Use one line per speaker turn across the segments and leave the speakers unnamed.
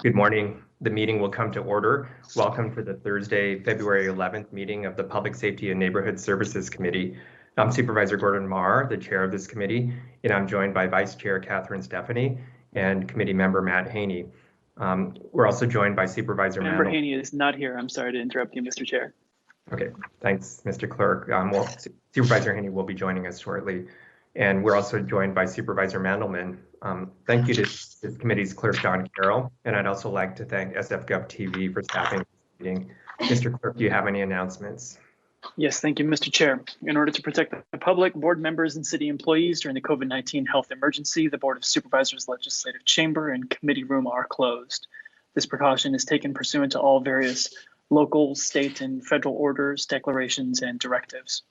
Good morning. The meeting will come to order. Welcome to the Thursday, February 11th meeting of the Public Safety and Neighborhood Services Committee. I'm Supervisor Gordon Marr, the chair of this committee, and I'm joined by Vice Chair Catherine Stephanie and committee member Matt Haney. We're also joined by Supervisor
Member Haney is not here. I'm sorry to interrupt you, Mr. Chair.
Okay, thanks, Mr. Clerk. Supervisor Haney will be joining us shortly. And we're also joined by Supervisor Mandelman. Thank you to this committee's clerk, John Carroll. And I'd also like to thank SFGov TV for staffing this meeting. Mr. Clerk, do you have any announcements?
Yes, thank you, Mr. Chair. In order to protect the public, board members, and city employees during the COVID-19 health emergency, the Board of Supervisors Legislative Chamber and committee room are closed. This precaution is taken pursuant to all various local, state, and federal orders, declarations, and directives.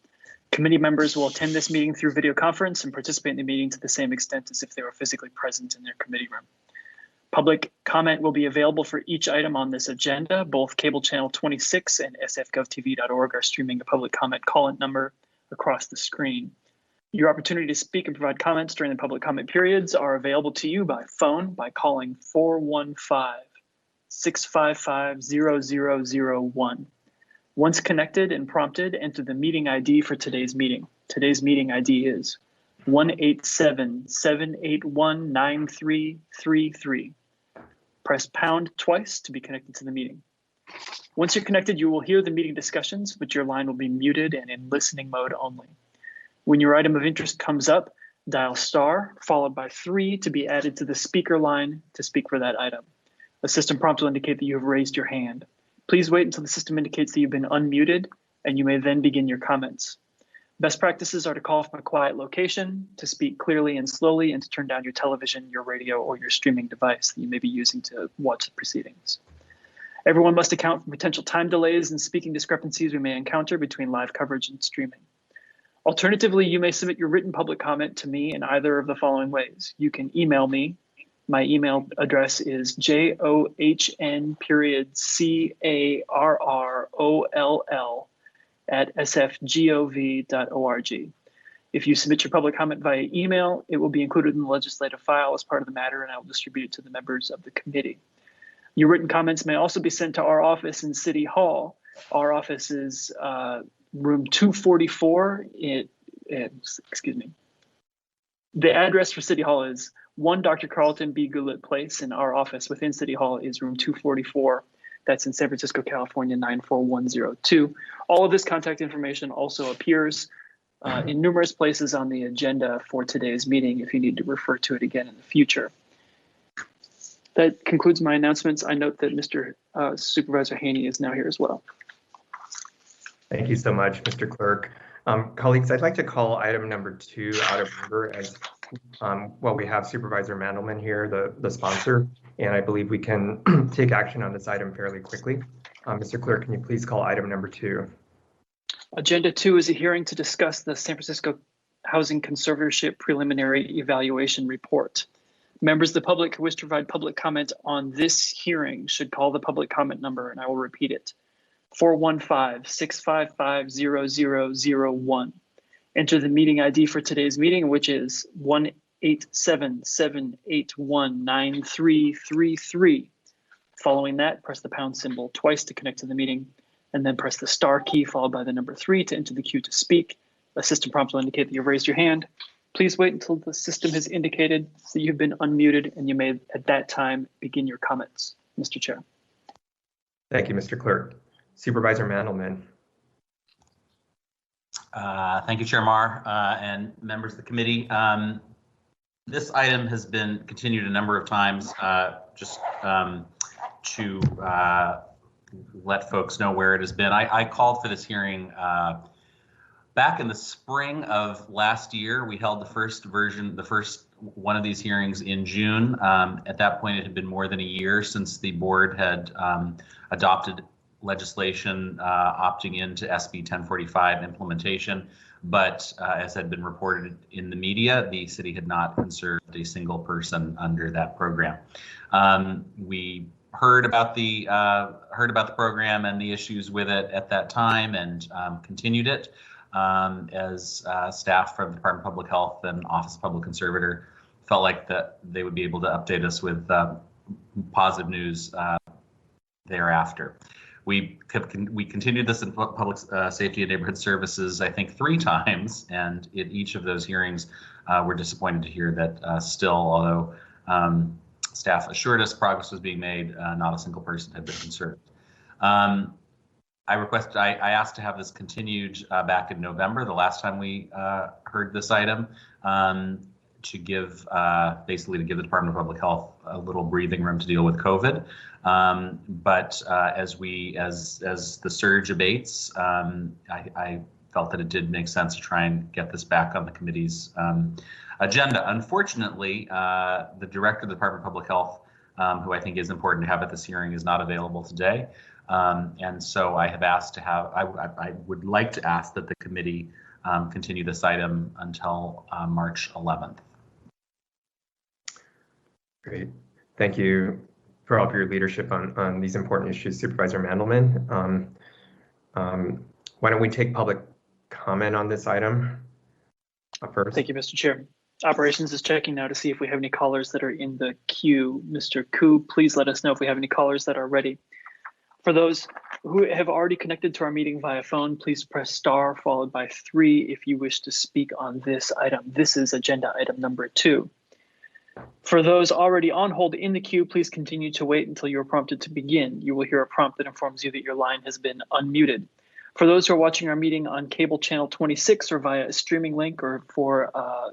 Committee members will attend this meeting through video conference and participate in the meeting to the same extent as if they were physically present in their committee room. Public comment will be available for each item on this agenda. Both cable channel 26 and sfgovtv.org are streaming a public comment call-in number across the screen. Your opportunity to speak and provide comments during the public comment periods are available to you by phone by calling 415-655-0001. Once connected and prompted, enter the meeting ID for today's meeting. Today's meeting ID is 187-781-9333. Press pound twice to be connected to the meeting. Once you're connected, you will hear the meeting discussions, but your line will be muted and in listening mode only. When your item of interest comes up, dial star followed by 3 to be added to the speaker line to speak for that item. A system prompt will indicate that you have raised your hand. Please wait until the system indicates that you've been unmuted, and you may then begin your comments. Best practices are to call from a quiet location, to speak clearly and slowly, and to turn down your television, your radio, or your streaming device that you may be using to watch the proceedings. Everyone must account for potential time delays and speaking discrepancies we may encounter between live coverage and streaming. Alternatively, you may submit your written public comment to me in either of the following ways. You can email me. My email address is john.carroll@sfgov.org. If you submit your public comment via email, it will be included in the legislative file as part of the matter, and I will distribute it to the members of the committee. Your written comments may also be sent to our office in City Hall. Our office is room 244. Excuse me. The address for City Hall is 1 Dr. Carlton B. Goulet Place, and our office within City Hall is room 244. That's in San Francisco, California, 94102. All of this contact information also appears in numerous places on the agenda for today's meeting if you need to refer to it again in the future. That concludes my announcements. I note that Mr. Supervisor Haney is now here as well.
Thank you so much, Mr. Clerk. Colleagues, I'd like to call item number 2 out of order as we have Supervisor Mandelman here, the sponsor, and I believe we can take action on this item fairly quickly. Mr. Clerk, can you please call item number 2?
Agenda 2 is a hearing to discuss the San Francisco Housing Conservatorship Preliminary Evaluation Report. Members of the public who wish to provide public comment on this hearing should call the public comment number, and I will repeat it. 415-655-0001. Enter the meeting ID for today's meeting, which is 187-781-9333. Following that, press the pound symbol twice to connect to the meeting, and then press the star key followed by the number 3 to enter the queue to speak. A system prompt will indicate that you've raised your hand. Please wait until the system has indicated that you've been unmuted, and you may at that time begin your comments. Mr. Chair.
Thank you, Mr. Clerk. Supervisor Mandelman.
Thank you, Chair Marr, and members of the committee. This item has been continued a number of times just to let folks know where it has been. I called for this hearing back in the spring of last year. We held the first one of these hearings in June. At that point, it had been more than a year since the board had adopted legislation opting into SB 1045 implementation, but as had been reported in the media, the city had not conserved a single person under that program. We heard about the program and the issues with it at that time, and continued it as staff from the Department of Public Health and Office of Public Conservator felt like that they would be able to update us with positive news thereafter. We continued this in Public Safety and Neighborhood Services, I think, 3 times, and in each of those hearings, we're disappointed to hear that still, although staff assured us progress was being made, not a single person had been conserved. I asked to have this continued back in November, the last time we heard this item, to give basically to give the Department of Public Health a little breathing room to deal with COVID. But as the surge abates, I felt that it did make sense to try and get this back on the committee's agenda. Unfortunately, the director of the Department of Public Health, who I think is important to have at this hearing, is not available today. And so I have asked to have, I would like to ask that the committee continue this item until March 11th.
Great. Thank you for all of your leadership on these important issues, Supervisor Mandelman. Why don't we take public comment on this item first?
Thank you, Mr. Chair. Operations is checking now to see if we have any callers that are in the queue. Mr. Koo, please let us know if we have any callers that are ready. For those who have already connected to our meeting via phone, please press star followed by 3 if you wish to speak on this item. This is agenda item number 2. For those already on hold in the queue, please continue to wait until you are prompted to begin. You will hear a prompt that informs you that your line has been unmuted. For those who are watching our meeting on cable channel 26 or via a streaming link or through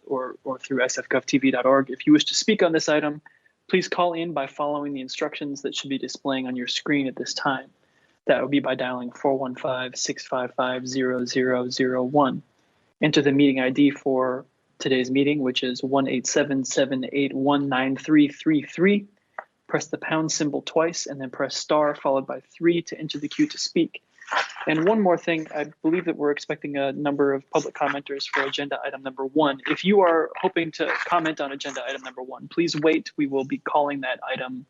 sfgovtv.org, if you wish to speak on this item, please call in by following the instructions that should be displaying on your screen at this time. That would be by dialing 415-655-0001. Enter the meeting ID for today's meeting, which is 18778193333. Press the pound symbol twice and then press star followed by 3 to enter the queue to speak. And one more thing, I believe that we're expecting a number of public commenters for agenda item number 1. If you are hoping to comment on agenda item number 1, please wait. We will be calling that item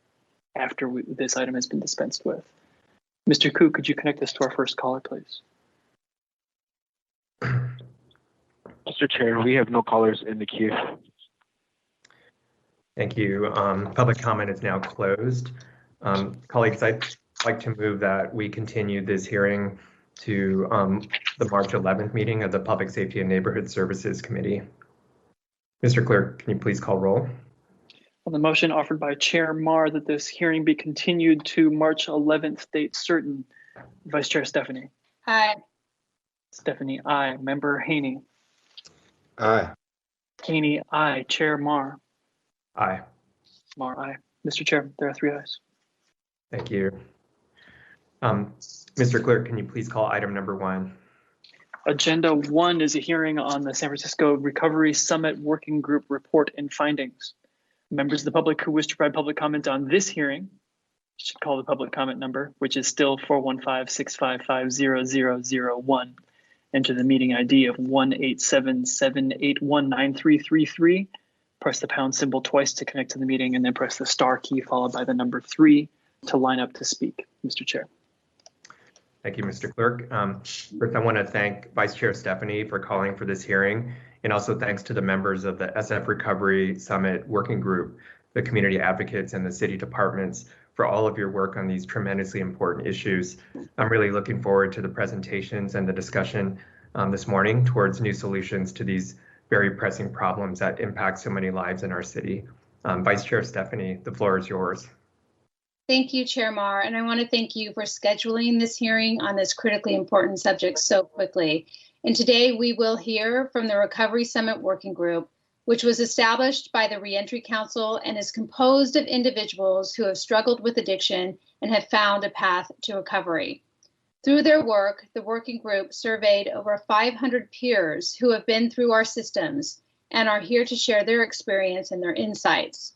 after this item has been dispensed with. Mr. Koo, could you connect us to our first caller, please?
Mr. Chair, we have no callers in the queue.
Thank you. Public comment is now closed. Colleagues, I'd like to move that we continue this hearing to the March 11th meeting of the Public Safety and Neighborhood Services Committee. Mr. Clerk, can you please call roll?
On the motion offered by Chair Marr that this hearing be continued to March 11th, date certain, Vice Chair Stephanie.
Aye.
Stephanie, aye. Member Haney.
Aye.
Haney, aye. Chair Marr.
Aye.
Marr, aye. Mr. Chair, there are 3 ayes.
Thank you. Mr. Clerk, can you please call item number 1?
Agenda 1 is a hearing on the San Francisco Recovery Summit Working Group report and findings. Members of the public who wish to provide public comment on this hearing should call the public comment number, which is still 415-655-0001. Enter the meeting ID of 18778193333. Press the pound symbol twice to connect to the meeting, and then press the star key followed by the number 3 to line up to speak. Mr. Chair.
Thank you, Mr. Clerk. First, I want to thank Vice Chair Stephanie for calling for this hearing, and also thanks to the members of the SF Recovery Summit Working Group, the community advocates, and the city departments for all of your work on these tremendously important issues. I'm really looking forward to the presentations and the discussion this morning towards new solutions to these very pressing problems that impact so many lives in our city. Vice Chair Stephanie, the floor is yours.
Thank you, Chair Marr, and I want to thank you for scheduling this hearing on this critically important subject so quickly. And today we will hear from the Recovery Summit Working Group, which was established by the Reentry Council and is composed of individuals who have struggled with addiction and have found a path to recovery. Through their work, the working group surveyed over 500 peers who have been through our systems and are here to share their experience and their insights.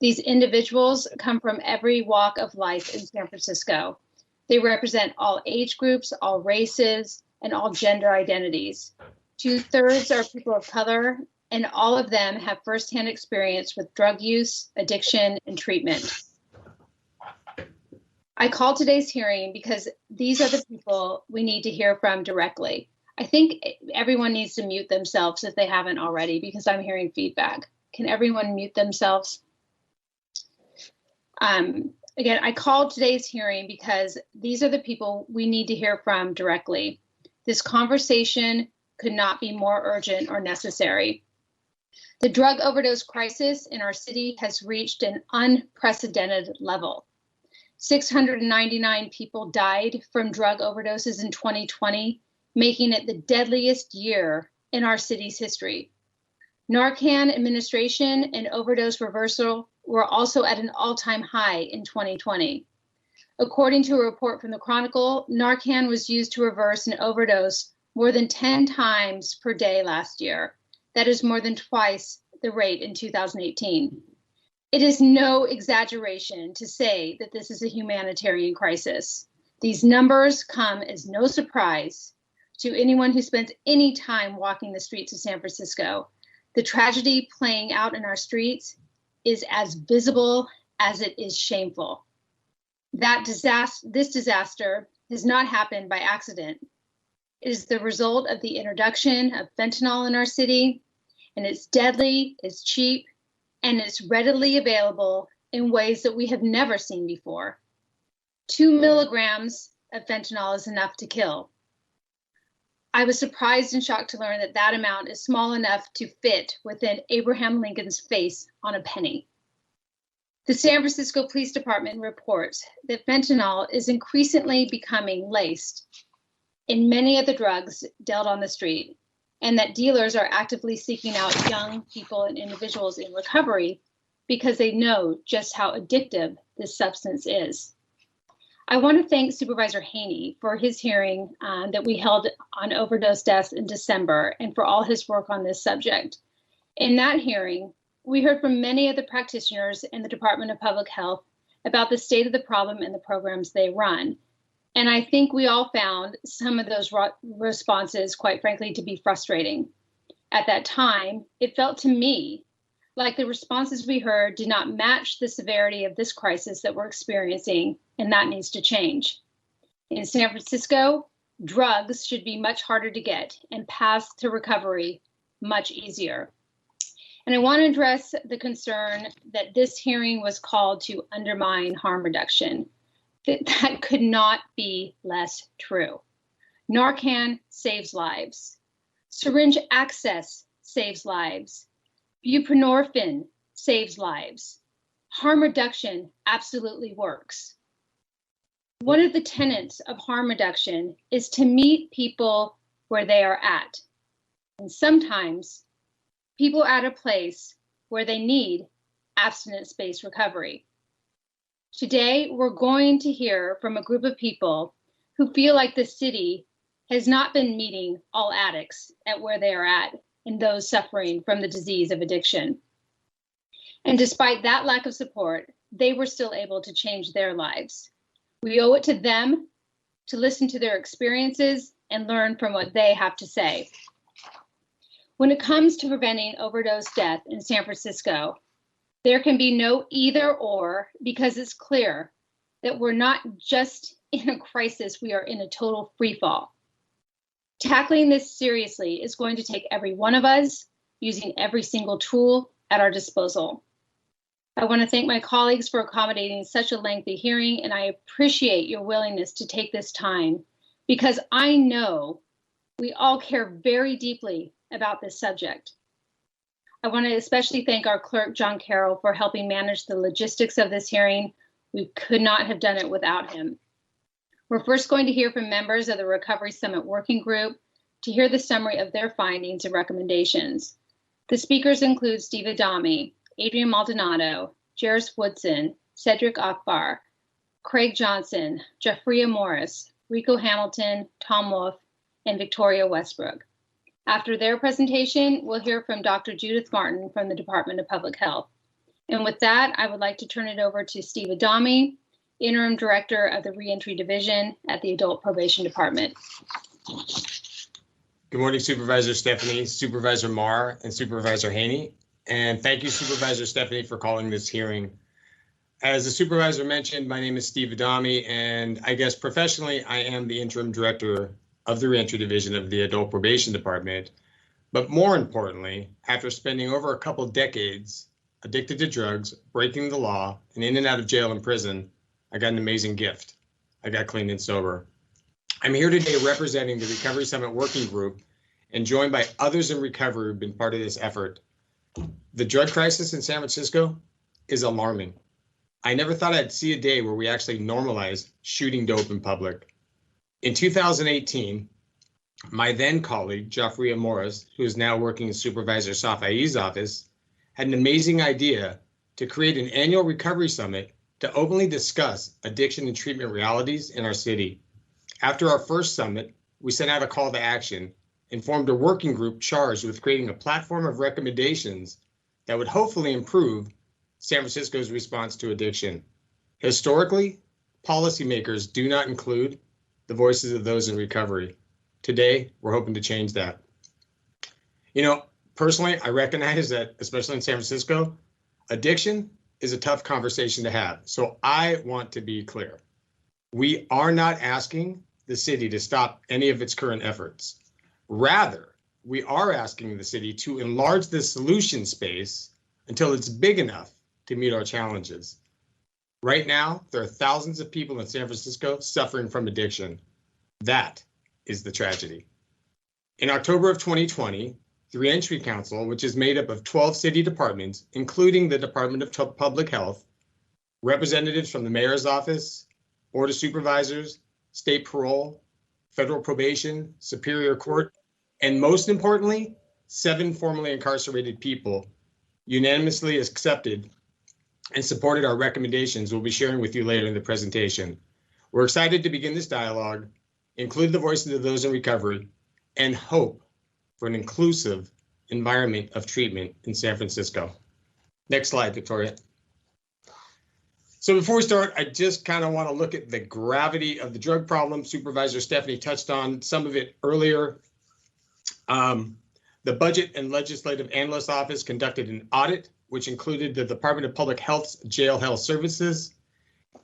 These individuals come from every walk of life in San Francisco. They represent all age groups, all races, and all gender identities. 2/3 are people of color, and all of them have firsthand experience with drug use, addiction, and treatment. I called today's hearing because these are the people we need to hear from directly. I think everyone needs to mute themselves if they haven't already, because I'm hearing feedback. Can everyone mute themselves? Again, I called today's hearing because these are the people we need to hear from directly. This conversation could not be more urgent or necessary. The drug overdose crisis in our city has reached an unprecedented level. 699 people died from drug overdoses in 2020, making it the deadliest year in our city's history. Narcan administration and overdose reversal were also at an all-time high in 2020. According to a report from the Chronicle, Narcan was used to reverse an overdose more than 10 times per day last year. That is more than twice the rate in 2018. It is no exaggeration to say that this is a humanitarian crisis. These numbers come as no surprise to anyone who spends any time walking the streets of San Francisco. The tragedy playing out in our streets is as visible as it is shameful. This disaster has not happened by accident. It is the result of the introduction of fentanyl in our city, and it's deadly, it's cheap, and it's readily available in ways that we have never seen before. 2 milligrams of fentanyl is enough to kill. I was surprised and shocked to learn that that amount is small enough to fit within Abraham Lincoln's face on a penny. The San Francisco Police Department reports that fentanyl is increasingly becoming laced in many of the drugs dealt on the street, and that dealers are actively seeking out young people and individuals in recovery because they know just how addictive this substance is. I want to thank Supervisor Haney for his hearing that we held on overdose deaths in December and for all his work on this subject. In that hearing, we heard from many of the practitioners in the Department of Public Health about the state of the problem and the programs they run. And I think we all found some of those responses, quite frankly, to be frustrating. At that time, it felt to me like the responses we heard did not match the severity of this crisis that we're experiencing, and that needs to change. In San Francisco, drugs should be much harder to get and paths to recovery much easier. And I want to address the concern that this hearing was called to undermine harm reduction. That could not be less true. Narcan saves lives. Syringe access saves lives. Buprenorphine saves lives. Harm reduction absolutely works. One of the tenets of harm reduction is to meet people where they are at. And sometimes people are at a place where they need abstinence-based recovery. Today, we're going to hear from a group of people who feel like the city has not been meeting all addicts at where they are at and those suffering from the disease of addiction. And despite that lack of support, they were still able to change their lives. We owe it to them to listen to their experiences and learn from what they have to say. When it comes to preventing overdose death in San Francisco, there can be no either or, because it's clear that we're not just in a crisis, we are in a total free fall. Tackling this seriously is going to take every one of us using every single tool at our disposal. I want to thank my colleagues for accommodating such a lengthy hearing, and I appreciate your willingness to take this time because I know we all care very deeply about this subject. I want to especially thank our clerk, John Carroll, for helping manage the logistics of this hearing. We could not have done it without him. We're first going to hear from members of the Recovery Summit Working Group to hear the summary of their findings and recommendations. The speakers include Steve Adami, Adrian Maldonado, Jairus Woodson, Cedric Akbar, Craig Johnson, Jeffria Morris, Rico Hamilton, Tom Wolf, and Victoria Westbrook. After their presentation, we'll hear from Dr. Judith Martin from the Department of Public Health. And with that, I would like to turn it over to Steve Adami, Interim Director of the Reentry Division at the Adult Probation Department.
Good morning, Supervisor Stephanie, Supervisor Marr, and Supervisor Haney. And thank you, Supervisor Stephanie, for calling this hearing. As the supervisor mentioned, my name is Steve Adami, and I guess professionally, I am the Interim Director of the Reentry Division of the Adult Probation Department. But more importantly, after spending over a couple decades addicted to drugs, breaking the law, and in and out of jail and prison, I got an amazing gift. I got clean and sober. I'm here today representing the Recovery Summit Working Group and joined by others in recovery who've been part of this effort. The drug crisis in San Francisco is alarming. I never thought I'd see a day where we actually normalize shooting dope in public. In 2018, my then colleague, Jafria Morris, who is now working in Supervisor Safai's office, had an amazing idea to create an annual recovery summit to openly discuss addiction and treatment realities in our city. After our first summit, we sent out a call to action and formed a working group charged with creating a platform of recommendations that would hopefully improve San Francisco's response to addiction. Historically, policymakers do not include the voices of those in recovery. Today, we're hoping to change that. You know, personally, I recognize that, especially in San Francisco, addiction is a tough conversation to have. So I want to be clear. We are not asking the city to stop any of its current efforts. Rather, we are asking the city to enlarge the solution space until it's big enough to meet our challenges. Right now, there are thousands of people in San Francisco suffering from addiction. That is the tragedy. In October of 2020, the Reentry Council, which is made up of 12 city departments, including the Department of Public Health, representatives from the mayor's office, board of supervisors, state parole, federal probation, superior court, and most importantly, 7 formerly incarcerated people unanimously accepted and supported our recommendations we'll be sharing with you later in the presentation. We're excited to begin this dialogue, include the voices of those in recovery, and hope for an inclusive environment of treatment in San Francisco. Next slide, Victoria. So before we start, I just kind of want to look at the gravity of the drug problem. Supervisor Stephanie touched on some of it earlier. The Budget and Legislative Analyst Office conducted an audit, which included the Department of Public Health's Jail Health Services.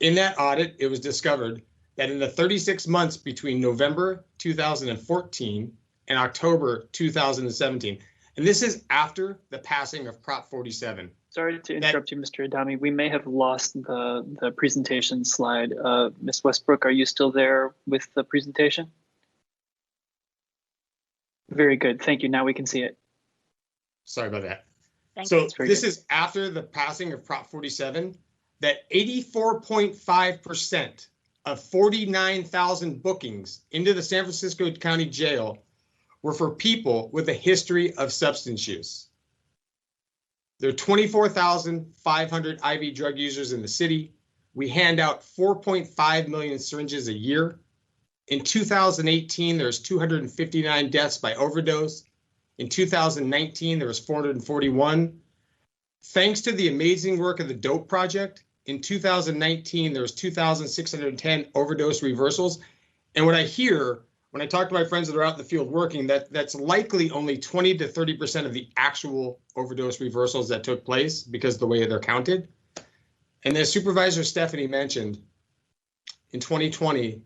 In that audit, it was discovered that in the 36 months between November 2014 and October 2017, and this is after the passing of Prop 47.
Sorry to interrupt you, Mr. Adami. We may have lost the presentation slide. Ms. Westbrook, are you still there with the presentation? Very good. Thank you. Now we can see it.
Sorry about that.
Thank
So
you.
this is after the passing of Prop 47, that 84.5% of 49,000 bookings into the San Francisco County Jail were for people with a history of substance use. There are 24,500 IV drug users in the city. We hand out 4.5 million syringes a year. In 2018, there's 259 deaths by overdose. In 2019, there was 441. Thanks to the amazing work of the DOPE Project, in 2019, there was 2,610 overdose reversals. And what I hear when I talk to my friends that are out in the field working, that's likely only 20 to 30% of the actual overdose reversals that took place because of the way they're counted. And as Supervisor Stephanie mentioned, in 2020,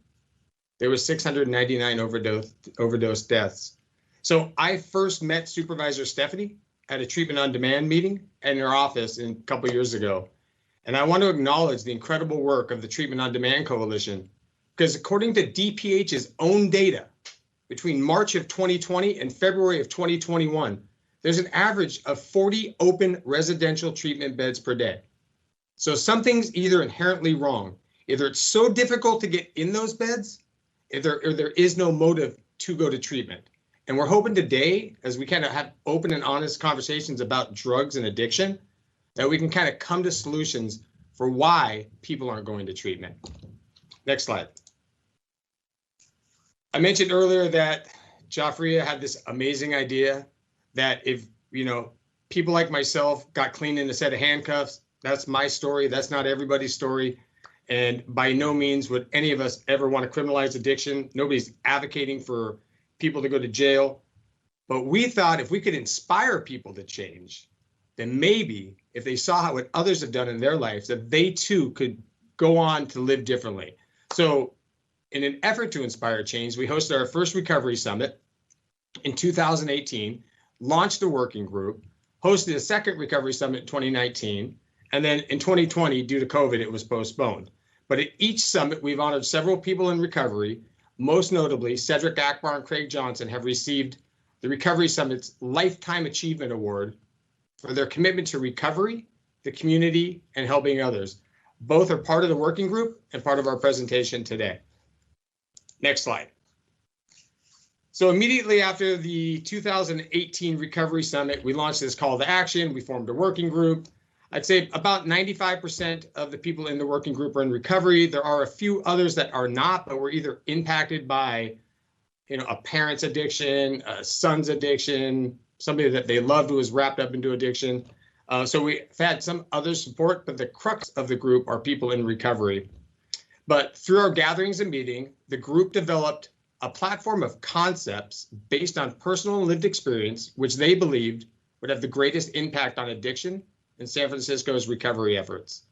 there was 699 overdose deaths. So I first met Supervisor Stephanie at a treatment on demand meeting in her office a couple years ago. And I want to acknowledge the incredible work of the Treatment on Demand Coalition, because according to DPH's own data, between March of 2020 and February of 2021, there's an average of 40 open residential treatment beds per day. So something's either inherently wrong. Either it's so difficult to get in those beds, or there is no motive to go to treatment. And we're hoping today, as we kind of have open and honest conversations about drugs and addiction, that we can kind of come to solutions for why people aren't going to treatment. Next slide. I mentioned earlier that Jafria had this amazing idea that if, people like myself got clean in a set of handcuffs, that's my story. That's not everybody's story. And by no means would any of us ever want to criminalize addiction. Nobody's advocating for people to go to jail. But we thought if we could inspire people to change, then maybe if they saw what others have done in their lives, that they too could go on to live differently. So in an effort to inspire change, we hosted our first recovery summit in 2018, launched a working group, hosted a second recovery summit in 2019, and then in 2020, due to COVID, it was postponed. But at each summit, we've honored several people in recovery. Most notably, Cedric Akbar and Craig Johnson have received the Recovery Summit's Lifetime Achievement Award for their commitment to recovery, the community, and helping others. Both are part of the working group and part of our presentation today. Next slide. So immediately after the 2018 Recovery Summit, we launched this call to action. We formed a working group. I'd say about 95% of the people in the working group are in recovery. There are a few others that are not, but were either impacted by, a parent's addiction, a son's addiction, somebody that they loved who was wrapped up into addiction. So we've had some other support, but the crux of the group are people in recovery. But through our gatherings and meeting, the group developed a platform of concepts based on personal and lived experience, which they believed would have the greatest impact on addiction in San Francisco's recovery efforts.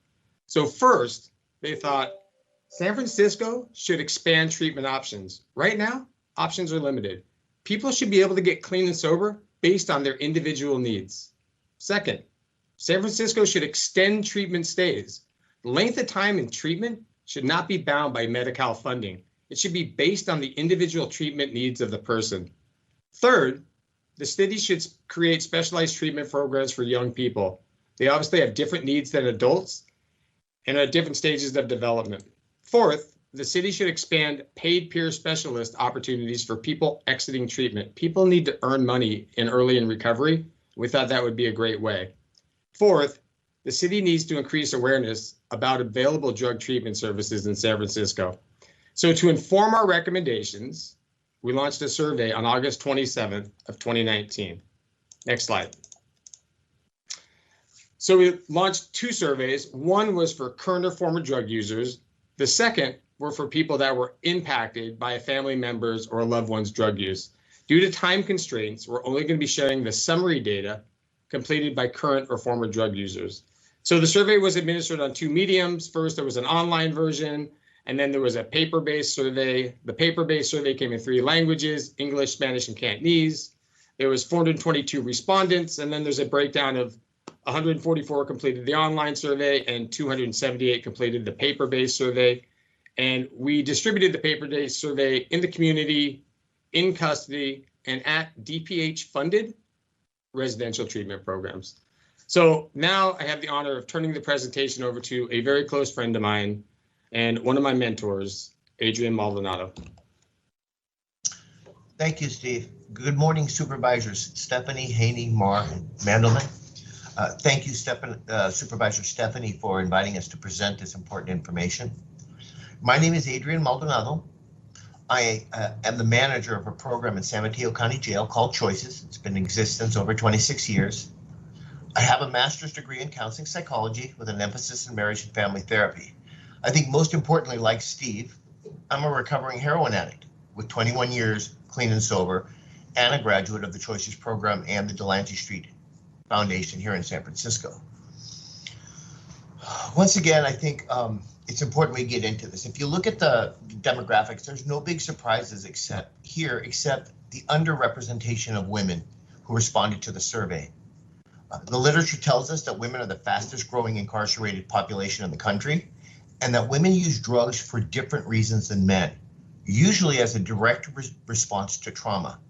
So first, they thought San Francisco should expand treatment options. Right now, options are limited. People should be able to get clean and sober based on their individual needs. Second, San Francisco should extend treatment stays. The length of time in treatment should not be bound by Medi-Cal funding. It should be based on the individual treatment needs of the person. Third, the city should create specialized treatment programs for young people. They obviously have different needs than adults and are at different stages of development. Fourth, the city should expand paid peer specialist opportunities for people exiting treatment. People need to earn money early in recovery. We thought that would be a great way. Fourth, the city needs to increase awareness about available drug treatment services in San Francisco. So to inform our recommendations, we launched a survey on August 27th of 2019. Next slide. So we launched two surveys. One was for current or former drug users. The second were for people that were impacted by a family member's or a loved one's drug use. Due to time constraints, we're only going to be sharing the summary data completed by current or former drug users. So the survey was administered on two mediums. First, there was an online version, and then there was a paper-based survey. The paper-based survey came in 3 languages, English, Spanish, and Cantonese. There was 422 respondents, and then there's a breakdown of 144 completed the online survey and 278 completed the paper-based survey. And we distributed the paper-based survey in the community, in custody, and at DPH-funded residential treatment programs. So now I have the honor of turning the presentation over to a very close friend of mine and one of my mentors, Adrian Maldonado.
Thank you, Steve. Good morning, Supervisors Stephanie, Haney, Marr, and Mandelman. Thank you, Supervisor Stephanie, for inviting us to present this important information. My name is Adrian Maldonado. I am the manager of a program in San Mateo County Jail called Choices. It's been in existence over 26 years. I have a master's degree in counseling psychology with an emphasis in marriage and family therapy. I think most importantly, like Steve, I'm a recovering heroin addict with 21 years clean and sober and a graduate of the Choices program and the Delancey Street Foundation here in San Francisco. Once again, I think it's important we get into this. If you look at the demographics, there's no big surprises except the underrepresentation of women who responded to the survey. The literature tells us that women are the fastest growing incarcerated population in the country, and that women use drugs for different reasons than men, usually as a direct response to trauma.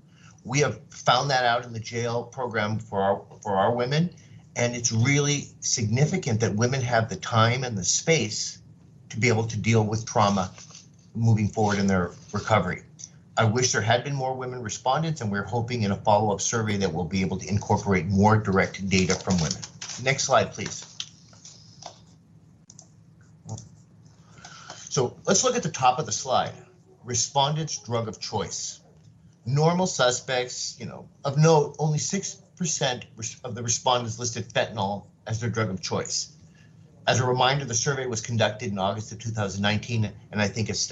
We have found that out in the jail program for our women, and it's really significant that women have the time and the space to be able to deal with trauma moving forward in their recovery. I wish there had been more women respondents, and we're hoping in a follow-up survey that we'll be able to incorporate more direct data from women. Next slide, please. So let's look at the top of the slide. Respondents' drug of choice. Normal suspects, of note, only 6% of the respondents listed fentanyl as their drug of choice. As a reminder, the survey was conducted in August of 2019, and I think as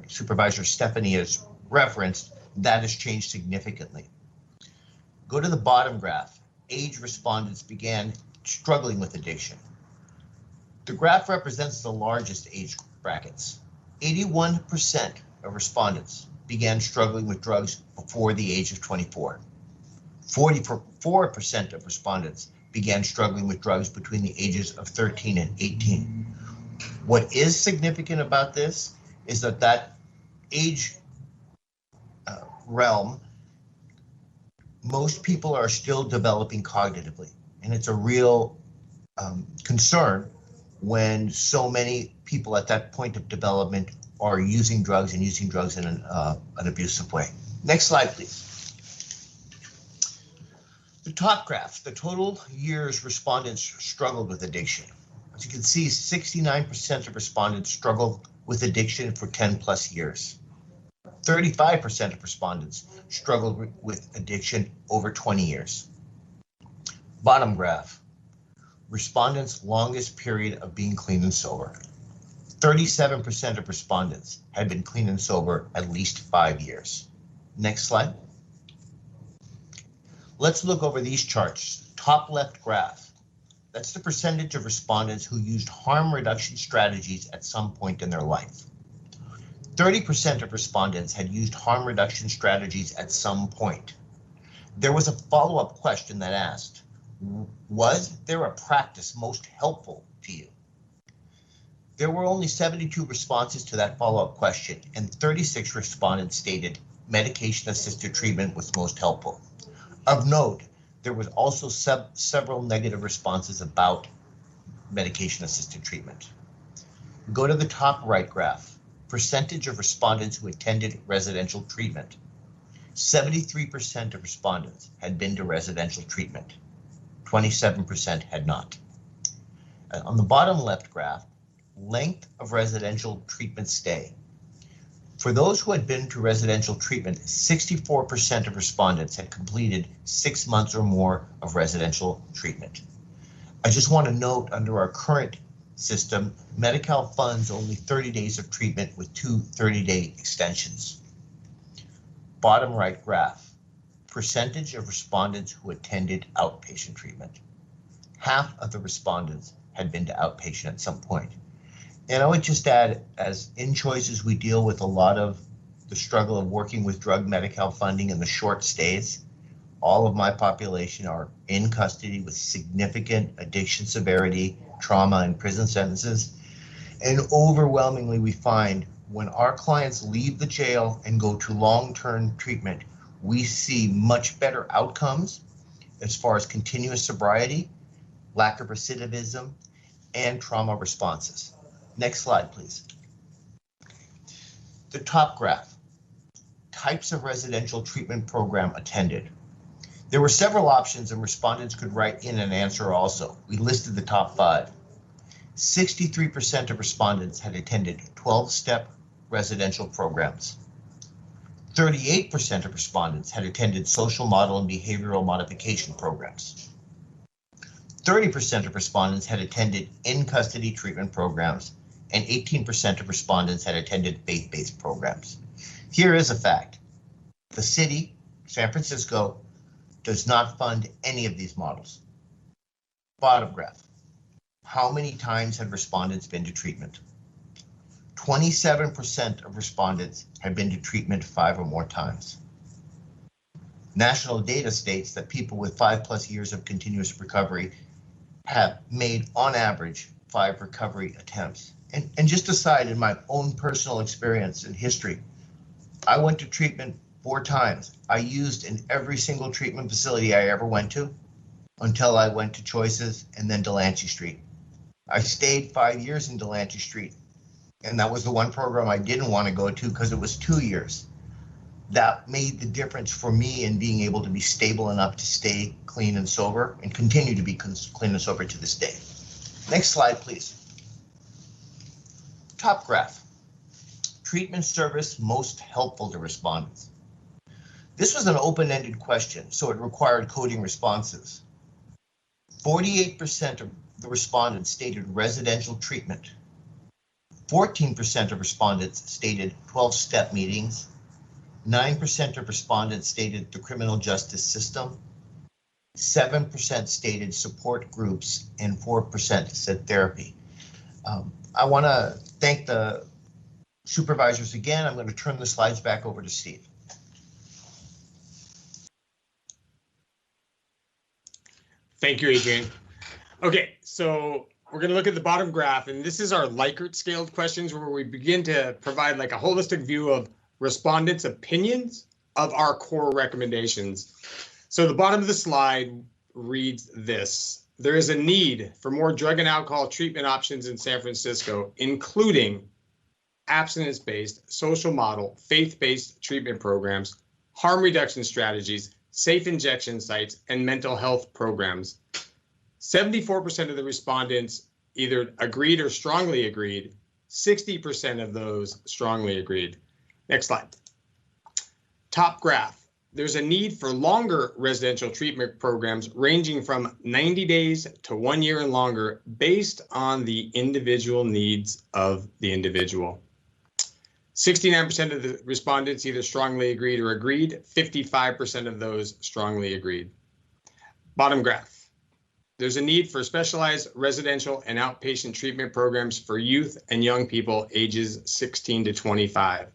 Supervisor Stephanie has referenced, that has changed significantly. Go to the bottom graph. Age respondents began struggling with addiction. The graph represents the largest age brackets. 81% of respondents began struggling with drugs before the age of 24. 44% of respondents began struggling with drugs between the ages of 13 and 18. What is significant about this is that age realm, most people are still developing cognitively, and it's a real concern when so many people at that point of development are using drugs and using drugs in an abusive way. Next slide, please. The top graph, the total years respondents struggled with addiction. As you can see, 69% of respondents struggled with addiction for 10 plus years. 35% of respondents struggled with addiction over 20 years. Bottom graph, respondents' longest period of being clean and sober. 37% of respondents had been clean and sober at least 5 years. Next slide. Let's look over these charts. Top left graph, that's the percentage of respondents who used harm reduction strategies at some point in their life. 30% of respondents had used harm reduction strategies at some point. There was a follow-up question that asked, was there a practice most helpful to you? There were only 72 responses to that follow-up question, and 36 respondents stated medication-assisted treatment was most helpful. Of note, there was also several negative responses about medication-assisted treatment. Go to the top right graph, percentage of respondents who attended residential treatment. 73% of respondents had been to residential treatment. 27% had not. On the bottom left graph, length of residential treatment stay. For those who had been to residential treatment, 64% of respondents had completed 6 months or more of residential treatment. I just want to note, under our current system, Medi-Cal funds only 30 days of treatment with 2 30-day extensions. Bottom right graph, percentage of respondents who attended outpatient treatment. Half of the respondents had been to outpatient at some point. And I would just add, as in Choices, we deal with a lot of the struggle of working with drug Medi-Cal funding and the short stays. All of my population are in custody with significant addiction severity, trauma, and prison sentences. And overwhelmingly, we find when our clients leave the jail and go to long-term treatment, we see much better outcomes as far as continuous sobriety, lack of recidivism, and trauma responses. Next slide, please. The top graph, types of residential treatment program attended. There were several options and respondents could write in an answer also. We listed the top 5. 63% of respondents had attended 12-step residential programs. 38% of respondents had attended social model and behavioral modification programs. 30% of respondents had attended in-custody treatment programs, and 18% of respondents had attended faith-based programs. Here is a fact. The city, San Francisco, does not fund any of these models. Bottom graph. How many times had respondents been to treatment? 27% of respondents had been to treatment 5 or more times. National data states that people with 5+ years of continuous recovery have made, on average, 5 recovery attempts. And just aside, in my own personal experience and history, I went to treatment 4 times. I used in every single treatment facility I ever went to until I went to Choices and then Delancey Street. I stayed 5 years in Delancey Street, and that was the one program I didn't want to go to because it was 2 years. That made the difference for me in being able to be stable enough to stay clean and sober and continue to be clean and sober to this day. Next slide, please. Top graph, treatment service most helpful to respondents. This was an open-ended question, so it required coding responses. 48% of the respondents stated residential treatment. 14% of respondents stated 12-step meetings. 9% of respondents stated the criminal justice system. 7% stated support groups, and 4% said therapy. I want to thank the supervisors again. I'm going to turn the slides back over to Steve.
Thank you, Adrian. Okay, so we're going to look at the bottom graph, and this is our Likert scaled questions where we begin to provide like a holistic view of respondents' opinions of our core recommendations. So the bottom of the slide reads this: there is a need for more drug and alcohol treatment options in San Francisco, including abstinence-based, social model, faith-based treatment programs, harm reduction strategies, safe injection sites, and mental health programs. 74% of the respondents either agreed or strongly agreed. 60% of those strongly agreed. Next slide. Top graph. There's a need for longer residential treatment programs ranging from 90 days to 1 year and longer based on the individual needs of the individual. 69% of the respondents either strongly agreed or agreed. 55% of those strongly agreed. Bottom graph. There's a need for specialized residential and outpatient treatment programs for youth and young people ages 16 to 25.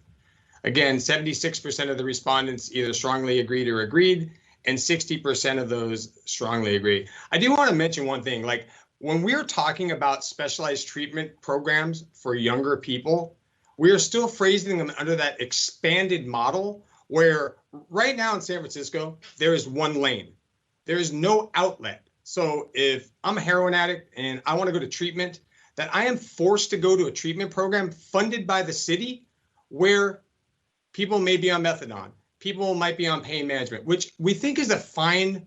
Again, 76% of the respondents either strongly agreed or agreed, and 60% of those strongly agree. I do want to mention one thing, like when we're talking about specialized treatment programs for younger people, we are still phrasing them under that expanded model where right now in San Francisco, there is one lane. There is no outlet. So if I'm a heroin addict and I want to go to treatment, that I am forced to go to a treatment program funded by the city where people may be on methadone, people might be on pain management, which we think is a fine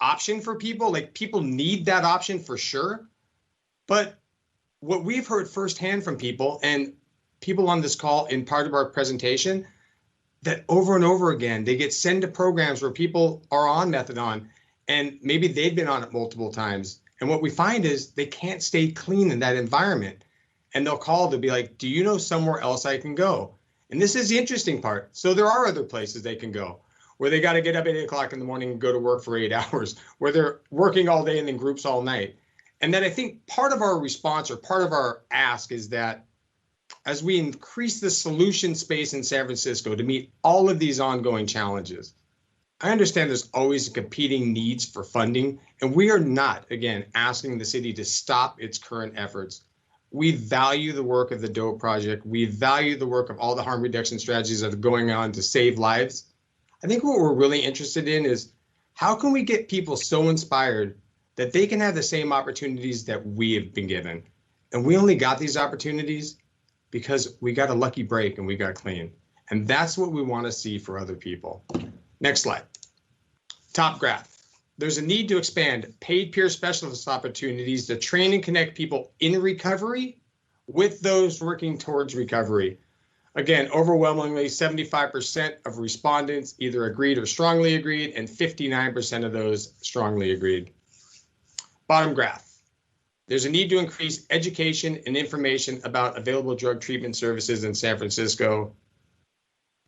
option for people. Like people need that option for sure. But what we've heard firsthand from people and people on this call in part of our presentation, that over and over again, they get sent to programs where people are on methadone and maybe they've been on it multiple times. And what we find is they can't stay clean in that environment. And they'll call to be like, do you know somewhere else I can go? And this is the interesting part. So there are other places they can go where they got to get up at 8 o'clock in the morning and go to work for 8 hours, where they're working all day and then groups all night. And then I think part of our response or part of our ask is that as we increase the solution space in San Francisco to meet all of these ongoing challenges, I understand there's always competing needs for funding, and we are not, again, asking the city to stop its current efforts. We value the work of the DOPE project. We value the work of all the harm reduction strategies that are going on to save lives. I think what we're really interested in is how can we get people so inspired that they can have the same opportunities that we have been given? And we only got these opportunities because we got a lucky break and we got clean. And that's what we want to see for other people. Next slide. Top graph. There's a need to expand paid peer specialist opportunities to train and connect people in recovery with those working towards recovery. Again, overwhelmingly 75% of respondents either agreed or strongly agreed, and 59% of those strongly agreed. Bottom graph. There's a need to increase education and information about available drug treatment services in San Francisco.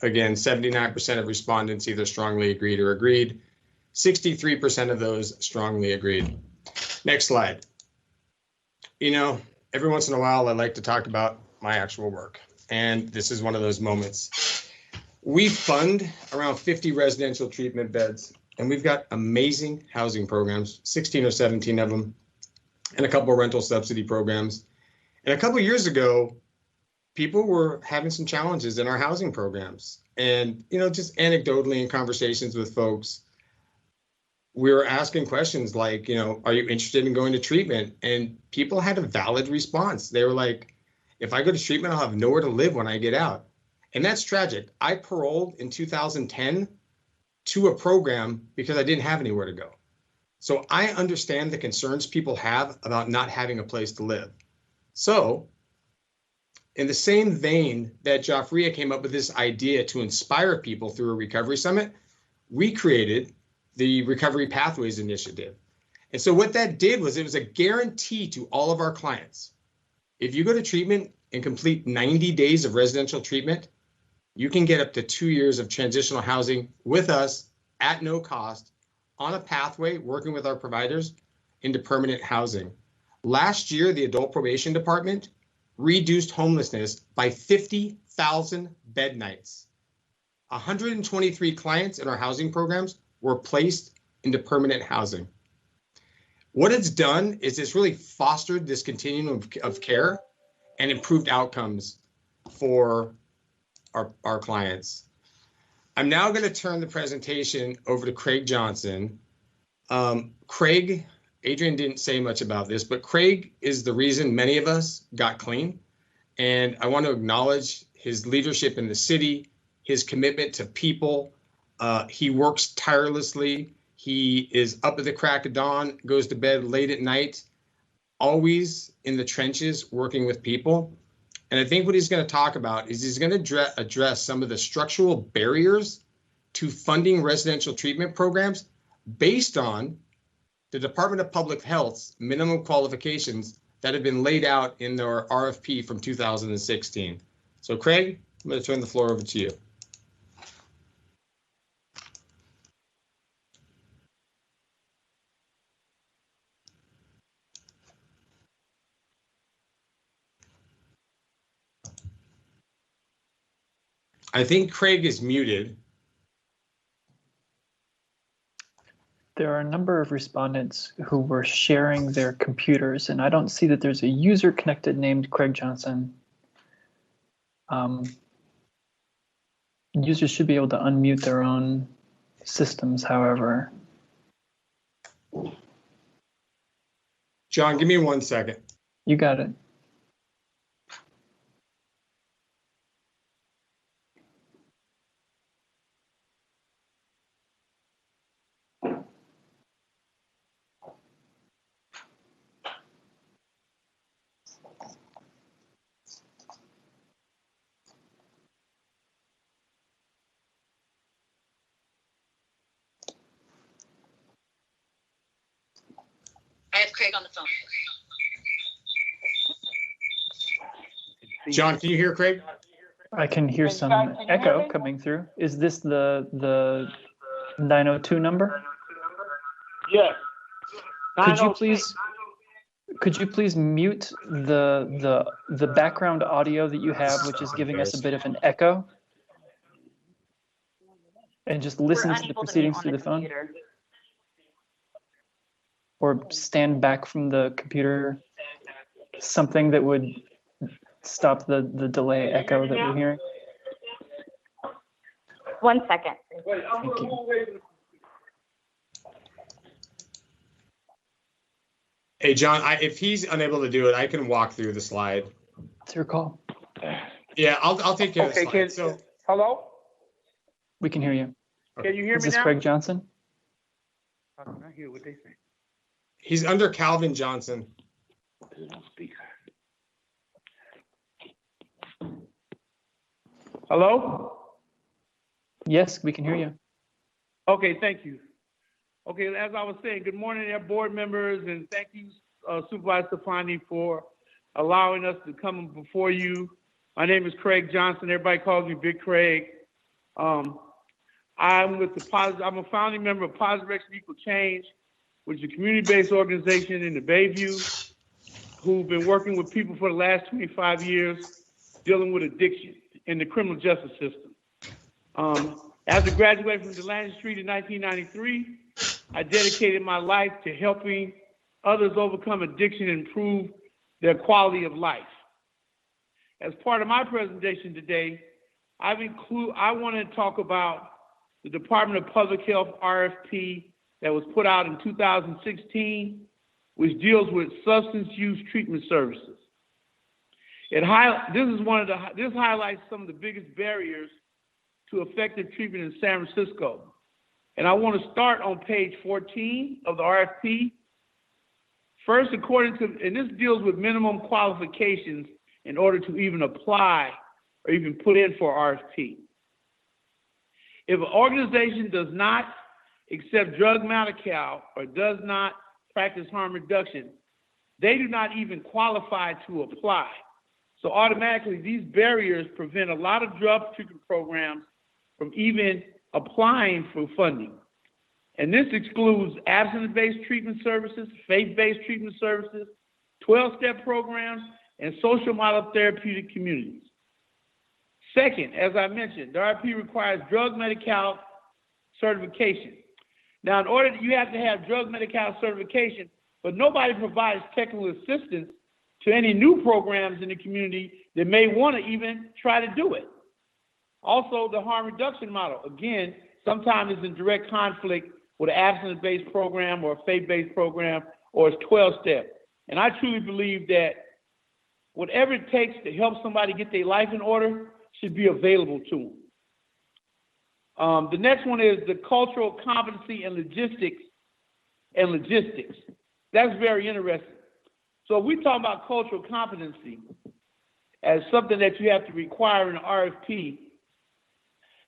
Again, 79% of respondents either strongly agreed or agreed. 63% of those strongly agreed. Next slide. You know, every once in a while, I like to talk about my actual work, and this is one of those moments. We fund around 50 residential treatment beds, and we've got amazing housing programs, 16 or 17 of them, and a couple of rental subsidy programs. And a couple of years ago, people were having some challenges in our housing programs. And, you know, just anecdotally in conversations with folks, we were asking questions like, you know, are you interested in going to treatment? And people had a valid response. They were like, if I go to treatment, I'll have nowhere to live when I get out. And that's tragic. I paroled in 2010 to a program because I didn't have anywhere to go. So I understand the concerns people have about not having a place to live. So in the same vein that Joffrey came up with this idea to inspire people through a recovery summit, we created the Recovery Pathways Initiative. And so what that did was it was a guarantee to all of our clients. If you go to treatment and complete 90 days of residential treatment, you can get up to 2 years of transitional housing with us at no cost on a pathway working with our providers into permanent housing. Last year, the Adult Probation Department reduced homelessness by 50,000 bed nights. 123 clients in our housing programs were placed into permanent housing. What it's done is it's really fostered this continuum of care and improved outcomes for our clients. I'm now going to turn the presentation over to Craig Johnson. Craig, Adrian didn't say much about this, but Craig is the reason many of us got clean. And I want to acknowledge his leadership in the city, his commitment to people. He works tirelessly. He is up at the crack of dawn, goes to bed late at night, always in the trenches working with people. And I think what he's going to talk about is he's going to address some of the structural barriers to funding residential treatment programs based on the Department of Public Health's minimum qualifications that have been laid out in their RFP from 2016. So Craig, I'm going to turn the floor over to you. I think Craig is muted.
There are a number of respondents who were sharing their computers, and I don't see that there's a user connected named Craig Johnson. Users should be able to unmute their own systems, however.
John, give me 1 second.
You got it.
I have Craig on the phone.
John, can you hear Craig?
I can hear some echo coming through. Is this the 902 number?
Yes.
Could you please mute the background audio that you have, which is giving us a bit of an echo? And just listen to the proceedings through the phone? Or stand back from the computer, something that would stop the delay echo that we're hearing.
1 second.
Thank you.
Hey, John, if he's unable to do it, I can walk through the slide.
It's your call.
Yeah, I'll take care of the slide. So,
hello?
We can hear you.
Can you hear
Is
me
this
now?
Craig Johnson?
I can hear what they say.
he's under Calvin Johnson.
Hello?
Yes, we can hear you.
Okay, thank you. Okay, as I was saying, good morning, our board members, and thank you, Supervisor Stefani, for allowing us to come before you. My name is Craig Johnson. Everybody calls me Big Craig. I'm with the I'm a founding member of Positive Action Equal Change, which is a community-based organization in the Bayview, who've been working with people for the last 25 years, dealing with addiction in the criminal justice system. After graduating from Delaney Street in 1993, I dedicated my life to helping others overcome addiction and improve their quality of life. As part of my presentation today, I want to talk about the Department of Public Health RFP that was put out in 2016, which deals with substance use treatment services. This highlights some of the biggest barriers to effective treatment in San Francisco. And I want to start on page 14 of the RFP. First, and this deals with minimum qualifications in order to even apply or even put in for RFP. If an organization does not accept drug Medi-Cal or does not practice harm reduction, they do not even qualify to apply. So automatically, these barriers prevent a lot of drug treatment programs from even applying for funding. And this excludes abstinence-based treatment services, faith-based treatment services, 12-step programs, and social model therapeutic communities. Second, as I mentioned, the RFP requires drug Medi-Cal certification. Now, you have to have drug Medi-Cal certification but nobody provides technical assistance to any new programs in the community that may want to even try to do it. Also, the harm reduction model, again, sometimes it's in direct conflict with an abstinence-based program or a faith-based program or it's 12-step. And I truly believe that whatever it takes to help somebody get their life in order should be available to them. The next one is the cultural competency and logistics. That's very interesting. So if we talk about cultural competency as something that you have to require in an RFP,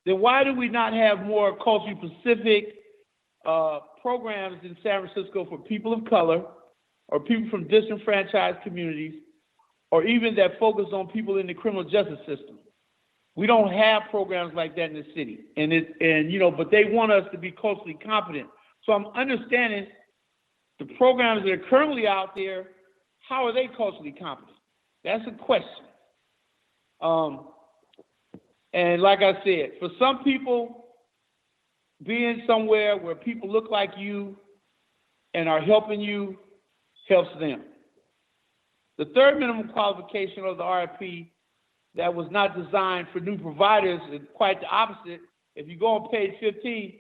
then why do we not have more culturally specific programs in San Francisco for people of color or people from disenfranchised communities, or even that focus on people in the criminal justice system? We don't have programs like that in the city, but they want us to be culturally competent. So I'm understanding the programs that are currently out there, how are they culturally competent? That's a question. And like I said, for some people, being somewhere where people look like you and are helping you helps them. The third minimum qualification of the RFP that was not designed for new providers is quite the opposite. If you go on page 15,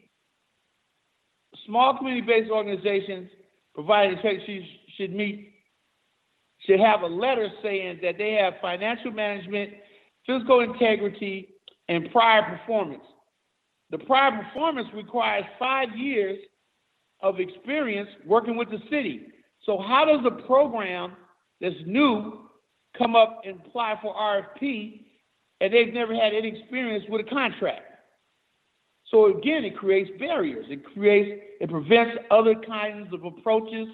small community-based organizations provided should have a letter saying that they have financial management, physical integrity, and prior performance. The prior performance requires 5 years of experience working with the city. So how does a program that's new come up and apply for RFP and they've never had any experience with a contract? So again, it creates barriers. It prevents other kinds of approaches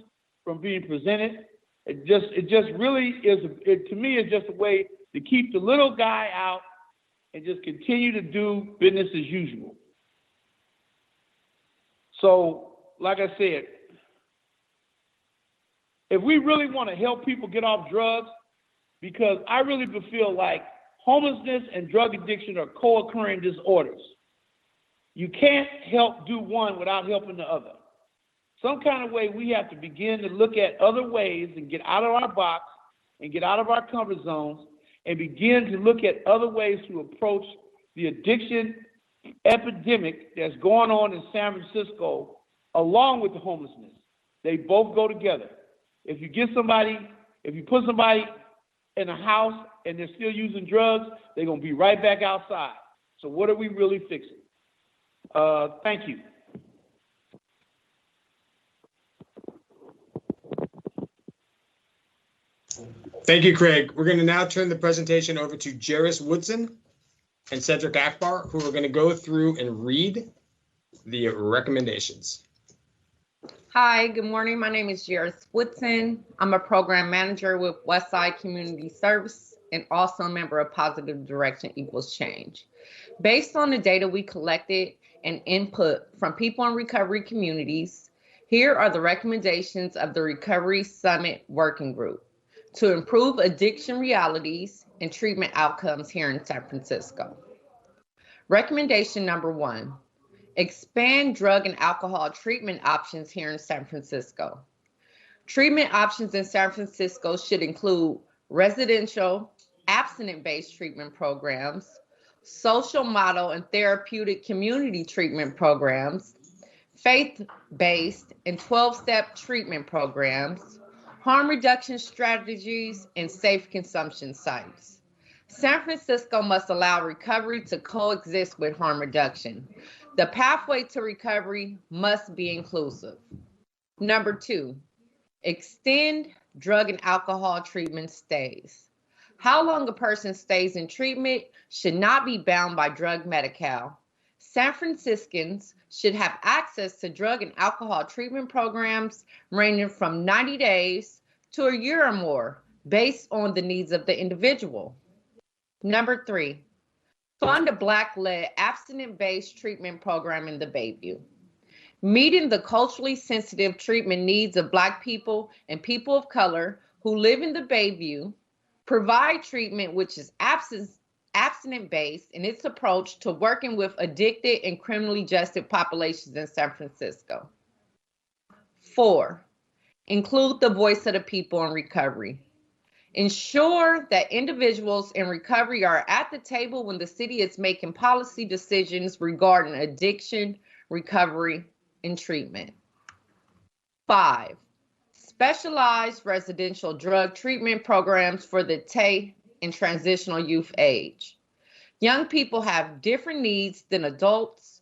from being presented. It just really is, to me, it's just a way to keep the little guy out and just continue to do business as usual. So, like I said, if we really want to help people get off drugs, because I really feel like homelessness and drug addiction are co-occurring disorders. You can't help do one without helping the other. Some kind of way we have to begin to look at other ways and get out of our box and get out of our comfort zones and begin to look at other ways to approach the addiction epidemic that's going on in San Francisco along with the homelessness. They both go together. If you put somebody in a house and they're still using drugs, they're going to be right back outside. So what are we really fixing? Thank you.
Thank you, Craig. We're going to now turn the presentation over to Jairus Woodson and Cedric Akbar, who are going to go through and read the recommendations.
Hi, good morning. My name is Jairus Woodson. I'm a program manager with Westside Community Services and also a member of Positive Direction Equals Change. Based on the data we collected and input from people in recovery communities, here are the recommendations of the Recovery Summit Working Group to improve addiction realities and treatment outcomes here in San Francisco. Recommendation number 1, expand drug and alcohol treatment options here in San Francisco. Treatment options in San Francisco should include residential, abstinence-based treatment programs, social model and therapeutic community treatment programs, faith-based and 12-step treatment programs, harm reduction strategies, and safe consumption sites. San Francisco must allow recovery to coexist with harm reduction. The pathway to recovery must be inclusive. Number 2, extend drug and alcohol treatment stays. How long a person stays in treatment should not be bound by drug Medi-Cal. San Franciscans should have access to drug and alcohol treatment programs ranging from 90 days to a year or more based on the needs of the individual. Number 3, fund a Black-led abstinence-based treatment program in the Bayview. Meeting the culturally sensitive treatment needs of Black people and people of color who live in the Bayview, provide treatment which is abstinence-based in its approach to working with addicted and criminally justice populations in San Francisco. 4, Include the voice of the people in recovery. Ensure that individuals in recovery are at the table when the city is making policy decisions regarding addiction, recovery, and treatment. 5, specialized residential drug treatment programs for the TAY and transitional youth age. Young people have different needs than adults.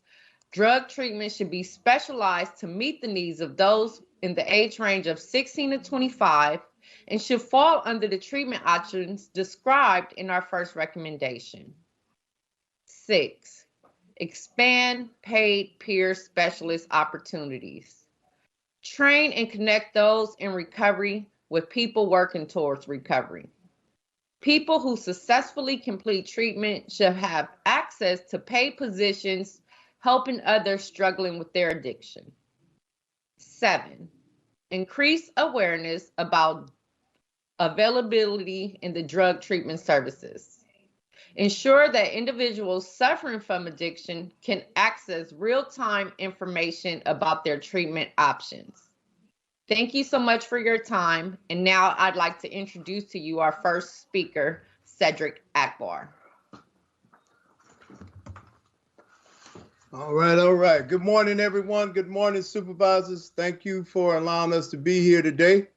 Drug treatment should be specialized to meet the needs of those in the age range of 16 to 25 and should fall under the treatment options described in our first recommendation. 6, expand paid peer specialist opportunities. Train and connect those in recovery with people working towards recovery. People who successfully complete treatment should have access to paid positions helping others struggling with their addiction. 7, increase awareness about availability in the drug treatment services. Ensure that individuals suffering from addiction can access real-time information about their treatment options. Thank you so much for your time. And now I'd like to introduce to you our first speaker, Cedric Akbar.
All right. Good morning, everyone. Good morning, supervisors. Thank you for allowing us to be here today.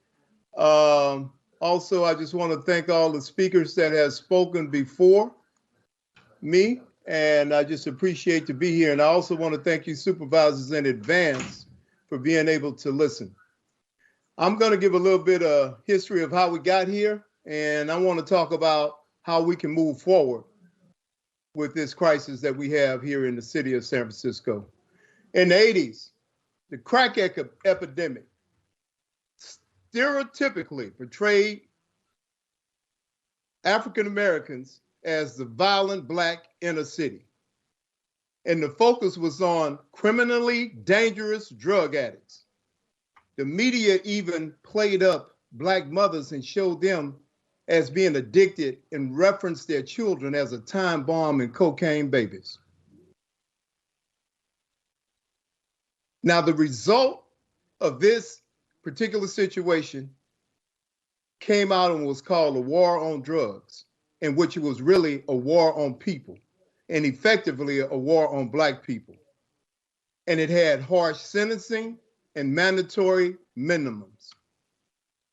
Also, I just want to thank all the speakers that have spoken before me, and I just appreciate to be here. And I also want to thank you supervisors in advance for being able to listen. I'm going to give a little bit of history of how we got here, and I want to talk about how we can move forward with this crisis that we have here in the city of San Francisco. In the 80s, the crack epidemic stereotypically portrayed African Americans as the violent Black inner city. And the focus was on criminally dangerous drug addicts. The media even played up Black mothers and showed them as being addicted and referenced their children as a time bomb and cocaine babies. Now, the result of this particular situation came out and was called a war on drugs, in which it was really a war on people and effectively a war on Black people. And it had harsh sentencing and mandatory minimums.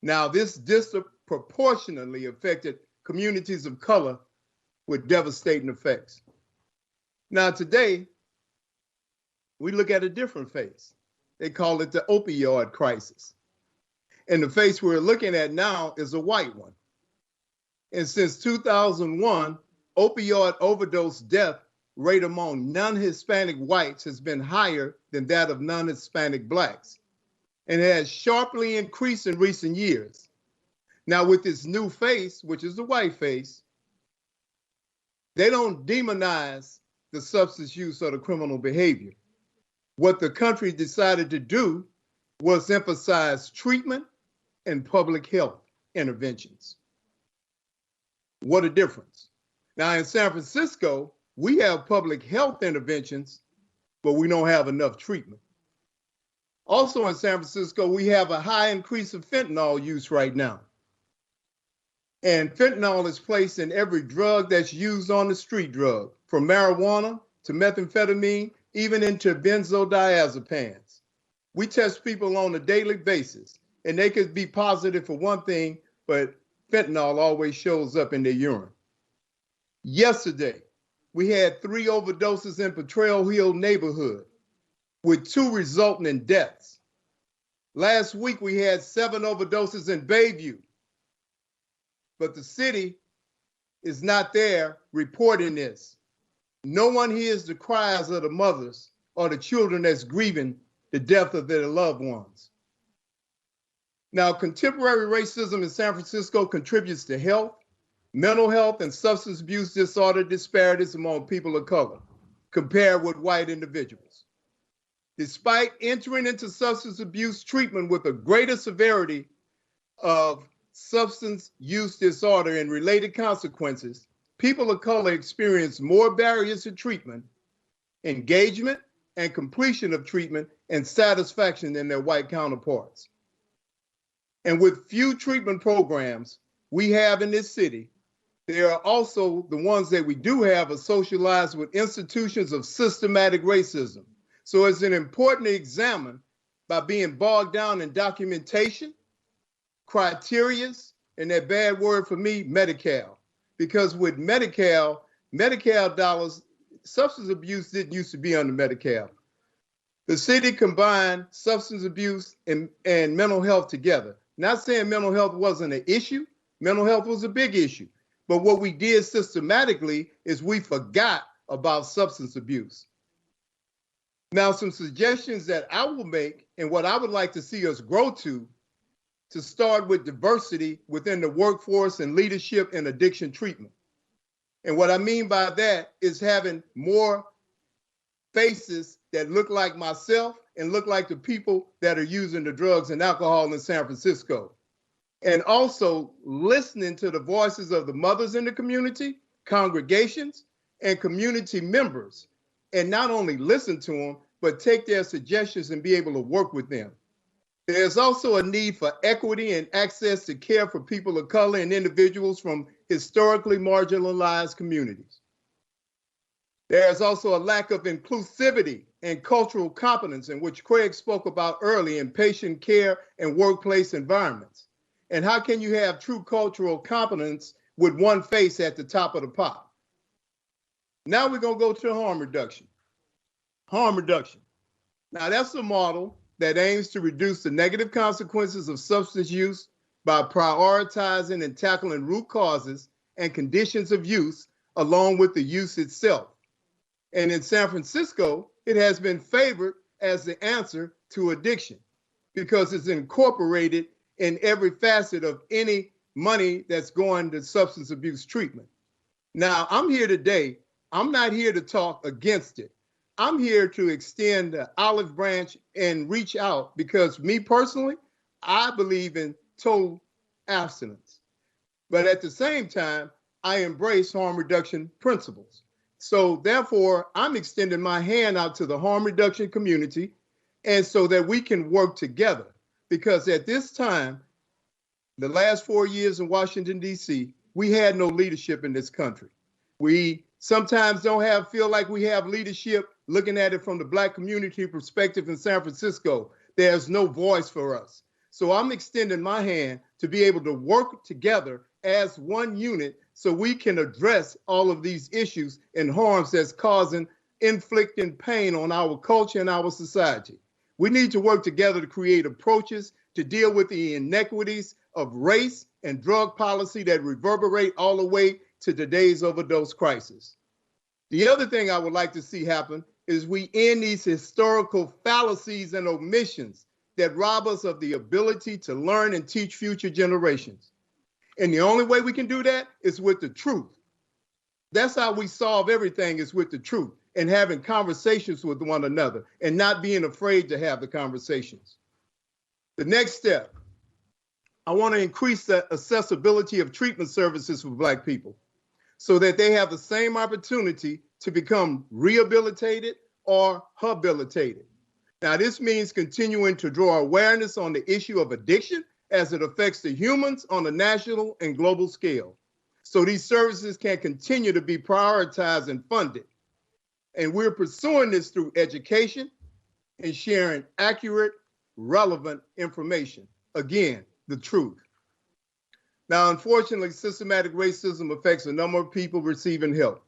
Now, this disproportionately affected communities of color with devastating effects. Now, today, we look at a different face. They call it the opioid crisis. And the face we're looking at now is a white one. And since 2001, opioid overdose death rate among non-Hispanic whites has been higher than that of non-Hispanic Blacks, and has sharply increased in recent years. Now, with this new face, which is the white face, they don't demonize the substance use or the criminal behavior. What the country decided to do was emphasize treatment and public health interventions. What a difference. Now, in San Francisco, we have public health interventions, but we don't have enough treatment. Also in San Francisco, we have a high increase of fentanyl use right now. And fentanyl is placed in every drug that's used on the street drug, from marijuana to methamphetamine, even into benzodiazepines. We test people on a daily basis, and they could be positive for one thing, but fentanyl always shows up in their urine. Yesterday, we had 3 overdoses in Potrero Hill neighborhood, with 2 resulting in deaths. Last week, we had 7 overdoses in Bayview, but the city is not there reporting this. No one hears the cries of the mothers or the children that's grieving the death of their loved ones. Now, contemporary racism in San Francisco contributes to health, mental health, and substance abuse disorder disparities among people of color compared with white individuals. Despite entering into substance abuse treatment with a greater severity of substance use disorder and related consequences, people of color experience more barriers to treatment, engagement, and completion of treatment and satisfaction than their white counterparts. And with few treatment programs we have in this city, there are also the ones that we do have are socialized with institutions of systematic racism. So it's important to examine by being bogged down in documentation, criterias, and that bad word for me, Medi-Cal. Because with Medi-Cal dollars, substance abuse didn't used to be under Medi-Cal. The city combined substance abuse and mental health together. Not saying mental health wasn't an issue. Mental health was a big issue. But what we did systematically is we forgot about substance abuse. Now, some suggestions that I will make and what I would like to see us grow to start with diversity within the workforce and leadership in addiction treatment. And what I mean by that is having more faces that look like myself and look like the people that are using the drugs and alcohol in San Francisco. And also listening to the voices of the mothers in the community, congregations, and community members. And not only listen to them, but take their suggestions and be able to work with them. There's also a need for equity and access to care for people of color and individuals from historically marginalized communities. There's also a lack of inclusivity and cultural competence, in which Craig spoke about early, in patient care and workplace environments. And how can you have true cultural competence with one face at the top of the pop? Now we're going to go to harm reduction. Harm reduction. Now that's a model that aims to reduce the negative consequences of substance use by prioritizing and tackling root causes and conditions of use along with the use itself. And in San Francisco, it has been favored as the answer to addiction because it's incorporated in every facet of any money that's going to substance abuse treatment. Now, I'm here today. I'm not here to talk against it. I'm here to extend the olive branch and reach out because me personally, I believe in total abstinence. But at the same time, I embrace harm reduction principles. So therefore, I'm extending my hand out to the harm reduction community and so that we can work together. Because at this time, the last 4 years in Washington, D.C., we had no leadership in this country. We sometimes don't feel like we have leadership looking at it from the Black community perspective in San Francisco. There's no voice for us. So I'm extending my hand to be able to work together as one unit so we can address all of these issues and harms that's inflicting pain on our culture and our society. We need to work together to create approaches to deal with the inequities of race and drug policy that reverberate all the way to today's overdose crisis. The other thing I would like to see happen is we end these historical fallacies and omissions that rob us of the ability to learn and teach future generations. And the only way we can do that is with the truth. That's how we solve everything, is with the truth and having conversations with one another and not being afraid to have the conversations. The next step, I want to increase the accessibility of treatment services for Black people so that they have the same opportunity to become rehabilitated or habilitated. Now, this means continuing to draw awareness on the issue of addiction as it affects the humans on a national and global scale. So these services can continue to be prioritized and funded. And we're pursuing this through education and sharing accurate, relevant information. Again, the truth. Now, unfortunately, systematic racism affects a number of people receiving help.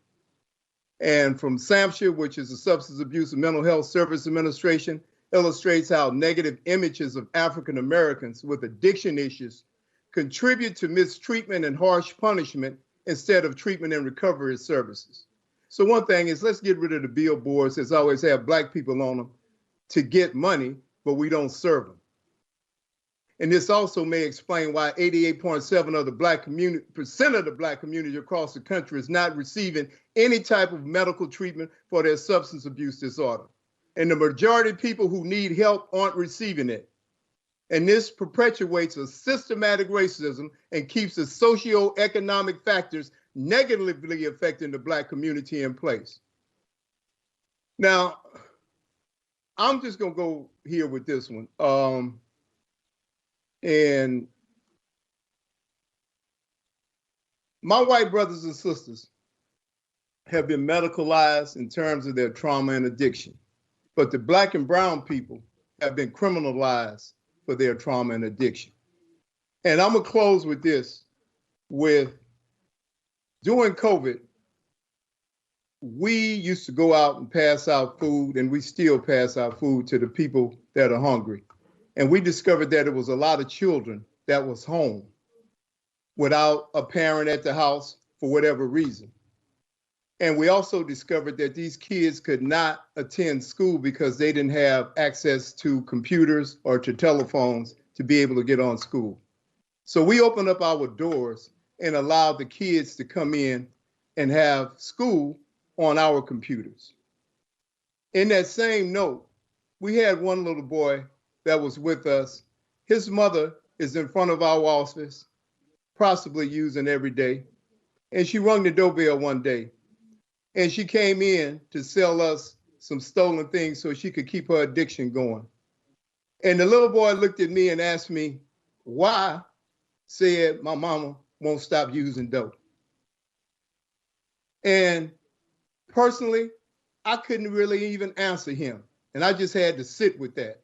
And from SAMHSA, which is the Substance Abuse and Mental Health Service Administration, illustrates how negative images of African Americans with addiction issues contribute to mistreatment and harsh punishment instead of treatment and recovery services. So one thing is, let's get rid of the billboards that always have Black people on them to get money, but we don't serve them. And this also may explain why 88.7% of the Black community across the country is not receiving any type of medical treatment for their substance abuse disorder. And the majority of people who need help aren't receiving it. And this perpetuates a systematic racism and keeps the socioeconomic factors negatively affecting the Black community in place. Now, I'm just gonna go here with this one. And my white brothers and sisters have been medicalized in terms of their trauma and addiction, but the Black and brown people have been criminalized for their trauma and addiction. And I'm gonna close with this, during COVID, we used to go out and pass out food, and we still pass out food to the people that are hungry. And we discovered that it was a lot of children that was home without a parent at the house for whatever reason. And we also discovered that these kids could not attend school because they didn't have access to computers or to telephones to be able to get on school. So we opened up our doors and allowed the kids to come in and have school on our computers. In that same note, we had one little boy that was with us. His mother is in front of our office, possibly using every day. And she rung the doorbell one day, and she came in to sell us some stolen things so she could keep her addiction going. And the little boy looked at me and asked me, why? Said, my mama won't stop using dope. And personally, I couldn't really even answer him. And I just had to sit with that.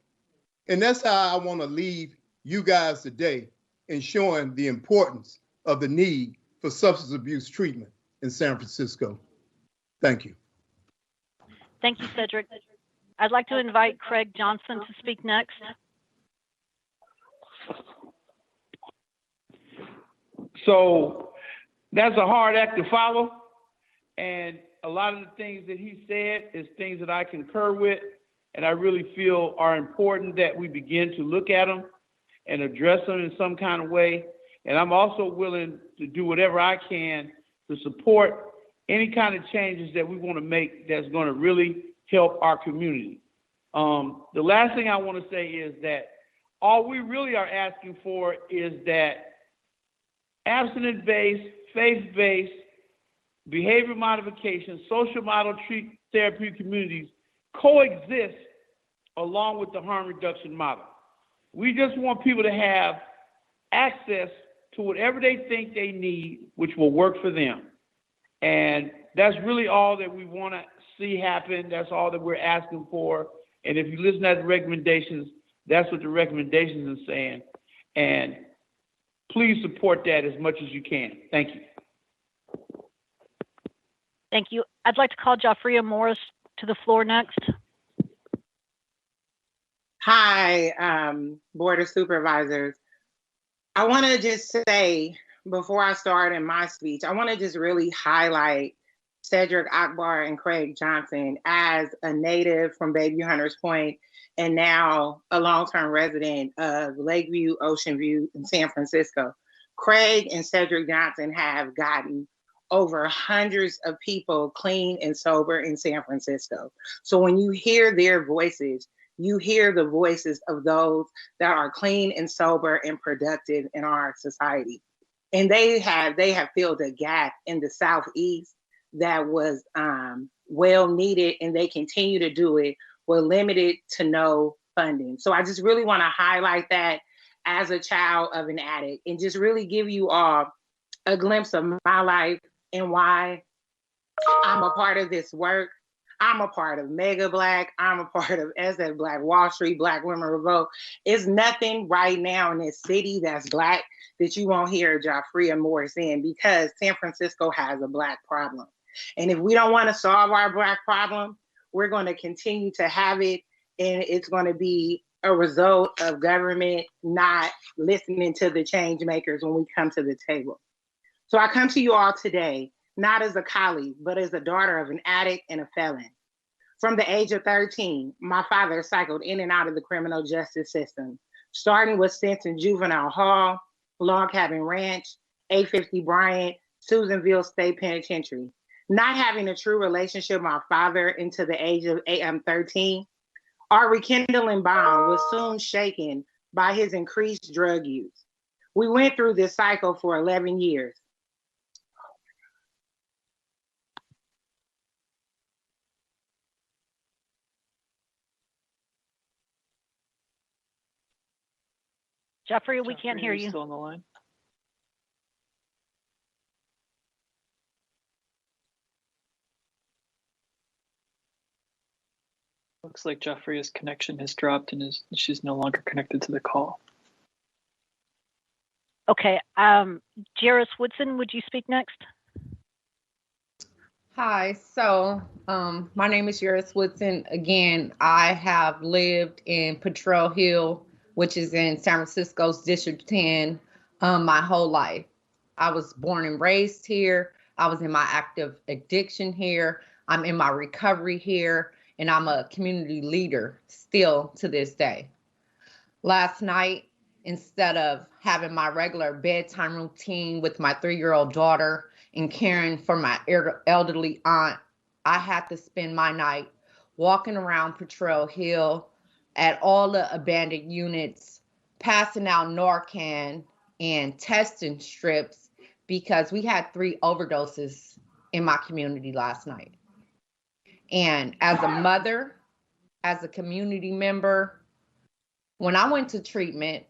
And that's how I want to leave you guys today in showing the importance of the need for substance abuse treatment in San Francisco. Thank you.
Thank you, Cedric. I'd like to invite Craig Johnson to speak next.
So that's a hard act to follow. And a lot of the things that he said is things that I concur with, and I really feel are important that we begin to look at them and address them in some kind of way. And I'm also willing to do whatever I can to support any kind of changes that we want to make that's going to really help our community. The last thing I want to say is that all we really are asking for is that abstinence-based, faith-based, behavior modification, social model treat therapy communities coexist along with the harm reduction model. We just want people to have access to whatever they think they need, which will work for them. And that's really all that we want to see happen. That's all that we're asking for. And if you listen to the recommendations, that's what the recommendations are saying. And please support that as much as you can. Thank you.
Thank you. I'd like to call Joffrey Morris to the floor next.
Hi, Board of Supervisors. I want to just say, before I start in my speech, I want to just really highlight Cedric Akbar and Craig Johnson as a native from Bayview Hunters Point and now a long-term resident of Lakeview, Ocean View, in San Francisco. Craig and Cedric Johnson have gotten over hundreds of people clean and sober in San Francisco. So when you hear their voices, you hear the voices of those that are clean and sober and productive in our society. And they have filled a gap in the Southeast that was well needed, and they continue to do it with limited to no funding. So I just really want to highlight that as a child of an addict and just really give you all a glimpse of my life and why I'm a part of this work. I'm a part of Mega Black. I'm a part of SF Black Wall Street, Black Women Revolt. It's nothing right now in this city that's Black that you won't hear Joffrey Morris in, because San Francisco has a Black problem. And if we don't want to solve our Black problem, we're going to continue to have it, and it's going to be a result of government not listening to the change makers when we come to the table. So I come to you all today, not as a colleague, but as a daughter of an addict and a felon. From the age of 13, my father cycled in and out of the criminal justice system, starting with stints in Juvenile Hall, Log Cabin Ranch, 850 Bryant, Susanville State Penitentiary. Not having a true relationship with my father until the age of 13, our rekindling bond was soon shaken by his increased drug use. We went through this cycle for 11 years.
Jeffrey, we can't hear
are
you.
Still on the line? Looks like Jeffrey's connection has dropped and she's no longer connected to the call.
Okay, Jairus Woodson, would you speak next?
Hi, so my name is Jairus Woodson. Again, I have lived in Potrero Hill, which is in San Francisco's District 10, my whole life. I was born and raised here. I was in my active addiction here. I'm in my recovery here, and I'm a community leader still to this day. Last night, instead of having my regular bedtime routine with my 3-year-old daughter and caring for my elderly aunt, I had to spend my night walking around Potrero Hill at all the abandoned units, passing out Narcan and testing strips because we had 3 overdoses in my community last night. And as a mother, as a community member, when I went to treatment,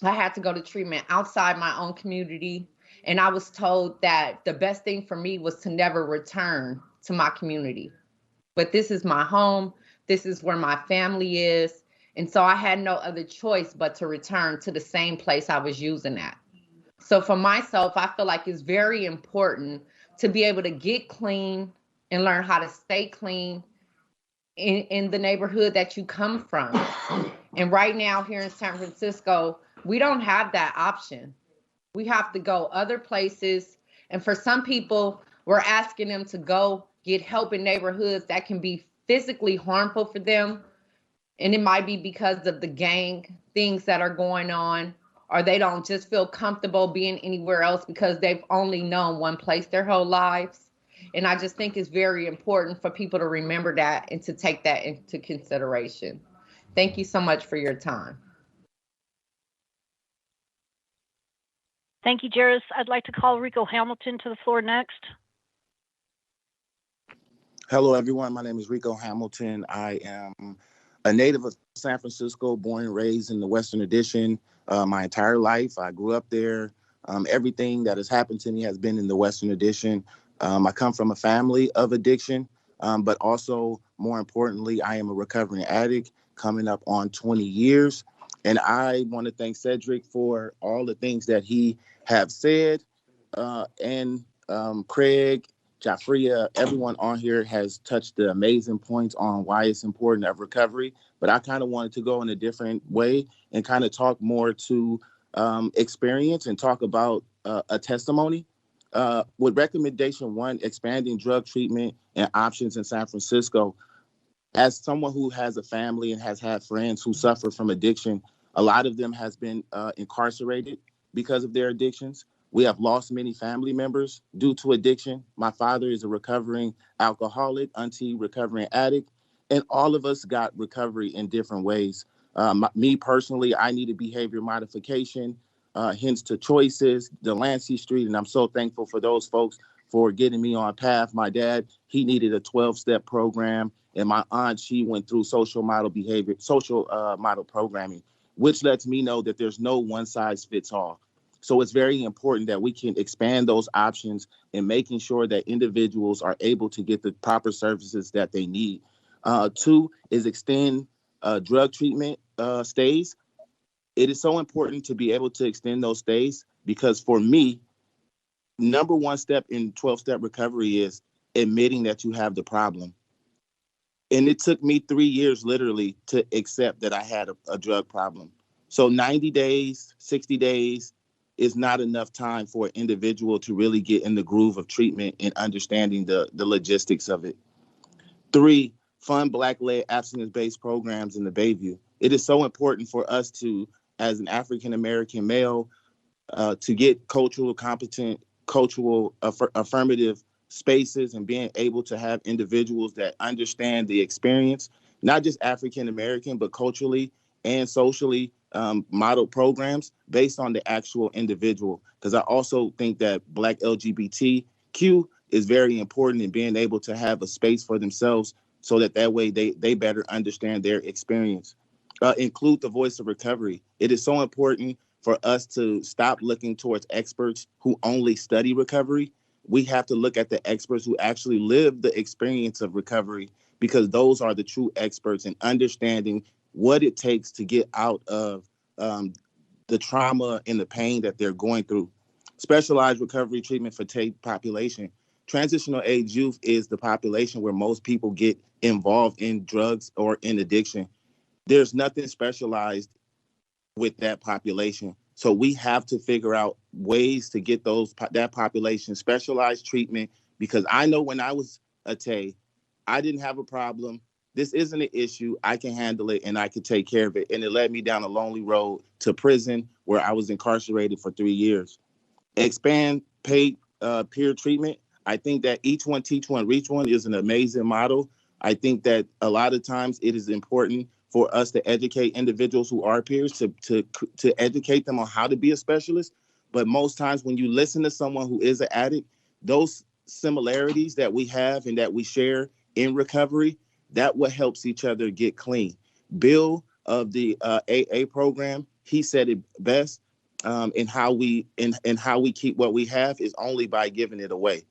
I had to go to treatment outside my own community. And I was told that the best thing for me was to never return to my community. But this is my home. This is where my family is. And so I had no other choice but to return to the same place I was using at. So for myself, I feel like it's very important to be able to get clean and learn how to stay clean in the neighborhood that you come from. And right now here in San Francisco, we don't have that option. We have to go other places. And for some people, we're asking them to go get help in neighborhoods that can be physically harmful for them. And it might be because of the gang things that are going on, or they don't just feel comfortable being anywhere else because they've only known one place their whole lives. And I just think it's very important for people to remember that and to take that into consideration. Thank you so much for your time.
Thank you, Jairus. I'd like to call Rico Hamilton to the floor next.
Hello, everyone. My name is Rico Hamilton. I am a native of San Francisco, born and raised in the Western Addition my entire life. I grew up there. Everything that has happened to me has been in the Western Addition. I come from a family of addiction, but also, more importantly, I am a recovering addict coming up on 20 years. And I want to thank Cedric for all the things that he have said, and Craig, Jafria, everyone on here has touched the amazing points on why it's important of recovery. But I kind of wanted to go in a different way and kind of talk more to experience and talk about a testimony. With recommendation 1, expanding drug treatment and options in San Francisco. As someone who has a family and has had friends who suffer from addiction, a lot of them has been incarcerated because of their addictions. We have lost many family members due to addiction. My father is a recovering alcoholic, auntie recovering addict, and all of us got recovery in different ways. Me personally, I needed behavior modification, hence to Choices, Delancey Street, and I'm so thankful for those folks for getting me on path. My dad, he needed a 12-step program, and my aunt, she went through social model programming, which lets me know that there's no one size fits all. So it's very important that we can expand those options and making sure that individuals are able to get the proper services that they need. 2 is extend drug treatment stays. It is so important to be able to extend those stays because for me, number 1 step in 12-step recovery is admitting that you have the problem. And it took me 3 years literally to accept that I had a drug problem. So 90 days, 60 days is not enough time for an individual to really get in the groove of treatment and understanding the logistics of it. 3, fund Black-led abstinence-based programs in the Bayview. It is so important for us to, as an African-American male, to get cultural competent, cultural affirmative spaces and being able to have individuals that understand the experience, not just African-American, but culturally and socially modeled programs based on the actual individual. Because I also think that Black LGBTQ is very important in being able to have a space for themselves so that way they better understand their experience. Include the voice of recovery. It is so important for us to stop looking towards experts who only study recovery. We have to look at the experts who actually live the experience of recovery, because those are the true experts in understanding what it takes to get out of the trauma and the pain that they're going through. Specialized recovery treatment for TAPE population. Transitional age youth is the population where most people get involved in drugs or in addiction. There's nothing specialized with that population. So we have to figure out ways to get that population specialized treatment, because I know when I was a TAE, I didn't have a problem. This isn't an issue. I can handle it and I can take care of it. And it led me down a lonely road to prison, where I was incarcerated for 3 years. Expand paid peer treatment. I think that each one, teach one, reach one is an amazing model. I think that a lot of times it is important for us to educate individuals who are peers, to educate them on how to be a specialist. But most times when you listen to someone who is an addict, those similarities that we have and that we share in recovery, that what helps each other get clean. Bill of the AA program, he said it best, in how we keep what we have is only by giving it away.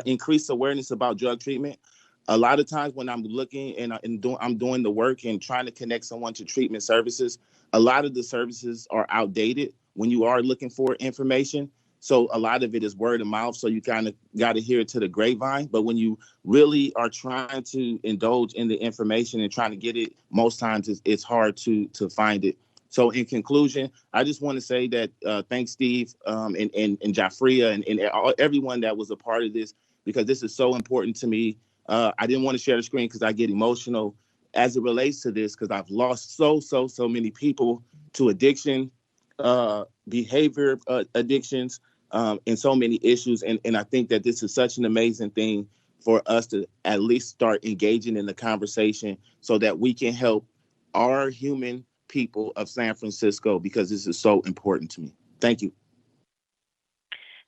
Increase awareness about drug treatment. A lot of times when I'm looking and I'm doing the work and trying to connect someone to treatment services, a lot of the services are outdated when you are looking for information. So a lot of it is word of mouth. So you kind of got to hear it to the grapevine. But when you really are trying to indulge in the information and trying to get it, most times it's hard to find it. So in conclusion, I just want to say that thanks, Steve, and Jafria and everyone that was a part of this, because this is so important to me. I didn't want to share the screen because I get emotional as it relates to this, because I've lost so many people to addiction, behavior addictions, and so many issues. And I think that this is such an amazing thing for us to at least start engaging in the conversation so that we can help our human people of San Francisco, because this is so important to me. Thank you.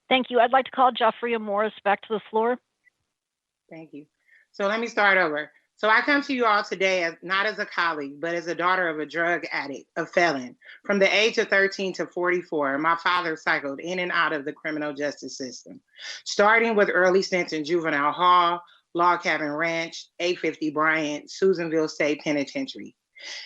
Thank you. I'd like to call Jafria Morris back to the floor.
Thank you. So let me start over. So I come to you all today not as a colleague, but as a daughter of a drug addict, a felon. From the age of 13 to 44, my father cycled in and out of the criminal justice system, starting with early stints in juvenile hall, Log Cabin Ranch, 850 Bryant, Susanville State Penitentiary.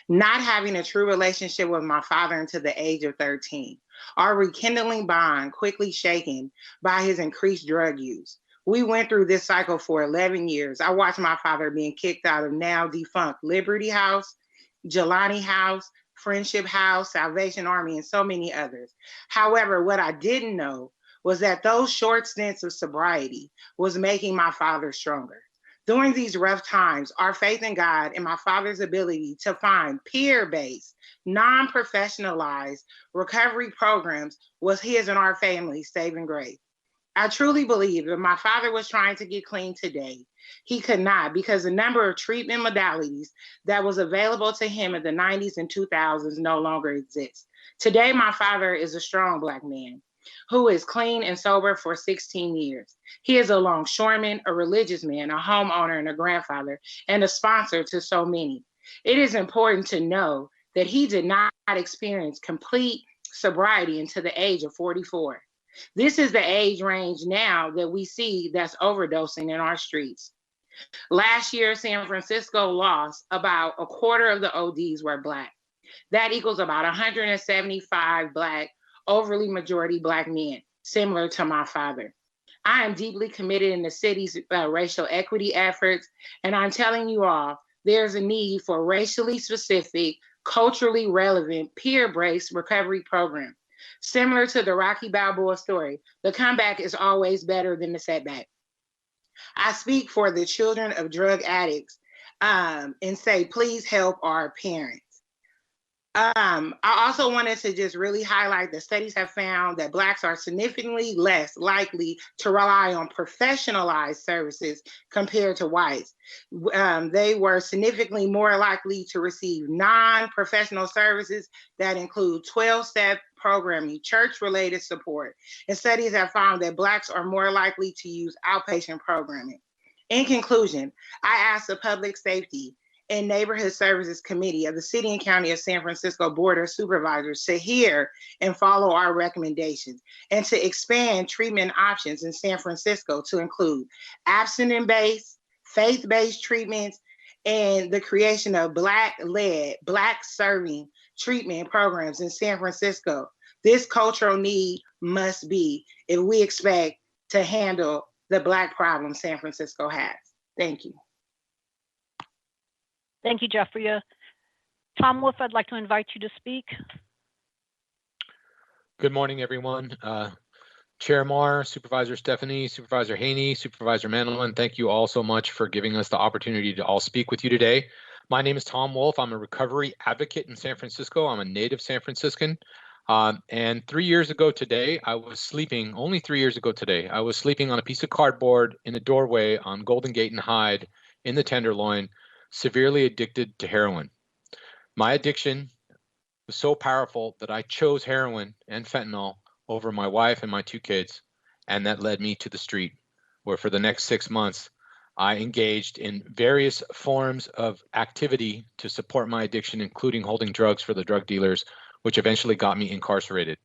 Not having a true relationship with my father until the age of 13, our rekindling bond quickly shaken by his increased drug use. We went through this cycle for 11 years. I watched my father being kicked out of now defunct Liberty House, Jelani House, Friendship House, Salvation Army, and so many others. However, what I didn't know was that those short stints of sobriety was making my father stronger. During these rough times, our faith in God and my father's ability to find peer-based, non-professionalized recovery programs was his and our family's saving grace. I truly believe that my father was trying to get clean today. He could not, because the number of treatment modalities that was available to him in the 90s and 2000s no longer exists. Today, my father is a strong Black man who is clean and sober for 16 years. He is a longshoreman, a religious man, a homeowner, and a grandfather, and a sponsor to so many. It is important to know that he did not experience complete sobriety until the age of 44. This is the age range now that we see that's overdosing in our streets. Last year, San Francisco lost about a quarter of the ODs were Black. That equals about 175 Black, overly majority Black men, similar to my father. I am deeply committed in the city's racial equity efforts, and I'm telling you all, there's a need for racially specific, culturally relevant, peer-based recovery program. Similar to the Rocky Balboa story, the comeback is always better than the setback. I speak for the children of drug addicts and say, please help our parents. I also wanted to just really highlight that studies have found that Blacks are significantly less likely to rely on professionalized services compared to whites. They were significantly more likely to receive non-professional services that include 12-step programming, church-related support, and studies have found that Blacks are more likely to use outpatient programming. In conclusion, I ask the public safety
and Neighborhood Services Committee of the City and County of San Francisco Board of Supervisors to hear and follow our recommendations and to expand treatment options in San Francisco to include abstinence-based, faith-based treatments, and the creation of Black-led, Black-serving treatment programs in San Francisco. This cultural need must be if we expect to handle the Black problem San Francisco has. Thank you.
Thank you, Jeffria. Tom Wolf, I'd like to invite you to speak.
Good morning, everyone. Chair Marr, Supervisor Stephanie, Supervisor Haney, Supervisor Mandelman, thank you all so much for giving us the opportunity to all speak with you today. My name is Tom Wolf. I'm a recovery advocate in San Francisco. I'm a native San Franciscan. And 3 years ago today, I was sleeping, only 3 years ago today, I was sleeping on a piece of cardboard in a doorway on Golden Gate and Hyde in the Tenderloin, severely addicted to heroin. My addiction was so powerful that I chose heroin and fentanyl over my wife and my 2 kids, and that led me to the street, where for the next 6 months, I engaged in various forms of activity to support my addiction, including holding drugs for the drug dealers, which eventually got me incarcerated.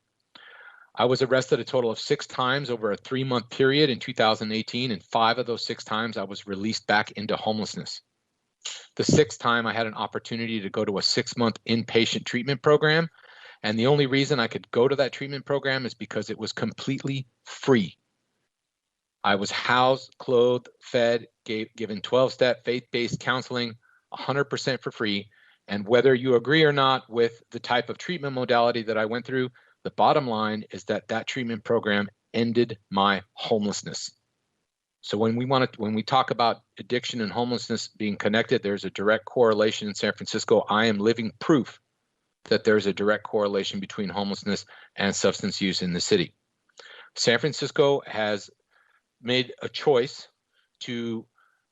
I was arrested a total of 6 times over a 3-month period in 2018, and 5 of those 6 times I was released back into homelessness. The 6th time I had an opportunity to go to a 6-month inpatient treatment program. And the only reason I could go to that treatment program is because it was completely free. I was housed, clothed, fed, given 12-step faith-based counseling, 100% for free. And whether you agree or not with the type of treatment modality that I went through, the bottom line is that that treatment program ended my homelessness. So when we talk about addiction and homelessness being connected, there's a direct correlation in San Francisco. I am living proof that there's a direct correlation between homelessness and substance use in the city. San Francisco has made a choice to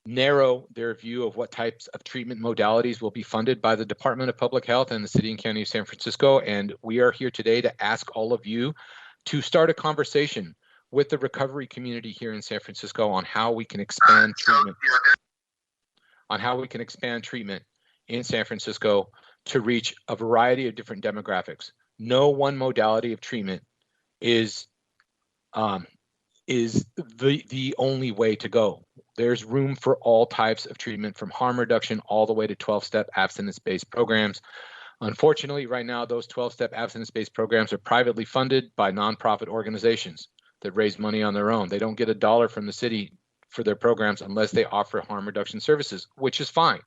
narrow their view of what types of treatment modalities will be funded by the Department of Public Health and the City and County of San Francisco. And we are here today to ask all of you to start a conversation with the recovery community here in San Francisco on how we can expand treatment, in San Francisco to reach a variety of different demographics. No one modality of treatment is the only way to go. There's room for all types of treatment, from harm reduction all the way to 12-step abstinence-based programs. Unfortunately, right now, those 12-step abstinence-based programs are privately funded by nonprofit organizations that raise money on their own. They don't get $1 from the city for their programs unless they offer harm reduction services, which is fine.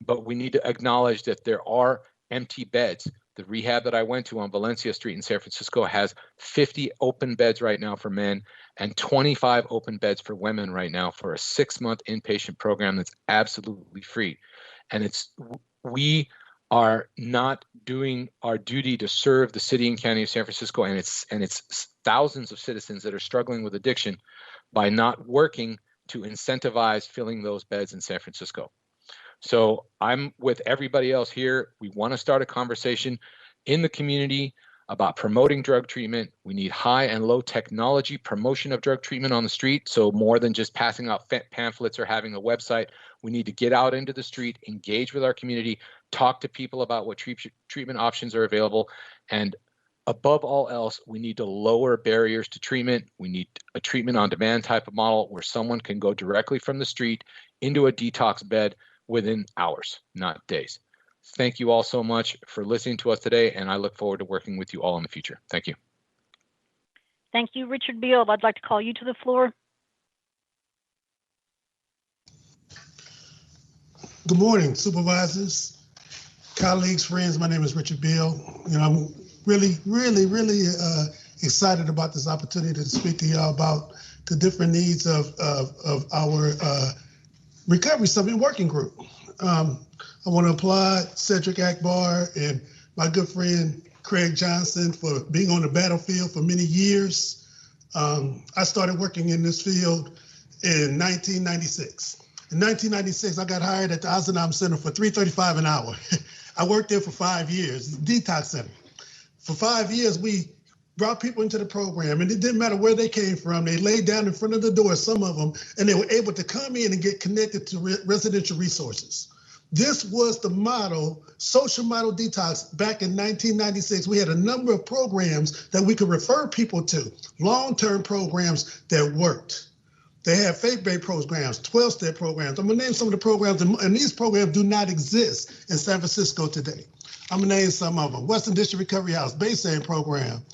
But we need to acknowledge that there are empty beds. The rehab that I went to on Valencia Street in San Francisco has 50 open beds right now for men and 25 open beds for women right now for a 6-month inpatient program that's absolutely free. And we are not doing our duty to serve the city and county of San Francisco and its thousands of citizens that are struggling with addiction by not working to incentivize filling those beds in San Francisco. So I'm with everybody else here. We want to start a conversation in the community about promoting drug treatment. We need high and low technology promotion of drug treatment on the street. So more than just passing out pamphlets or having a website, we need to get out into the street, engage with our community, talk to people about what treatment options are available. And above all else, we need to lower barriers to treatment. We need a treatment on demand type of model where someone can go directly from the street into a detox bed within hours, not days. Thank you all so much for listening to us today, and I look forward to working with you all in the future. Thank you.
Thank you, Richard Beal. I'd like to call you to the floor.
Good morning, supervisors, colleagues, friends. My name is Richard Beal. I'm really excited about this opportunity to speak to y'all about the different needs of our Recovery Summit Working Group. I want to applaud Cedric Akbar and my good friend Craig Johnson for being on the battlefield for many years. I started working in this field in 1996. In 1996, I got hired at the Ozanam Center for $3.35 an hour. I worked there for 5 years, detox center. For 5 years, we brought people into the program, and it didn't matter where they came from. They laid down in front of the door, some of them, and they were able to come in and get connected to residential resources. This was the model, social model detox back in 1996. We had a number of programs that we could refer people to, long-term programs that worked. They have faith-based programs, 12-step programs. I'm gonna name some of the programs, and these programs do not exist in San Francisco today. I'm gonna name some of them. Western District Recovery House, Bayside program,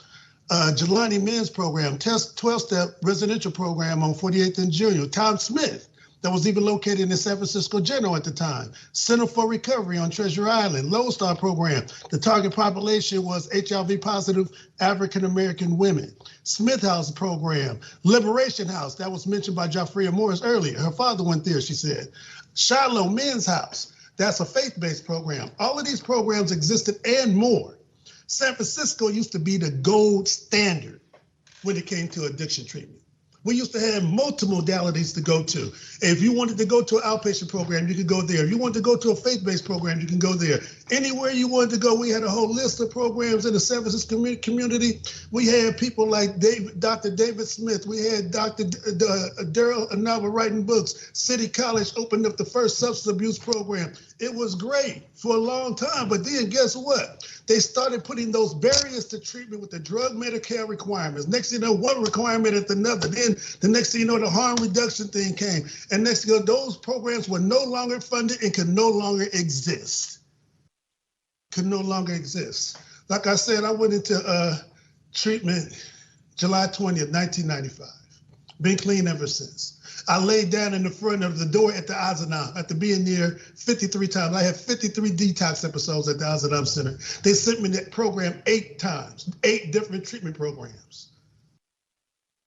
Jelani Men's program, 12-step residential program on 48th and Junior, Tom Smith, that was even located in San Francisco General at the time. Center for Recovery on Treasure Island, Lone Star program. The target population was HIV positive African-American women. Smith House program, Liberation House, that was mentioned by Jafria Morris earlier. Her father went there, she said. Shiloh Men's House, that's a faith-based program. All of these programs existed and more. San Francisco used to be the gold standard when it came to addiction treatment. We used to have multiple modalities to go to. If you wanted to go to an outpatient program, you could go there. If you wanted to go to a faith-based program, you can go there. Anywhere you wanted to go, we had a whole list of programs in the San Francisco community. We had people like Dr. David Smith. We had Dr. Daryl Anava writing books. City College opened up the first substance abuse program. It was great for a long time, but then guess what? They started putting those barriers to treatment with the drug Medicare requirements. Next thing you know, one requirement after another. Then the next thing you know, the harm reduction thing came. And next thing you know, those programs were no longer funded and could no longer exist. Could no longer exist. Like I said, I went into treatment July 20th, 1995. Been clean ever since. I laid down in the front of the door at the Azanam, after being there 53 times. I had 53 detox episodes at the Azanam Center. They sent me that program 8 times, 8 different treatment programs.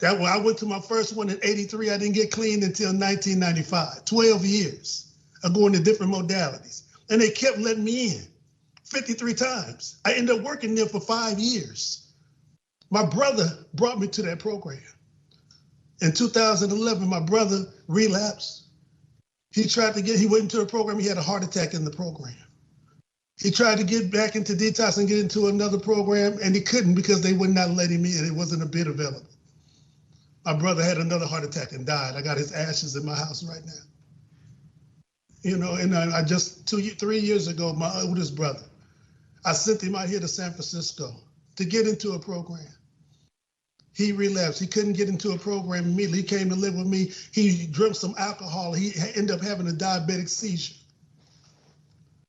That when I went to my first one in 83, I didn't get clean until 1995, 12 years of going to different modalities. And they kept letting me in 53 times. I ended up working there for 5 years. My brother brought me to that program. In 2011, my brother relapsed. He went into a program, he had a heart attack in the program. He tried to get back into detox and get into another program, and he couldn't because they would not let him in. It wasn't a bed available. My brother had another heart attack and died. I got his ashes in my house right now. You know, and I just 3 years ago, my oldest brother, I sent him out here to San Francisco to get into a program. He relapsed. He couldn't get into a program immediately. He came to live with me. He drank some alcohol. He ended up having a diabetic seizure.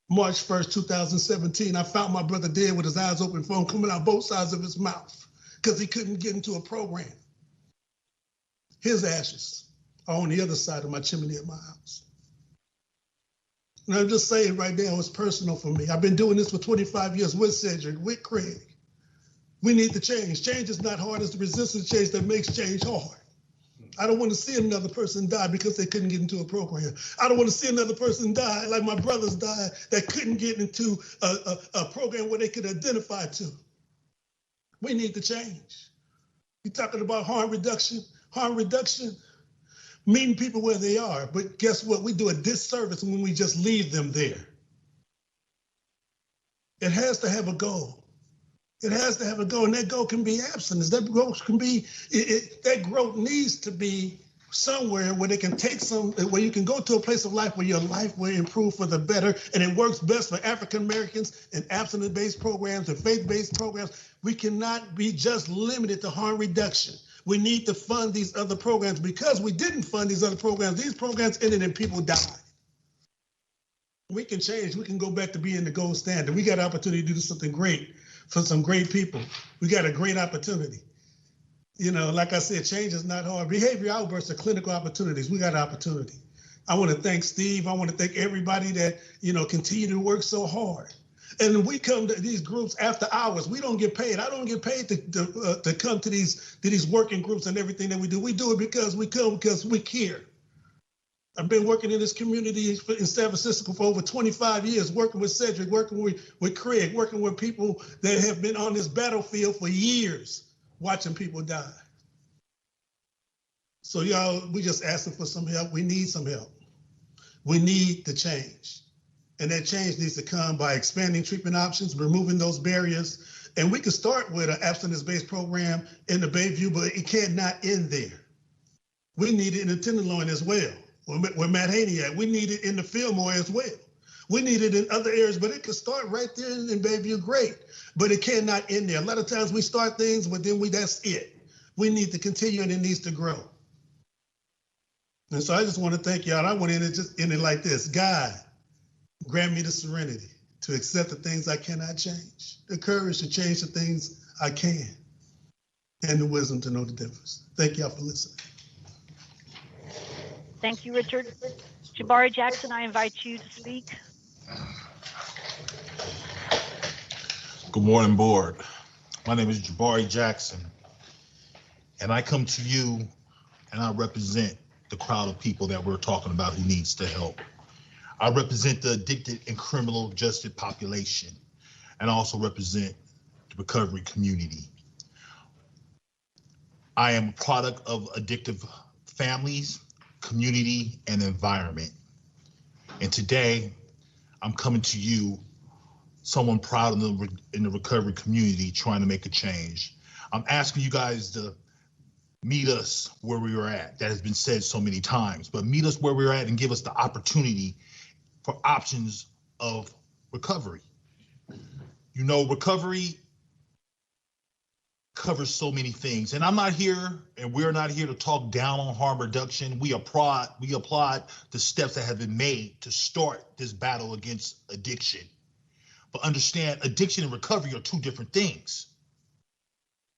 March 1st, 2017, I found my brother dead with his eyes open, foam coming out both sides of his mouth because he couldn't get into a program. His ashes are on the other side of my chimney at my house. And I'm just saying right now, it's personal for me. I've been doing this for 25 years with Cedric, with Craig. We need to change. Change is not hard. It's the resistance change that makes change hard. I don't want to see another person die because they couldn't get into a program. I don't want to see another person die like my brothers died that couldn't get into a program where they could identify to. We need to change. You're talking about harm reduction. Harm reduction, meeting people where they are. But guess what? We do a disservice when we just leave them there. It has to have a goal. It has to have a goal, and that goal can be abstinence. That growth can be, that growth needs to be somewhere where they can take where you can go to a place of life where your life will improve for the better, and it works best for African Americans and abstinence-based programs and faith-based programs. We cannot be just limited to harm reduction. We need to fund these other programs. Because we didn't fund these other programs, these programs ended and people died. We can change. We can go back to being the gold standard. We got an opportunity to do something great for some great people. We got a great opportunity. You know, like I said, change is not hard. Behavior outbursts are clinical opportunities. We got an opportunity. I want to thank Steve. I want to thank everybody that, you know, continue to work so hard. And we come to these groups after hours. We don't get paid. I don't get paid to come to these working groups and everything that we do. We do it because we come because we care. I've been working in this community in San Francisco for over 25 years, working with Cedric, working with Craig, working with people that have been on this battlefield for years, watching people die. So y'all, we just asking for some help. We need some help. We need to change. And that change needs to come by expanding treatment options, removing those barriers. And we can start with an abstinence-based program in the Bayview, but it cannot end there. We need it in the Tenderloin as well. Where Matt Haney at, we need it in the Fillmore as well. We need it in other areas, but it could start right there in Bayview, great. But it cannot end there. A lot of times we start things, but then that's it. We need to continue and it needs to grow. And so I just want to thank y'all. I want to end it like this. God, grant me the serenity to accept the things I cannot change, the courage to change the things I can, and the wisdom to know the difference. Thank y'all for listening.
Thank you, Richard. Jabari Jackson, I invite you to speak.
Good morning, board. My name is Jabari Jackson, and I come to you and I represent the crowd of people that we're talking about who needs the help. I represent the addicted and criminal justice population, and I also represent the recovery community. I am a product of addictive families, community, and environment. And today, I'm coming to you, someone proud in the recovery community, trying to make a change. I'm asking you guys to meet us where we are at. That has been said so many times, but meet us where we're at and give us the opportunity for options of recovery. You know, recovery covers so many things, and I'm not here and we're not here to talk down on harm reduction. We applaud the steps that have been made to start this battle against addiction. But understand, addiction and recovery are two different things.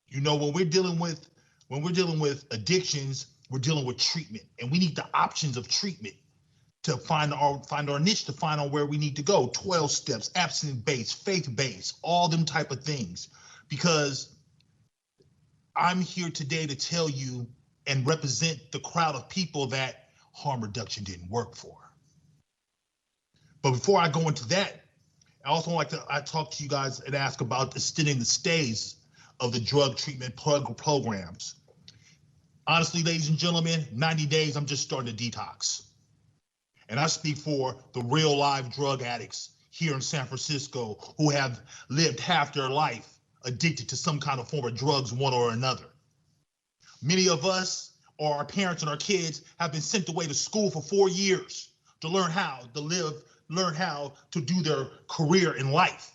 You know, when we're dealing with addictions, we're dealing with treatment, and we need the options of treatment to find our niche, to find out where we need to go. 12 steps, abstinence-based, faith-based, all them type of things. Because I'm here today to tell you and represent the crowd of people that harm reduction didn't work for. But before I go into that, I also like to talk to you guys and ask about extending the stays of the drug treatment programs. Honestly, ladies and gentlemen, 90 days, I'm just starting to detox. And I speak for the real live drug addicts here in San Francisco who have lived half their life addicted to some kind of form of drugs, one or another. Many of us, or our parents and our kids, have been sent away to school for 4 years to learn how to live, learn how to do their career in life.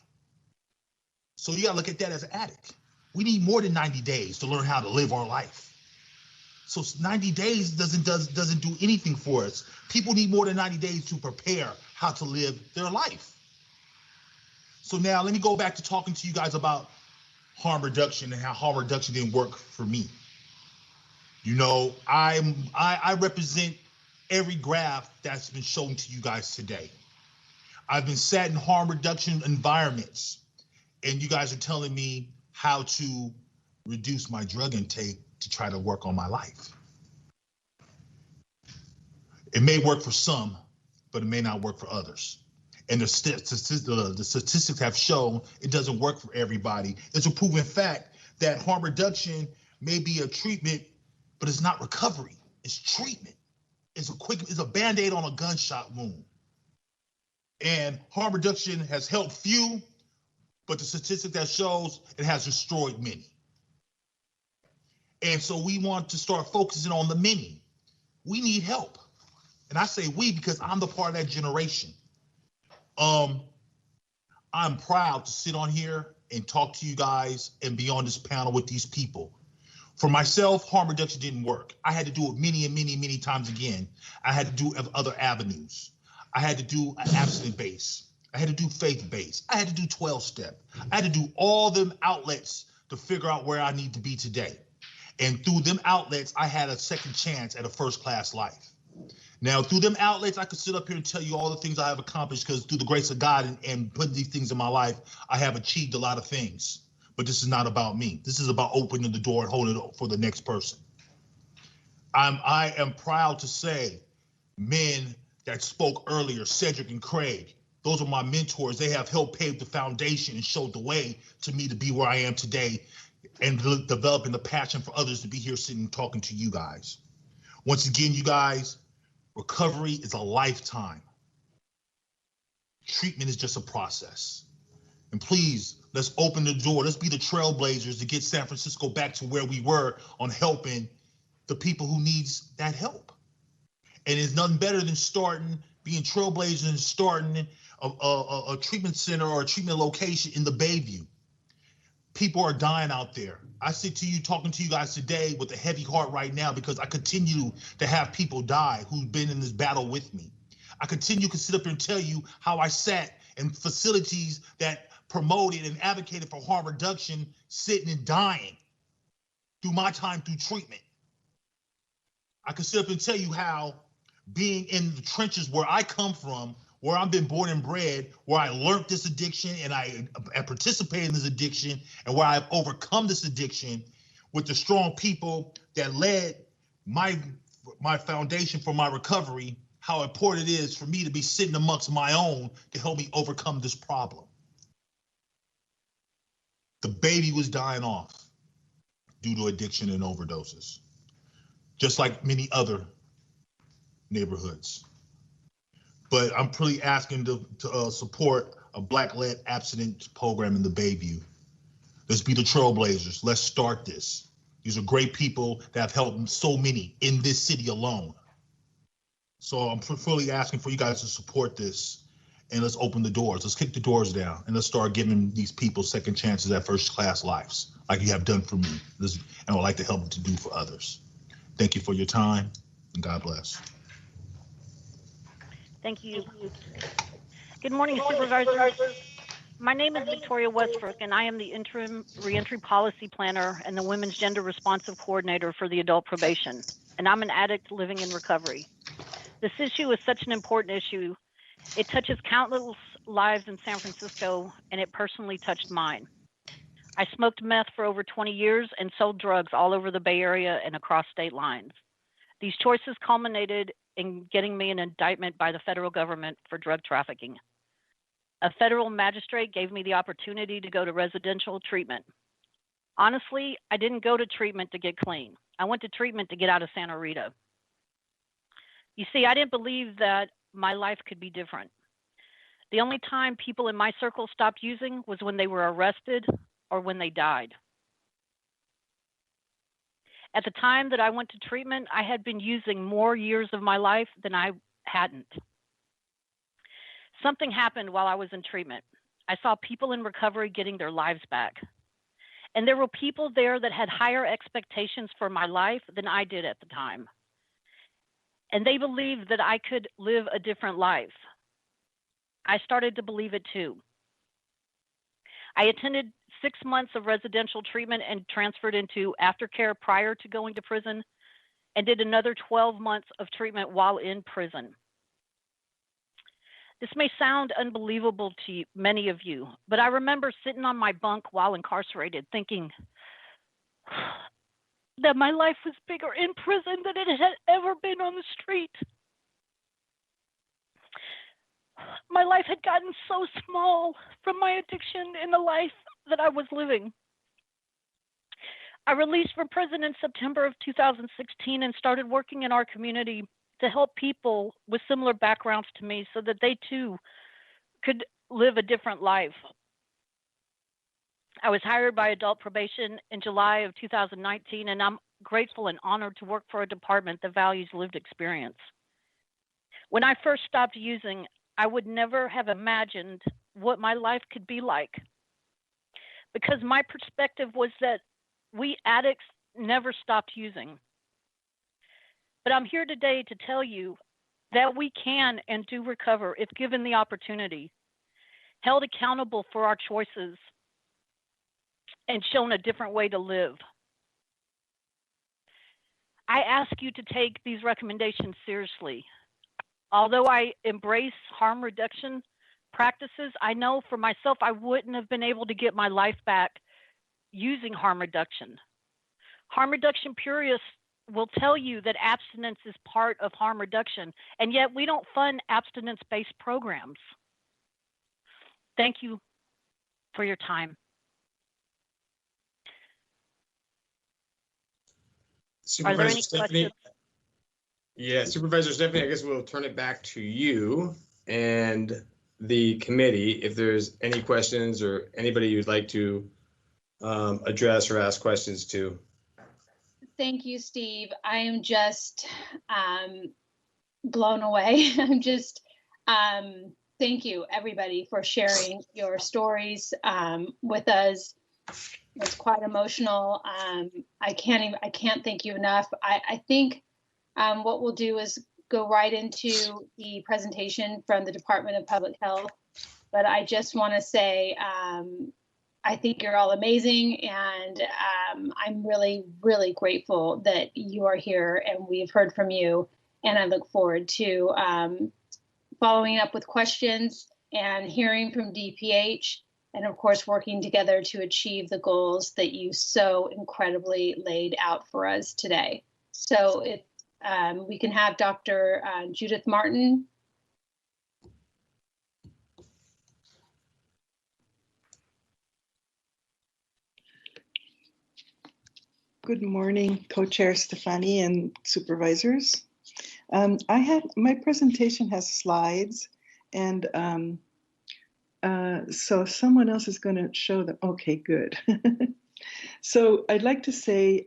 So you gotta look at that as an addict. We need more than 90 days to learn how to live our life. So 90 days doesn't do anything for us. People need more than 90 days to prepare how to live their life. So now let me go back to talking to you guys about harm reduction and how harm reduction didn't work for me. You know, I represent every graph that's been shown to you guys today. I've been sat in harm reduction environments, and you guys are telling me how to reduce my drug intake to try to work on my life. It may work for some, but it may not work for others. And the statistics have shown it doesn't work for everybody. It's a proven fact that harm reduction may be a treatment, but it's not recovery. It's treatment. It's a Band-Aid on a gunshot wound. And harm reduction has helped few, but the statistic that shows it has destroyed many. And so we want to start focusing on the many. We need help. And I say we because I'm the part of that generation. I'm proud to sit on here and talk to you guys and be on this panel with these people. For myself, harm reduction didn't work. I had to do it many and many, many times again. I had to do other avenues. I had to do an abstinence-based. I had to do faith-based. I had to do 12-step. I had to do all them outlets to figure out where I need to be today. And through them outlets, I had a second chance at a first-class life. Now, through them outlets, I could sit up here and tell you all the things I have accomplished because through the grace of God and putting these things in my life, I have achieved a lot of things. But this is not about me. This is about opening the door and holding it for the next person. I am proud to say men that spoke earlier, Cedric and Craig, those are my mentors. They have helped pave the foundation and showed the way to me to be where I am today and developing the passion for others to be here sitting and talking to you guys. Once again, you guys, recovery is a lifetime. Treatment is just a process. And please, let's open the door. Let's be the trailblazers to get San Francisco back to where we were on helping the people who needs that help. And it's nothing better than being trailblazers and starting a treatment center or a treatment location in the Bayview. People are dying out there. I sit to you talking to you guys today with a heavy heart right now because I continue to have people die who've been in this battle with me. I continue to sit up here and tell you how I sat in facilities that promoted and advocated for harm reduction, sitting and dying through my time through treatment. I can sit up and tell you how being in the trenches where I come from, where I've been born and bred, where I learned this addiction and I participated in this addiction and where I've overcome this addiction with the strong people that led my foundation for my recovery, how important it is for me to be sitting amongst my own to help me overcome this problem. The baby was dying off due to addiction and overdoses, just like many other neighborhoods. But I'm pretty asking to support a Black-led abstinence program in the Bayview. Let's be the trailblazers. Let's start this. These are great people that have helped so many in this city alone. So I'm fully asking for you guys to support this, and let's open the doors. Let's kick the doors down, and let's start giving these people second chances at first-class lives, like you have done for me, and I would like to help to do for others. Thank you for your time, and God bless.
Thank you. Good morning, Supervisors. My name is Victoria Westbrook, and I am the interim reentry policy planner and the women's gender responsive coordinator for the adult probation. And I'm an addict living in recovery. This issue is such an important issue. It touches countless lives in San Francisco, and it personally touched mine. I smoked meth for over 20 years and sold drugs all over the Bay Area and across state lines. These choices culminated in getting me an indictment by the federal government for drug trafficking. A federal magistrate gave me the opportunity to go to residential treatment. Honestly, I didn't go to treatment to get clean. I went to treatment to get out of Santa Rita. You see, I didn't believe that my life could be different. The only time people in my circle stopped using was when they were arrested or when they died. At the time that I went to treatment, I had been using more years of my life than I hadn't. Something happened while I was in treatment. I saw people in recovery getting their lives back. And there were people there that had higher expectations for my life than I did at the time. And they believed that I could live a different life. I started to believe it too. I attended 6 months of residential treatment and transferred into aftercare prior to going to prison, and did another 12 months of treatment while in prison. This may sound unbelievable to many of you, but I remember sitting on my bunk while incarcerated thinking that my life was bigger in prison than it had ever been on the street. My life had gotten so small from my addiction and the life that I was living. I released from prison in September of 2016 and started working in our community to help people with similar backgrounds to me so that they too could live a different life. I was hired by Adult Probation in July of 2019, and I'm grateful and honored to work for a department that values lived experience. When I first stopped using, I would never have imagined what my life could be like, because my perspective was that we addicts never stopped using. But I'm here today to tell you that we can and do recover if given the opportunity, held accountable for our choices, and shown a different way to live. I ask you to take these recommendations seriously. Although I embrace harm reduction practices, I know for myself I wouldn't have been able to get my life back using harm reduction. Harm reduction purists will tell you that abstinence is part of harm reduction, and yet we don't fund abstinence-based programs. Thank you for your time. Are there any questions?
Yeah, Supervisor Stephanie, I guess we'll turn it back to you and the committee if there's any questions or anybody you'd like to address or ask questions to.
Thank you, Steve. I am just blown away. I'm just thank you, everybody, for sharing your stories with us. It's quite emotional. I can't thank you enough. I think what we'll do is go right into the presentation from the Department of Public Health. But I just want to say, I think you're all amazing, and I'm really, really grateful that you are here and we've heard from you. And I look forward to following up with questions and hearing from DPH, and of course, working together to achieve the goals that you so incredibly laid out for us today. So if we can have Dr. Judith Martin.
Good morning, Co-Chair Stefani and supervisors. My presentation has slides, and so someone else is going to show them. Okay, good. So I'd like to say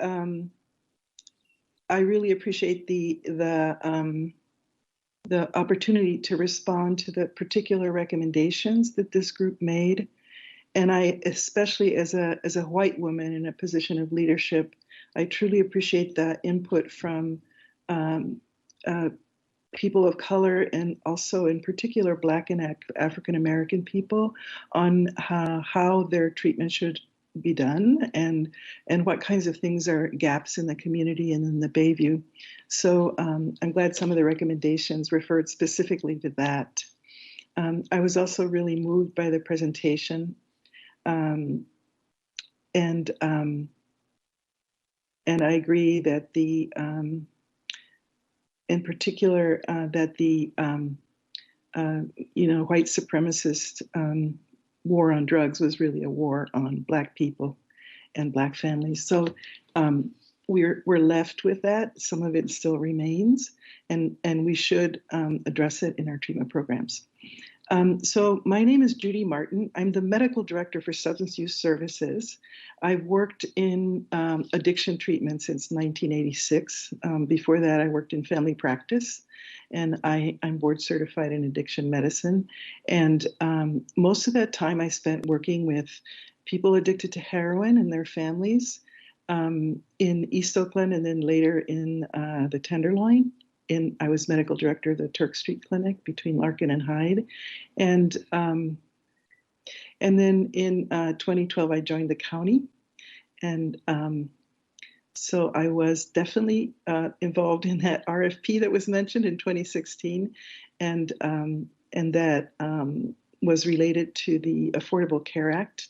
I really appreciate the opportunity to respond to the particular recommendations that this group made. And I, especially as a white woman in a position of leadership, I truly appreciate the input from people of color, and also in particular Black and African American people, on how their treatment should be done, and what kinds of things are gaps in the community and in the Bayview. So I'm glad some of the recommendations referred specifically to that. I was also really moved by the presentation. And I agree that in particular, that the white supremacist war on drugs was really a war on Black people and Black families. So we're left with that. Some of it still remains, and we should address it in our treatment programs. So my name is Judy Martin. I'm the Medical Director for Substance Use Services. I've worked in addiction treatment since 1986. Before that, I worked in family practice, and I'm board certified in addiction medicine. And most of that time I spent working with people addicted to heroin and their families in East Oakland, and then later in the Tenderloin. I was medical director of the Turk Street Clinic between Larkin and Hyde. And then in 2012, I joined the county. And so I was definitely involved in that RFP that was mentioned in 2016. And that was related to the Affordable Care Act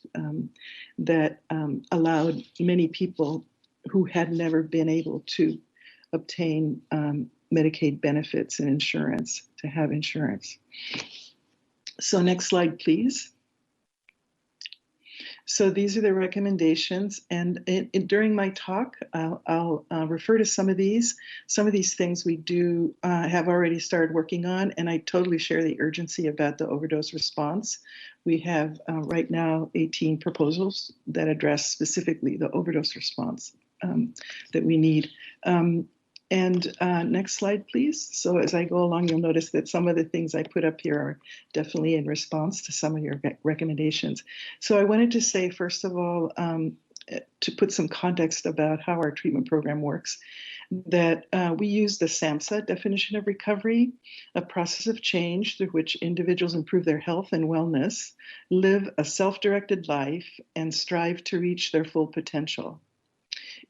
that allowed many people who had never been able to obtain Medicaid benefits and insurance to have insurance. So next slide, please. So these are the recommendations, and during my talk, I'll refer to some of these. Some of these things we do have already started working on, and I totally share the urgency about the overdose response. We have right now 18 proposals that address specifically the overdose response that we need. Next slide, please. So as I go along, you'll notice that some of the things I put up here are definitely in response to some of your recommendations. So I wanted to say, first of all, to put some context about how our treatment program works, that we use the SAMHSA definition of recovery, a process of change through which individuals improve their health and wellness, live a self-directed life, and strive to reach their full potential.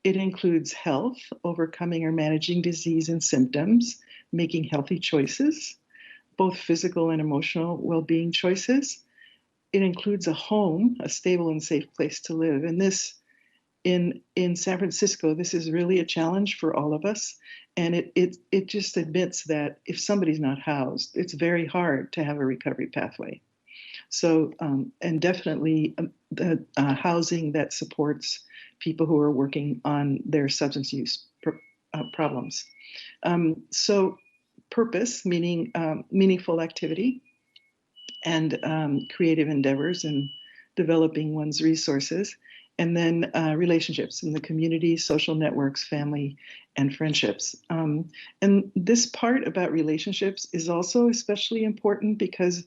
It includes health, overcoming or managing disease and symptoms, making healthy choices, both physical and emotional well-being choices. It includes a home, a stable and safe place to live. And this, in San Francisco, this is really a challenge for all of us. And it just admits that if somebody's not housed, it's very hard to have a recovery pathway. So, and definitely the housing that supports people who are working on their substance use problems. So purpose, meaning meaningful activity and creative endeavors and developing one's resources. And then relationships in the community, social networks, family, and friendships. And this part about relationships is also especially important because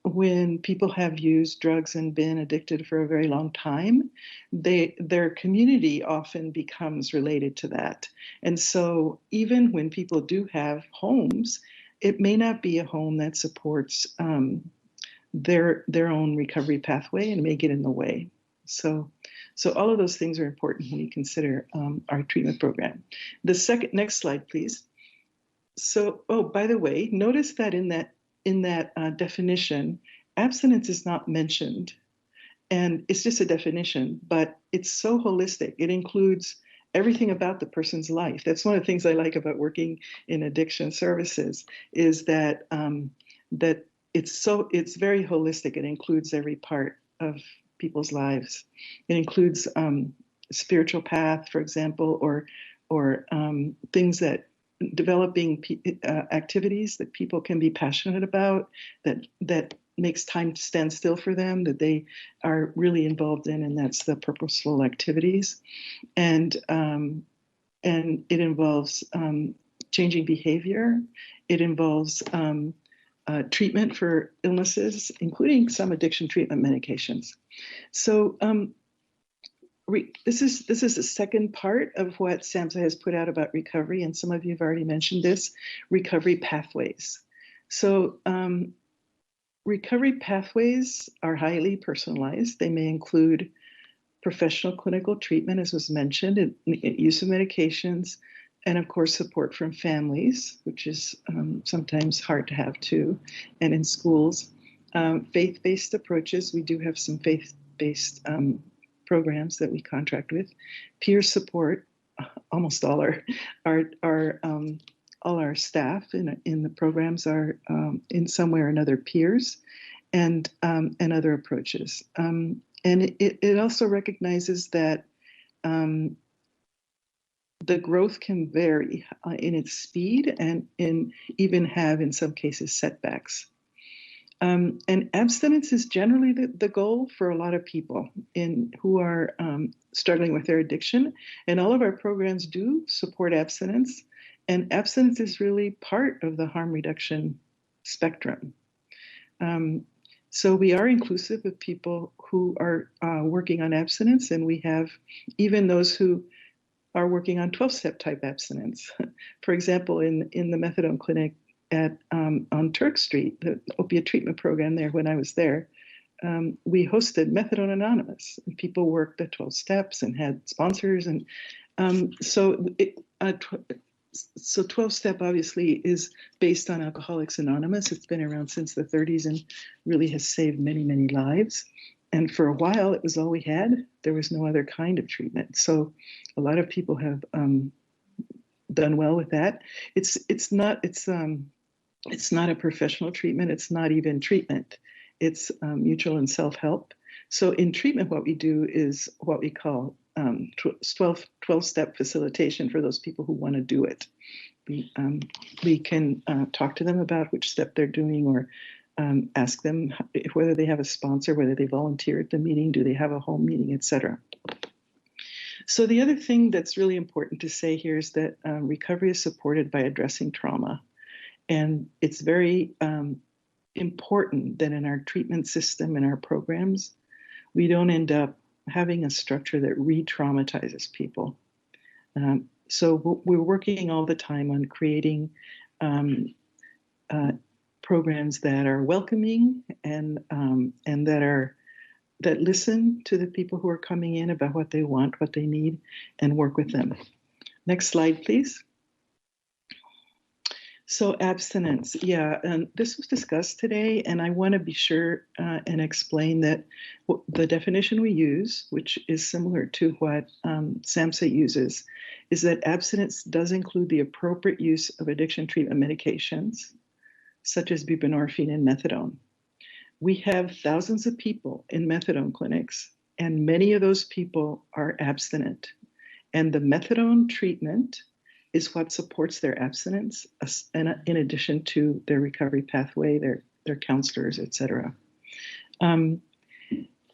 when people have used drugs and been addicted for a very long time, their community often becomes related to that. And so even when people do have homes, it may not be a home that supports their own recovery pathway and may get in the way. So all of those things are important when we consider our treatment program. The next slide, please. So, oh, by the way, notice that in that definition, abstinence is not mentioned, and it's just a definition, but it's so holistic. It includes everything about the person's life. That's one of the things I like about working in addiction services, is that that it's very holistic. It includes every part of people's lives. It includes spiritual path, for example, or things that developing activities that people can be passionate about, that makes time to stand still for them, that they are really involved in, and that's the purposeful activities. And it involves changing behavior. It involves treatment for illnesses, including some addiction treatment medications. So this is the second part of what SAMHSA has put out about recovery, and some of you have already mentioned this, recovery pathways. So recovery pathways are highly personalized. They may include professional clinical treatment, as was mentioned, use of medications, and of course support from families, which is sometimes hard to have too, and in schools. Faith-based approaches, we do have some faith-based programs that we contract with. Peer support, almost all our staff in the programs are in some way or another peers, and other approaches. And it also recognizes that the growth can vary in its speed and even have, in some cases, setbacks. And abstinence is generally the goal for a lot of people who are struggling with their addiction. And all of our programs do support abstinence. And abstinence is really part of the harm reduction spectrum. So we are inclusive of people who are working on abstinence, and we have even those who are working on 12-step type abstinence. For example, in the methadone clinic on Turk Street, the opiate treatment program there, when I was there, we hosted Methadone Anonymous, and people worked the 12 steps and had sponsors. And so 12-step obviously is based on Alcoholics Anonymous. It's been around since the 30s and really has saved many, many lives. And for a while, it was all we had. There was no other kind of treatment. So a lot of people have done well with that. It's not a professional treatment. It's not even treatment. It's mutual and self-help. So in treatment, what we do is what we call 12-step facilitation for those people who want to do it. We can talk to them about which step they're doing, or ask them whether they have a sponsor, whether they volunteer at the meeting, do they have a home meeting, etc. So the other thing that's really important to say here is that recovery is supported by addressing trauma. And it's very important that in our treatment system, in our programs, we don't end up having a structure that re-traumatizes people. So we're working all the time on creating programs that are welcoming and that listen to the people who are coming in about what they want, what they need, and work with them. Next slide, please. So abstinence, yeah, and this was discussed today, and I want to be sure and explain that the definition we use, which is similar to what SAMHSA uses, is that abstinence does include the appropriate use of addiction treatment medications, such as buprenorphine and methadone. We have thousands of people in methadone clinics, and many of those people are abstinent. And the methadone treatment is what supports their abstinence, in addition to their recovery pathway, their counselors, etc. The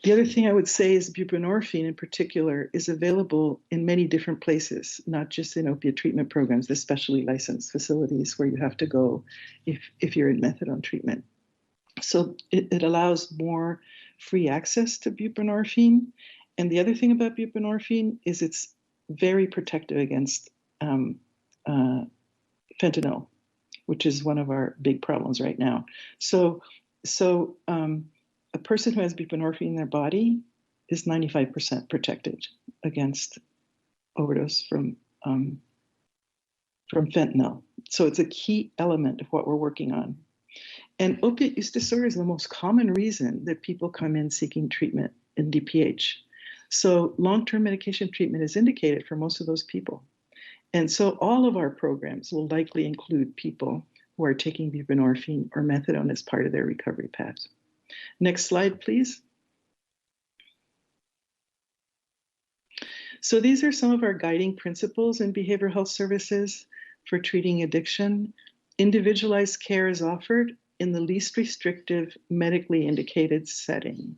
The other thing I would say is buprenorphine in particular is available in many different places, not just in opiate treatment programs, the specially licensed facilities where you have to go if you're in methadone treatment. So it allows more free access to buprenorphine. And the other thing about buprenorphine is it's very protective against fentanyl, which is one of our big problems right now. So a person who has buprenorphine in their body is 95% protected against overdose from fentanyl. So it's a key element of what we're working on. And opiate use disorder is the most common reason that people come in seeking treatment in DPH. So long-term medication treatment is indicated for most of those people. And so all of our programs will likely include people who are taking buprenorphine or methadone as part of their recovery path. Next slide, please. So these are some of our guiding principles in behavioral health services for treating addiction. Individualized care is offered in the least restrictive, medically indicated setting.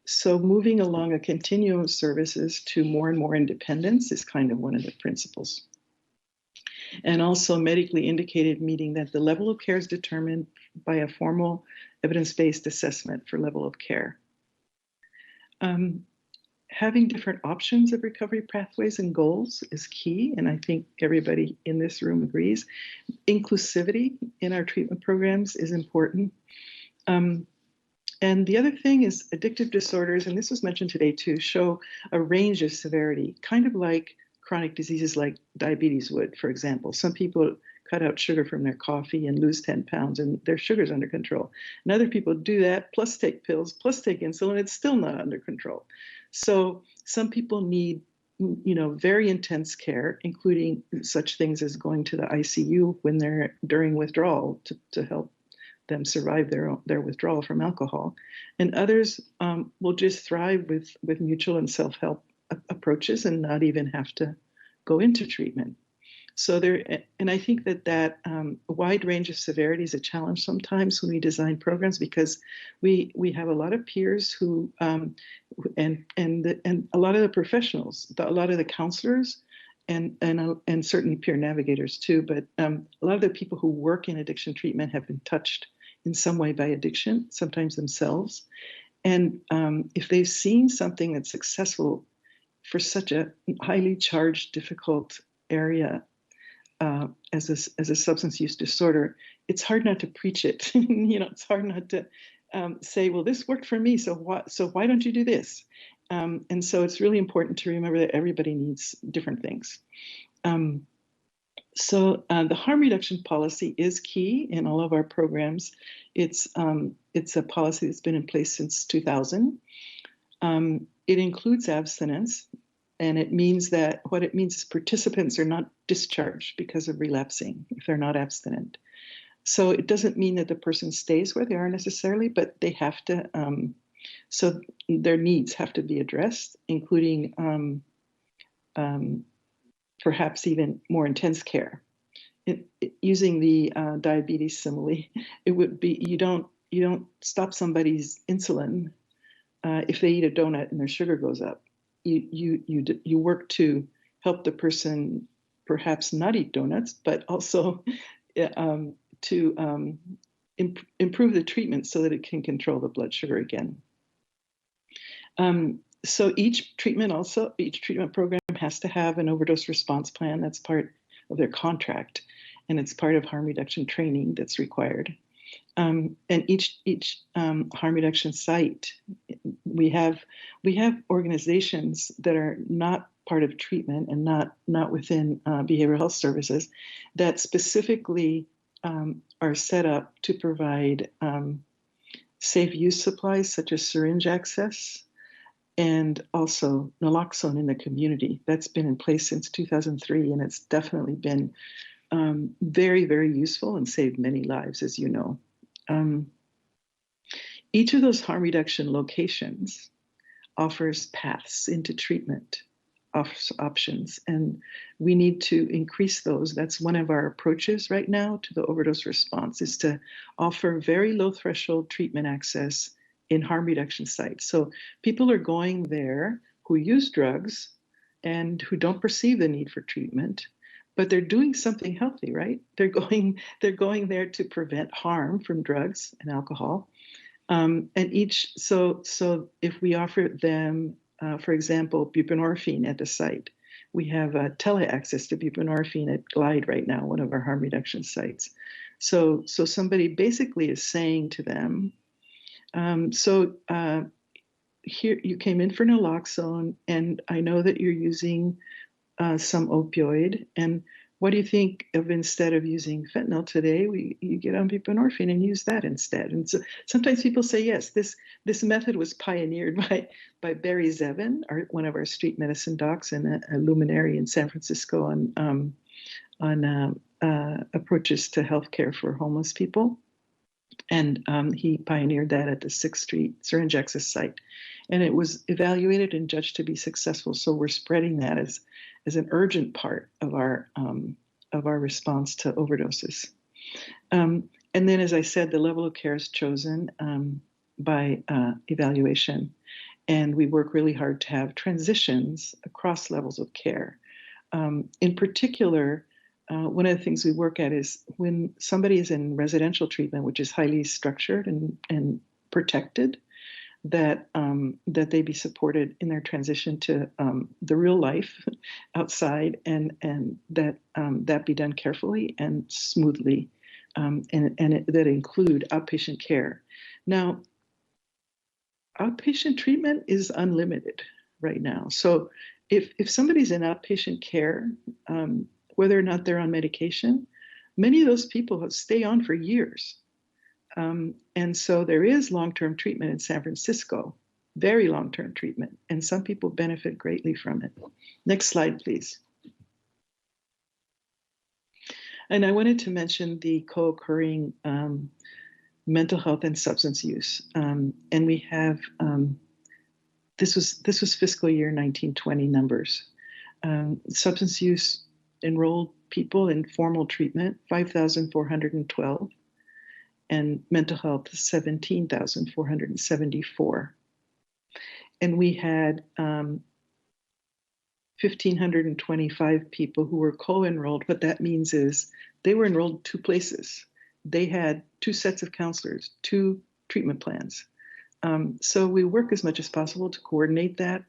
So moving along a continuum of services to more and more independence is kind of one of the principles. And also medically indicated, meaning that the level of care is determined by a formal evidence-based assessment for level of care. Having different options of recovery pathways and goals is key, and I think everybody in this room agrees. Inclusivity in our treatment programs is important. And the other thing is addictive disorders, and this was mentioned today too, show a range of severity, kind of like chronic diseases like diabetes would, for example. Some people cut out sugar from their coffee and lose 10 pounds and their sugar's under control. And other people do that, plus take pills, plus take insulin, it's still not under control. So some people need, very intense care, including such things as going to the ICU when they're during withdrawal to help them survive their withdrawal from alcohol. And others will just thrive with mutual and self-help approaches and not even have to go into treatment. So and I think that wide range of severity is a challenge sometimes when we design programs, because we have a lot of peers who and a lot of the professionals, a lot of the counselors, and certainly peer navigators too. But a lot of the people who work in addiction treatment have been touched in some way by addiction, sometimes themselves. And if they've seen something that's successful for such a highly charged, difficult area as a substance use disorder, it's hard not to preach it. It's hard not to say, well, this worked for me, so why don't you do this? And so it's really important to remember that everybody needs different things. So the harm reduction policy is key in all of our programs. It's a policy that's been in place since 2000. It includes abstinence, and it means that what it means is participants are not discharged because of relapsing if they're not abstinent. So it doesn't mean that the person stays where they are necessarily, but they have to, so their needs have to be addressed, including perhaps even more intense care. Using the diabetes simile, it would be you don't stop somebody's insulin if they eat a donut and their sugar goes up. You work to help the person perhaps not eat donuts, but also to improve the treatment so that it can control the blood sugar again. So each treatment program has to have an overdose response plan. That's part of their contract, and it's part of harm reduction training that's required. And each harm reduction site, we have organizations that are not part of treatment and not within behavioral health services that specifically are set up to provide safe use supplies such as syringe access, and also naloxone in the community. That's been in place since 2003, and it's definitely been very, very useful and saved many lives, as you know. Each of those harm reduction locations offers paths into treatment options, and we need to increase those. That's one of our approaches right now to the overdose response, is to offer very low threshold treatment access in harm reduction sites. So people are going there who use drugs and who don't perceive the need for treatment, but they're doing something healthy, right? They're going there to prevent harm from drugs and alcohol. And so if we offer them, for example, buprenorphine at the site, we have tele-access to buprenorphine at Glide right now, one of our harm reduction sites. So somebody basically is saying to them, here you came in for naloxone, and I know that you're using some opioid, and what do you think of, instead of using fentanyl today, you get on buprenorphine and use that instead? And so sometimes people say, yes, this method was pioneered by Barry Zevin, one of our street medicine docs and a luminary in San Francisco on approaches to healthcare for homeless people. And he pioneered that at the 6th Street syringe access site. And it was evaluated and judged to be successful. So we're spreading that as an urgent part of our response to overdoses. And then, as I said, the level of care is chosen by evaluation. And we work really hard to have transitions across levels of care. In particular, one of the things we work at is when somebody is in residential treatment, which is highly structured and protected, that they be supported in their transition to the real life outside, and that be done carefully and smoothly, and that include outpatient care. Now, outpatient treatment is unlimited right now. So if somebody's in outpatient care, whether or not they're on medication, many of those people stay on for years. And so there is long-term treatment in San Francisco, very long-term treatment, and some people benefit greatly from it. Next slide, please. And I wanted to mention the co-occurring mental health and substance use. And we have, this was fiscal year 1920 numbers. Substance use enrolled people in formal treatment, 5,412, and mental health, 17,474. And we had 1,525 people who were co-enrolled. What that means is they were enrolled 2 places. They had 2 sets of counselors, 2 treatment plans. So we work as much as possible to coordinate that.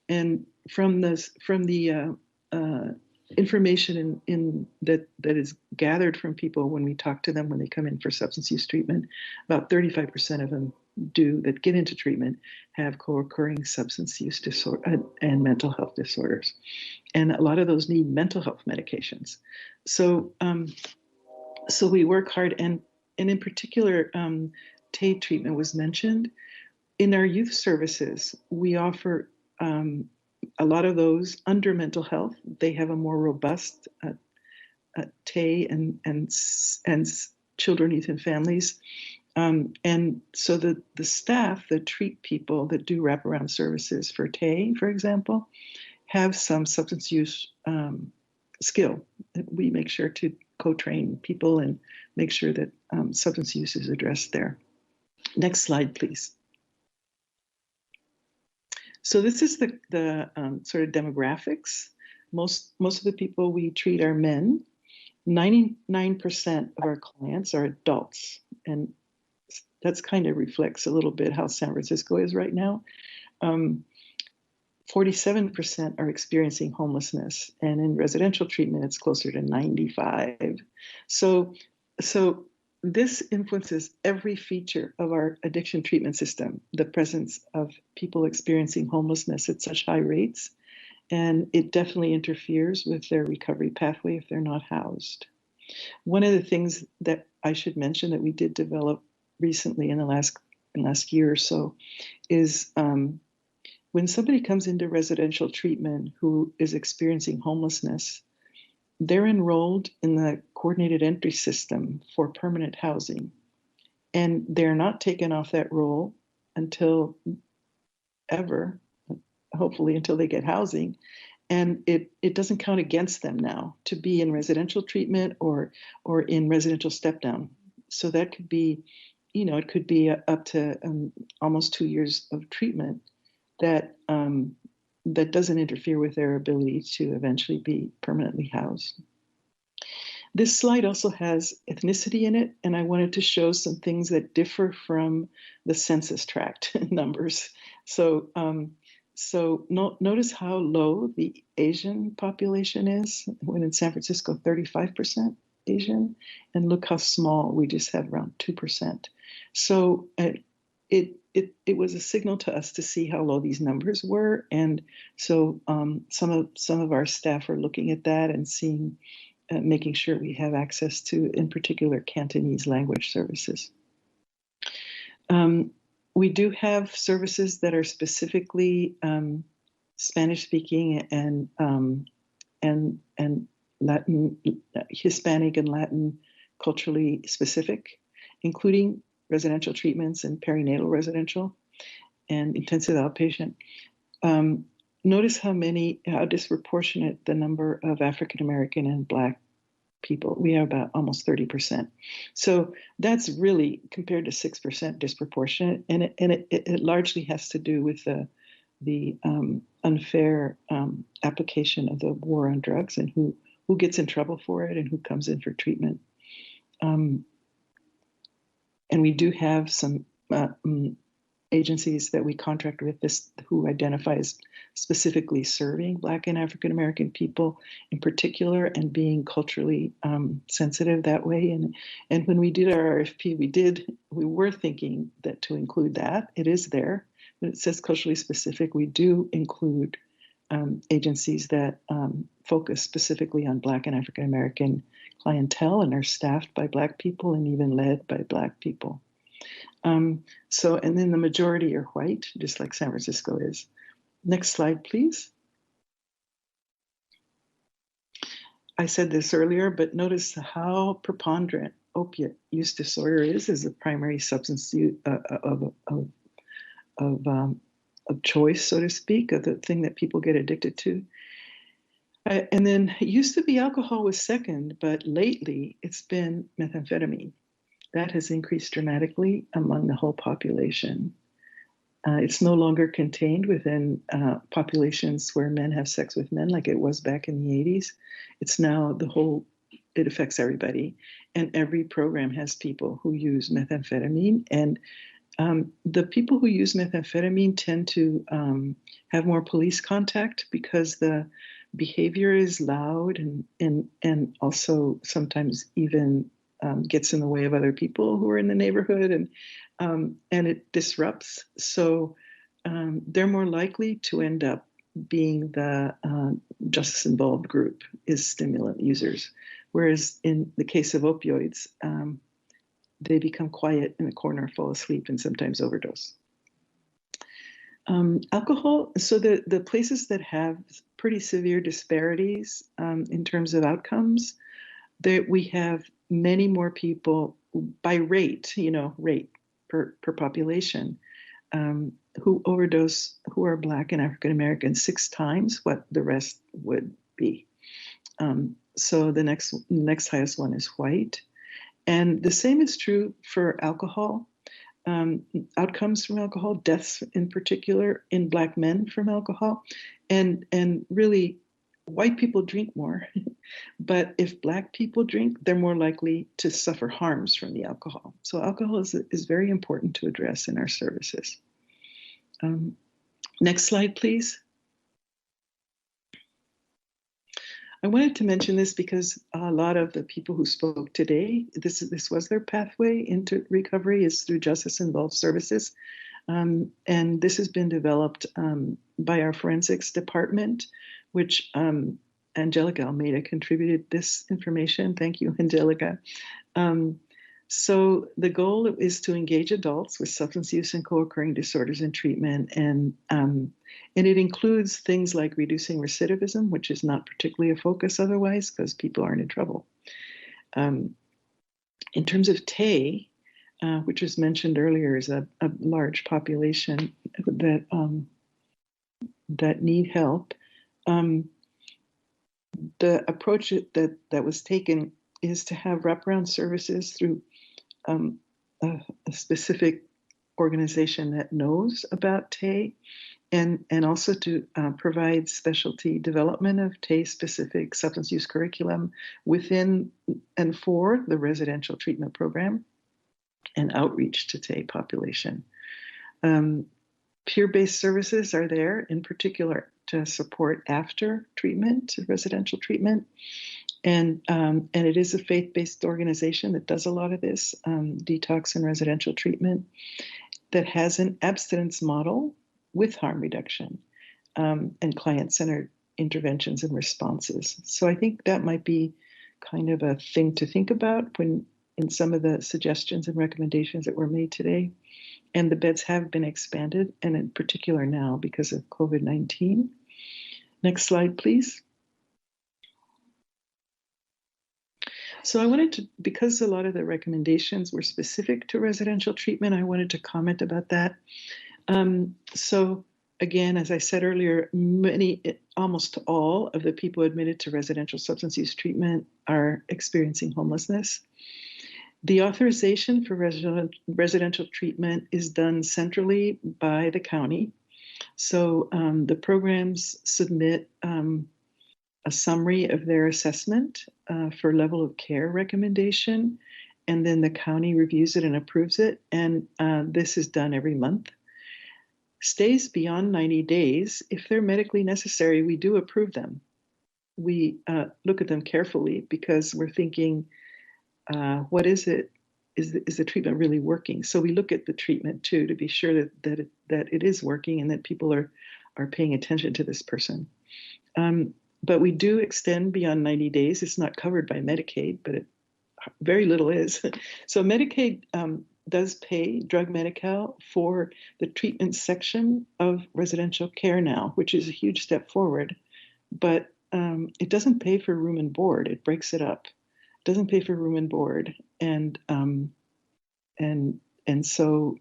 And from the information that is gathered from people when we talk to them when they come in for substance use treatment, about 35% of them that get into treatment have co-occurring substance use disorder and mental health disorders, and a lot of those need mental health medications. So we work hard, and in particular, TAID treatment was mentioned. In our youth services, we offer a lot of those under mental health. They have a more robust TAI and children, youth, and families. And so the staff that treat people that do wraparound services for TAI, for example, have some substance use skill. We make sure to co-train people and make sure that substance use is addressed there. Next slide, please. So this is the sort of demographics. Most of the people we treat are men. 99% of our clients are adults, and that's kind of reflects a little bit how San Francisco is right now. 47% are experiencing homelessness, and in residential treatment, it's closer to 95. So this influences every feature of our addiction treatment system, the presence of people experiencing homelessness at such high rates, and it definitely interferes with their recovery pathway if they're not housed. One of the things that I should mention that we did develop recently in the last year or so is when somebody comes into residential treatment who is experiencing homelessness, they're enrolled in the coordinated entry system for permanent housing, and they're not taken off that roll until ever, hopefully until they get housing. And it doesn't count against them now to be in residential treatment or in residential step down. So that could be it could be up to almost 2 years of treatment that that doesn't interfere with their ability to eventually be permanently housed. This slide also has ethnicity in it, and I wanted to show some things that differ from the census tract numbers. So, notice how low the Asian population is, when in San Francisco, 35% Asian, and look how small, we just have around 2%. So it was a signal to us to see how low these numbers were, and so some of our staff are looking at that and seeing, making sure we have access to, in particular, Cantonese language services. We do have services that are specifically Spanish-speaking and Latin, Hispanic and Latin culturally specific, including residential treatments and perinatal residential and intensive outpatient. Notice how disproportionate the number of African American and Black people. We have about almost 30%. So that's really, compared to 6%, disproportionate, and it largely has to do with the unfair application of the war on drugs and who gets in trouble for it and who comes in for treatment. And we do have some agencies that we contract with who identify as specifically serving Black and African American people in particular, and being culturally sensitive that way. And when we did our RFP, we were thinking that to include that. It is there, but it says culturally specific. We do include agencies that focus specifically on Black and African American clientele and are staffed by Black people and even led by Black people. And then the majority are white, just like San Francisco is. Next slide, please. I said this earlier, but notice how preponderant opiate use disorder is as a primary substance use, of choice, so to speak, of the thing that people get addicted to. And then it used to be alcohol was second, but lately it's been methamphetamine. That has increased dramatically among the whole population. It's no longer contained within populations where men have sex with men like it was back in the 80s. It's now it affects everybody. And every program has people who use methamphetamine. And the people who use methamphetamine tend to have more police contact because the behavior is loud and also sometimes even gets in the way of other people who are in the neighborhood, and it disrupts. So they're more likely to end up being the justice-involved group is stimulant users, whereas in the case of opioids, they become quiet in a corner, fall asleep, and sometimes overdose. Alcohol, so the places that have pretty severe disparities in terms of outcomes, that we have many more people by rate, rate per population, who overdose, who are Black and African American 6 times what the rest would be. So the next highest one is white. And the same is true for alcohol. Outcomes from alcohol, deaths in particular in Black men from alcohol, and really white people drink more, but if Black people drink, they're more likely to suffer harms from the alcohol. So alcohol is very important to address in our services. Next slide, please. I wanted to mention this because a lot of the people who spoke today, this was their pathway into recovery, is through justice-involved services. And this has been developed by our forensics department, which Angelica Almeida contributed this information. Thank you, Angelica. So the goal is to engage adults with substance use and co-occurring disorders in treatment, and it includes things like reducing recidivism, which is not particularly a focus otherwise because people aren't in trouble. In terms of TAY, which was mentioned earlier, is a large population that need help. The approach that was taken is to have wraparound services through a specific organization that knows about TAE, and also to provide specialty development of TAE-specific substance use curriculum within and for the residential treatment program, and outreach to TAE population. Peer-based services are there, in particular, to support after treatment, residential treatment. And it is a faith-based organization that does a lot of this, detox and residential treatment, that has an abstinence model with harm reduction and client-centered interventions and responses. So I think that might be kind of a thing to think about when in some of the suggestions and recommendations that were made today. And the beds have been expanded, and in particular now because of COVID-19. Next slide, please. So I wanted to, because a lot of the recommendations were specific to residential treatment, I wanted to comment about that. So again, as I said earlier, almost all of the people admitted to residential substance use treatment are experiencing homelessness. The authorization for residential treatment is done centrally by the county. So the programs submit a summary of their assessment for level of care recommendation, and then the county reviews it and approves it, and this is done every month. Stays beyond 90 days, if they're medically necessary, we do approve them. We look at them carefully because we're thinking, what is it? Is the treatment really working? So we look at the treatment too to be sure that it is working and that people are paying attention to this person. But we do extend beyond 90 days. It's not covered by Medicaid, but very little is. So Medicaid does pay drug Medi-Cal for the treatment section of residential care now, which is a huge step forward. But it doesn't pay for room and board. It breaks it up. It doesn't pay for room and board, and so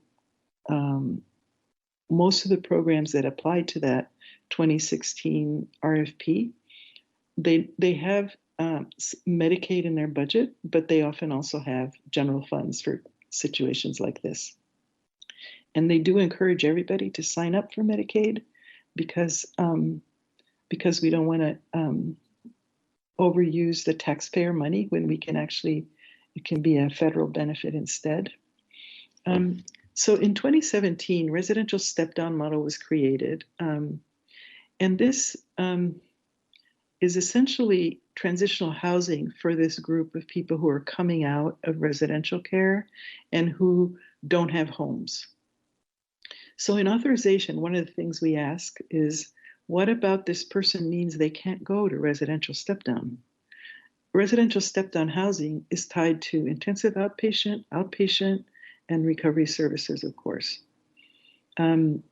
most of the programs that applied to that 2016 RFP, they have Medicaid in their budget, but they often also have general funds for situations like this. And they do encourage everybody to sign up for Medicaid because we don't want to overuse the taxpayer money when we can actually, it can be a federal benefit instead. So in 2017, residential step-down model was created. And this is essentially transitional housing for this group of people who are coming out of residential care and who don't have homes. So in authorization, one of the things we ask is, what about this person means they can't go to residential step-down? Residential step-down housing is tied to intensive outpatient, and recovery services, of course. And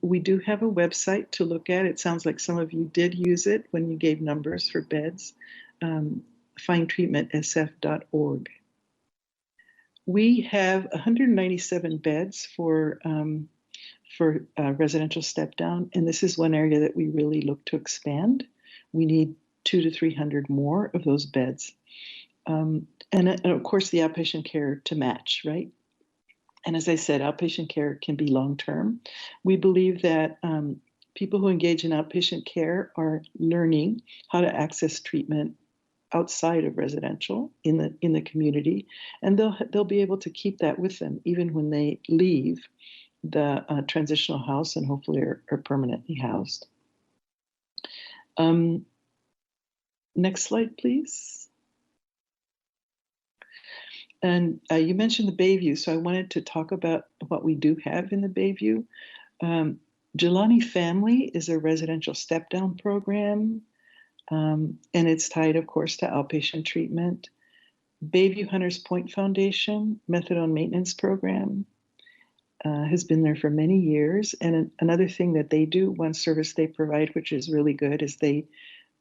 we do have a website to look at. It sounds like some of you did use it when you gave numbers for beds, findtreatmentsf.org. We have 197 beds for residential step-down, and this is one area that we really look to expand. We need 200 to 300 more of those beds. And of course, the outpatient care to match, right? And as I said, outpatient care can be long-term. We believe that people who engage in outpatient care are learning how to access treatment outside of residential in the community, and they'll be able to keep that with them even when they leave the transitional house and hopefully are permanently housed. Next slide, please. And you mentioned the Bayview, so I wanted to talk about what we do have in the Bayview. Jelani Family is a residential step-down program, and it's tied, of course, to outpatient treatment. Bayview Hunters Point Foundation methadone maintenance program has been there for many years. And another thing that they do, one service they provide, which is really good, is the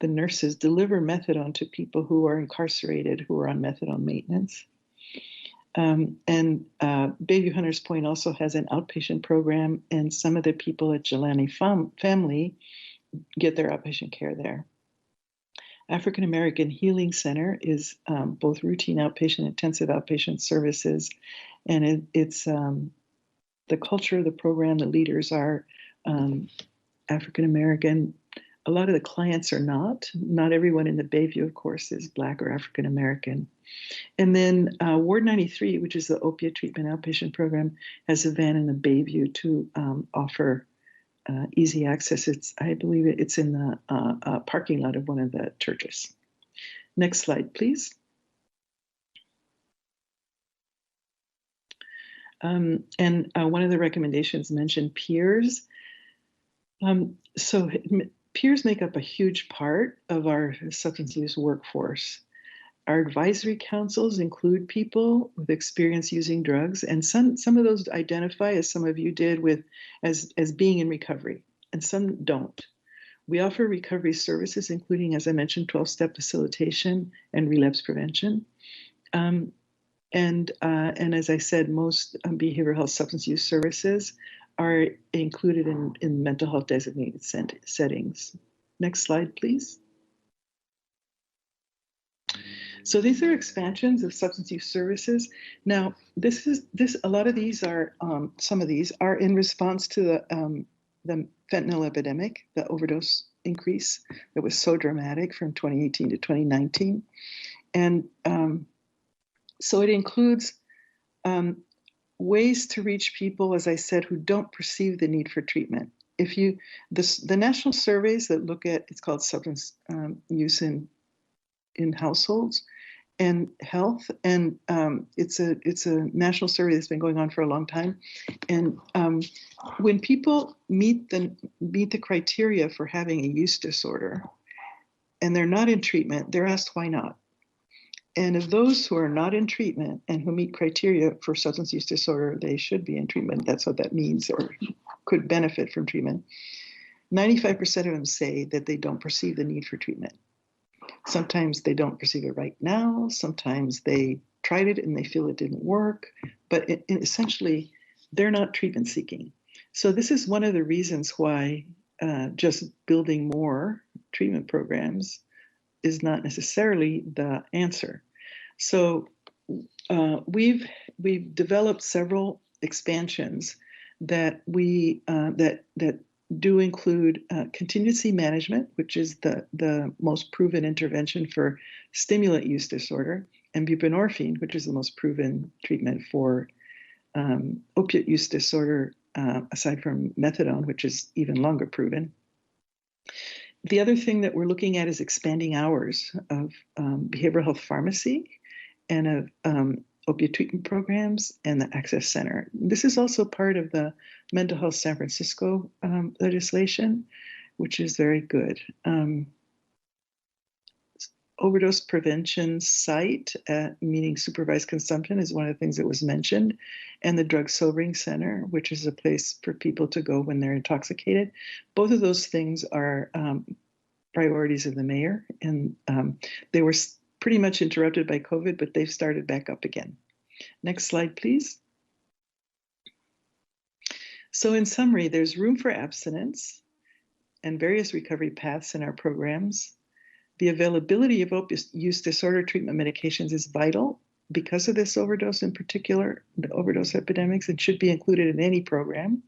nurses deliver methadone to people who are incarcerated who are on methadone maintenance. Bayview Hunters Point also has an outpatient program, and some of the people at Jelani Family get their outpatient care there. African American Healing Center is both routine outpatient and intensive outpatient services. And it's the culture of the program, the leaders are African American. A lot of the clients are not. Not everyone in the Bayview, of course, is Black or African American. And then Ward 93, which is the opiate treatment outpatient program, has a van in the Bayview to offer easy access. I believe it's in the parking lot of one of the churches. Next slide, please. And one of the recommendations mentioned peers. So peers make up a huge part of our substance use workforce. Our advisory councils include people with experience using drugs, and some of those identify, as some of you did, as being in recovery, and some don't. We offer recovery services, including, as I mentioned, 12-step facilitation and relapse prevention. And as I said, most behavioral health substance use services are included in mental health designated settings. Next slide, please. So these are expansions of substance use services. Now, a lot of these are, some of these are in response to the fentanyl epidemic, the overdose increase that was so dramatic from 2018 to 2019. And so it includes ways to reach people, as I said, who don't perceive the need for treatment. The national surveys that look at, it's called substance use in households and health, and it's a national survey that's been going on for a long time. And when people meet the criteria for having a use disorder, and they're not in treatment, they're asked why not. And of those who are not in treatment and who meet criteria for substance use disorder, they should be in treatment. That's what that means, or could benefit from treatment. 95% of them say that they don't perceive the need for treatment. Sometimes they don't perceive it right now. Sometimes they tried it and they feel it didn't work. But essentially, they're not treatment seeking. So this is one of the reasons why just building more treatment programs is not necessarily the answer. So we've developed several expansions that that do include contingency management, which is the most proven intervention for stimulant use disorder, and buprenorphine, which is the most proven treatment for opiate use disorder, aside from methadone, which is even longer proven. The other thing that we're looking at is expanding hours of behavioral health pharmacy and of opiate treatment programs and the Access Center. This is also part of the Mental Health San Francisco legislation, which is very good. Overdose prevention site, meaning supervised consumption, is one of the things that was mentioned, and the Drug Sobering Center, which is a place for people to go when they're intoxicated. Both of those things are priorities of the mayor, and they were pretty much interrupted by COVID, but they've started back up again. Next slide, please. So in summary, there's room for abstinence and various recovery paths in our programs. The availability of opiate use disorder treatment medications is vital because of this overdose, in particular, the overdose epidemics, and should be included in any program.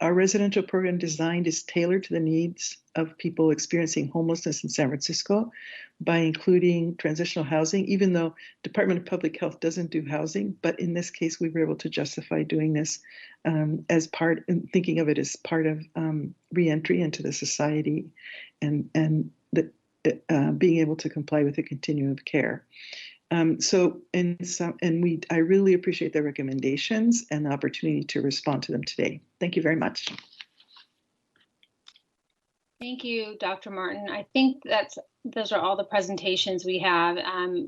Our residential program design is tailored to the needs of people experiencing homelessness in San Francisco by including transitional housing, even though Department of Public Health doesn't do housing. But in this case, we were able to justify doing this as part, and thinking of it as part of reentry into the society and being able to comply with the continuum of care. I really appreciate the recommendations and the opportunity to respond to them today. Thank you very much.
Thank you, Dr. Martin. I think those are all the presentations we have,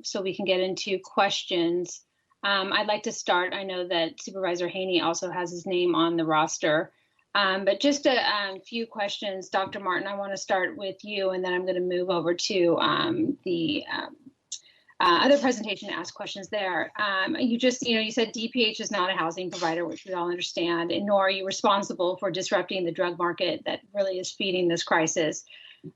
so we can get into questions. I'd like to start. I know that Supervisor Haney also has his name on the roster, but just a few questions. Dr. Martin, I want to start with you, and then I'm going to move over to the other presentation to ask questions there. You said DPH is not a housing provider, which we all understand, and nor are you responsible for disrupting the drug market that really is feeding this crisis.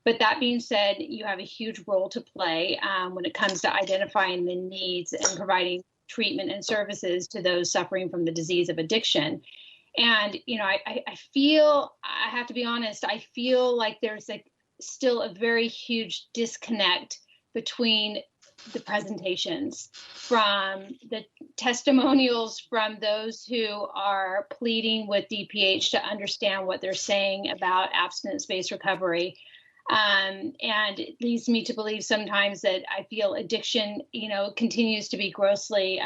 But that being said, you have a huge role to play when it comes to identifying the needs and providing treatment and services to those suffering from the disease of addiction. And, you know, I feel, I have to be honest, I feel like there's still a very huge disconnect between the presentations, from the testimonials from those who are pleading with DPH to understand what they're saying about abstinence-based recovery. And it leads me to believe sometimes that I feel addiction, you know, continues to be grossly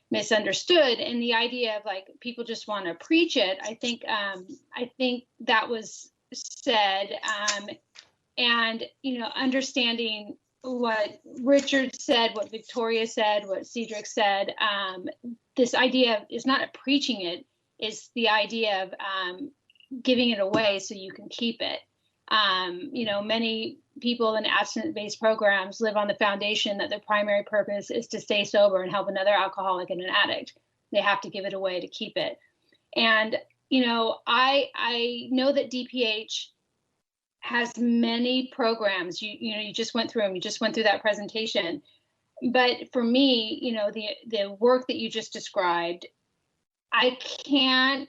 misunderstood. And the idea of like people just want to preach it, I think that was said. And, you know, understanding what Richard said, what Victoria said, what Cedric said, this idea is not preaching it, is the idea of giving it away so you can keep it. You know, many people in abstinence-based programs live on the foundation that their primary purpose is to stay sober and help another alcoholic and an addict. They have to give it away to keep it. And, you know, I know that DPH has many programs. You know, you just went through them. You just went through that presentation. But for me, you know, the work that you just described, I cannot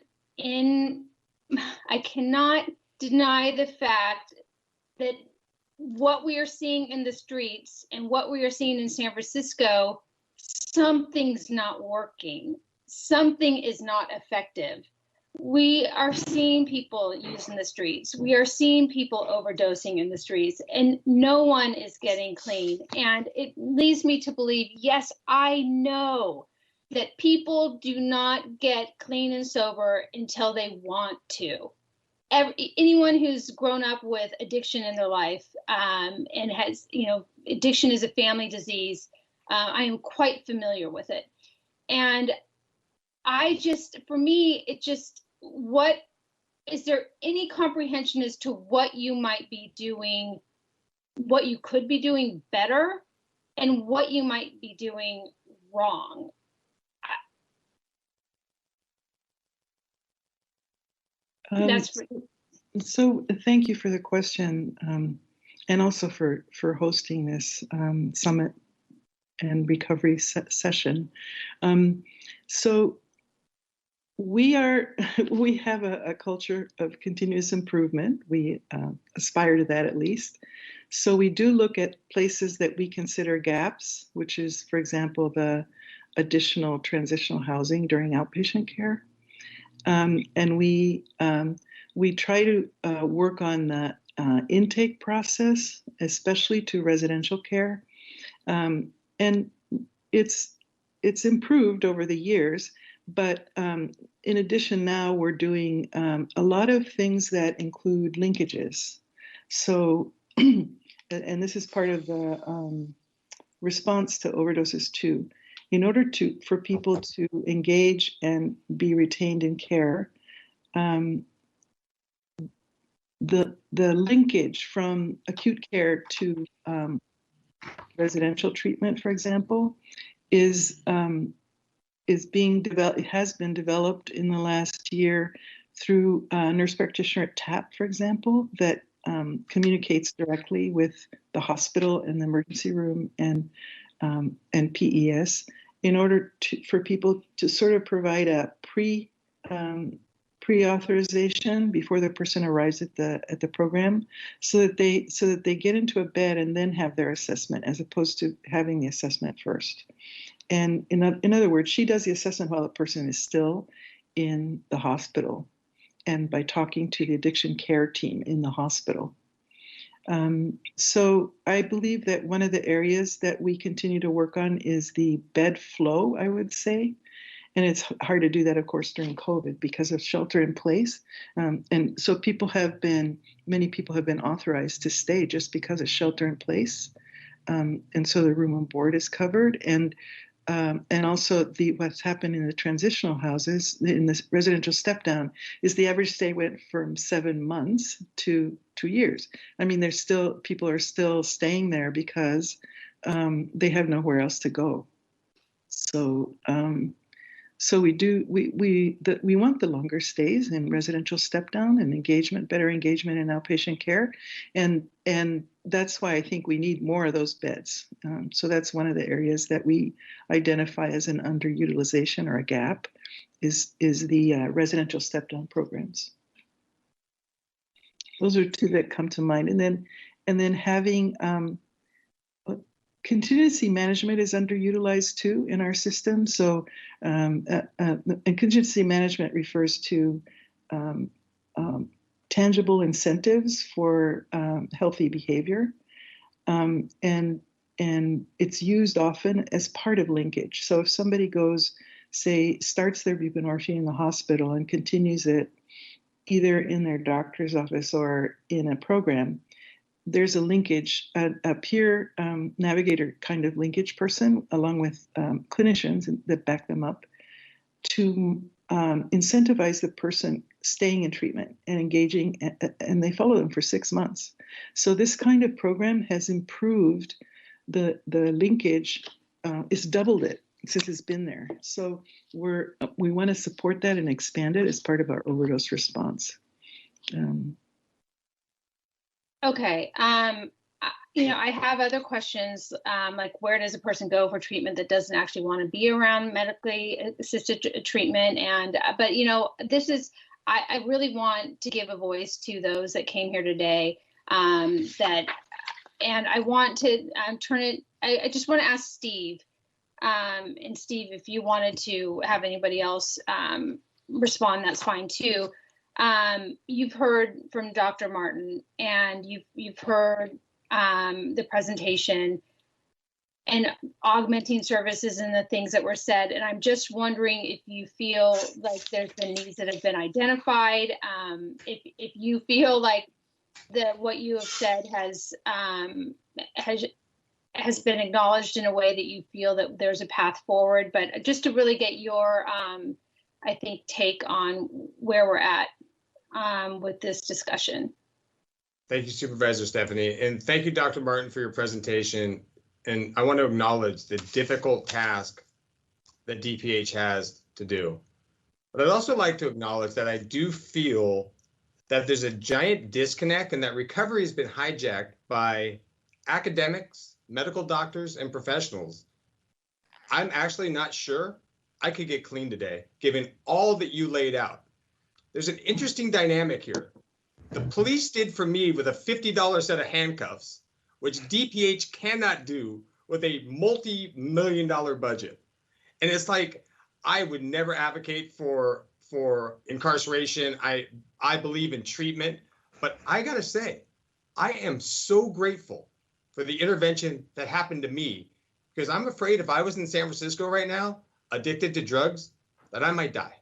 deny the fact that what we are seeing in the streets and what we are seeing in San Francisco, something's not working. Something is not effective. We are seeing people using the streets. We are seeing people overdosing in the streets, and no one is getting clean. And it leads me to believe, yes, I know that people do not get clean and sober until they want to. Anyone who's grown up with addiction in their life and has, you know, addiction is a family disease, I am quite familiar with it. And for me, what is there any comprehension as to what you might be doing, what you could be doing better, and what you might be doing wrong?
So thank you for the question, and also for hosting this summit and recovery session. So we have a culture of continuous improvement. We aspire to that at least. So we do look at places that we consider gaps, which is, for example, the additional transitional housing during outpatient care. And we try to work on the intake process, especially to residential care. And it's improved over the years, but in addition, now we're doing a lot of things that include linkages. So, and this is part of the response to overdoses too. In order for people to engage and be retained in care, the linkage from acute care to residential treatment, for example, is being developed. It has been developed in the last year through a nurse practitioner at TAP, for example, that communicates directly with the hospital and the emergency room and PES, in order for people to sort of provide a pre-authorization before the person arrives at the program, so that they get into a bed and then have their assessment, as opposed to having the assessment first. And in other words, she does the assessment while the person is still in the hospital, and by talking to the addiction care team in the hospital. So I believe that one of the areas that we continue to work on is the bed flow, I would say. And it's hard to do that, of course, during COVID because of shelter in place. And so many people have been authorized to stay just because of shelter in place. And so the room and board is covered. And also what's happened in the transitional houses, in this residential step down, is the average stay went from 7 months to 2 years. I mean, people are still staying there because they have nowhere else to go. So So we want the longer stays in residential step down and engagement, better engagement in outpatient care, and that's why I think we need more of those beds. So that's one of the areas that we identify as an underutilization or a gap, is the residential step down programs. Those are two that come to mind, and then having contingency management is underutilized too in our system. So, and contingency management refers to tangible incentives for healthy behavior, and it's used often as part of linkage. So if somebody goes, say, starts their buprenorphine in the hospital and continues it either in their doctor's office or in a program, there's a linkage, a peer navigator kind of linkage person, along with clinicians that back them up, to incentivize the person staying in treatment and engaging, and they follow them for 6 months. So this kind of program has improved the linkage. It's doubled it since it's been there. So we want to support that and expand it as part of our overdose response.
Okay. I have other questions, like where does a person go for treatment that doesn't actually want to be around medically assisted treatment? But this is, I really want to give a voice to those that came here today, and I want to turn it, I just want to ask Steve, and Steve, if you wanted to have anybody else respond, that's fine too. You've heard from Dr. Martin, and you've heard the presentation and augmenting services and the things that were said. And I'm just wondering if you feel like there's been needs that have been identified. If you feel like what you have said has been acknowledged in a way that you feel that there's a path forward, but just to really get your, I think, take on where we're at with this discussion.
Thank you, Supervisor Stephanie. And thank you, Dr. Martin, for your presentation. And I want to acknowledge the difficult task that DPH has to do. But I'd also like to acknowledge that I do feel that there's a giant disconnect and that recovery has been hijacked by academics, medical doctors, and professionals. I'm actually not sure I could get clean today, given all that you laid out. There's an interesting dynamic here. The police did for me with a $50 set of handcuffs, which DPH cannot do with a multi-million-dollar budget. And it's like, I would never advocate for incarceration. I believe in treatment, but I gotta say, I am so grateful for the intervention that happened to me, because I'm afraid if I was in San Francisco right now, addicted to drugs, that I might die.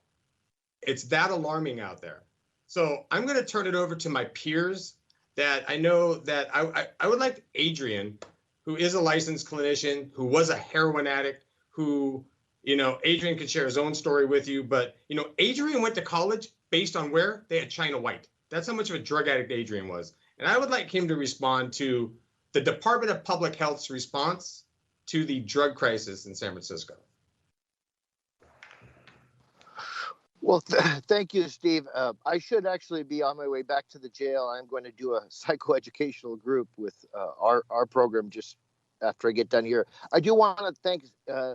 It's that alarming out there. So I'm going to turn it over to my peers that I know that I would like Adrian, who is a licensed clinician, who was a heroin addict, who, Adrian could share his own story with you, but, Adrian went to college based on where they had China White. That's how much of a drug addict Adrian was. And I would like him to respond to the Department of Public Health's response to the drug crisis in San Francisco.
Well, thank you, Steve. I should actually be on my way back to the jail. I'm going to do a psychoeducational group with our program just after I get done here. I do want to thank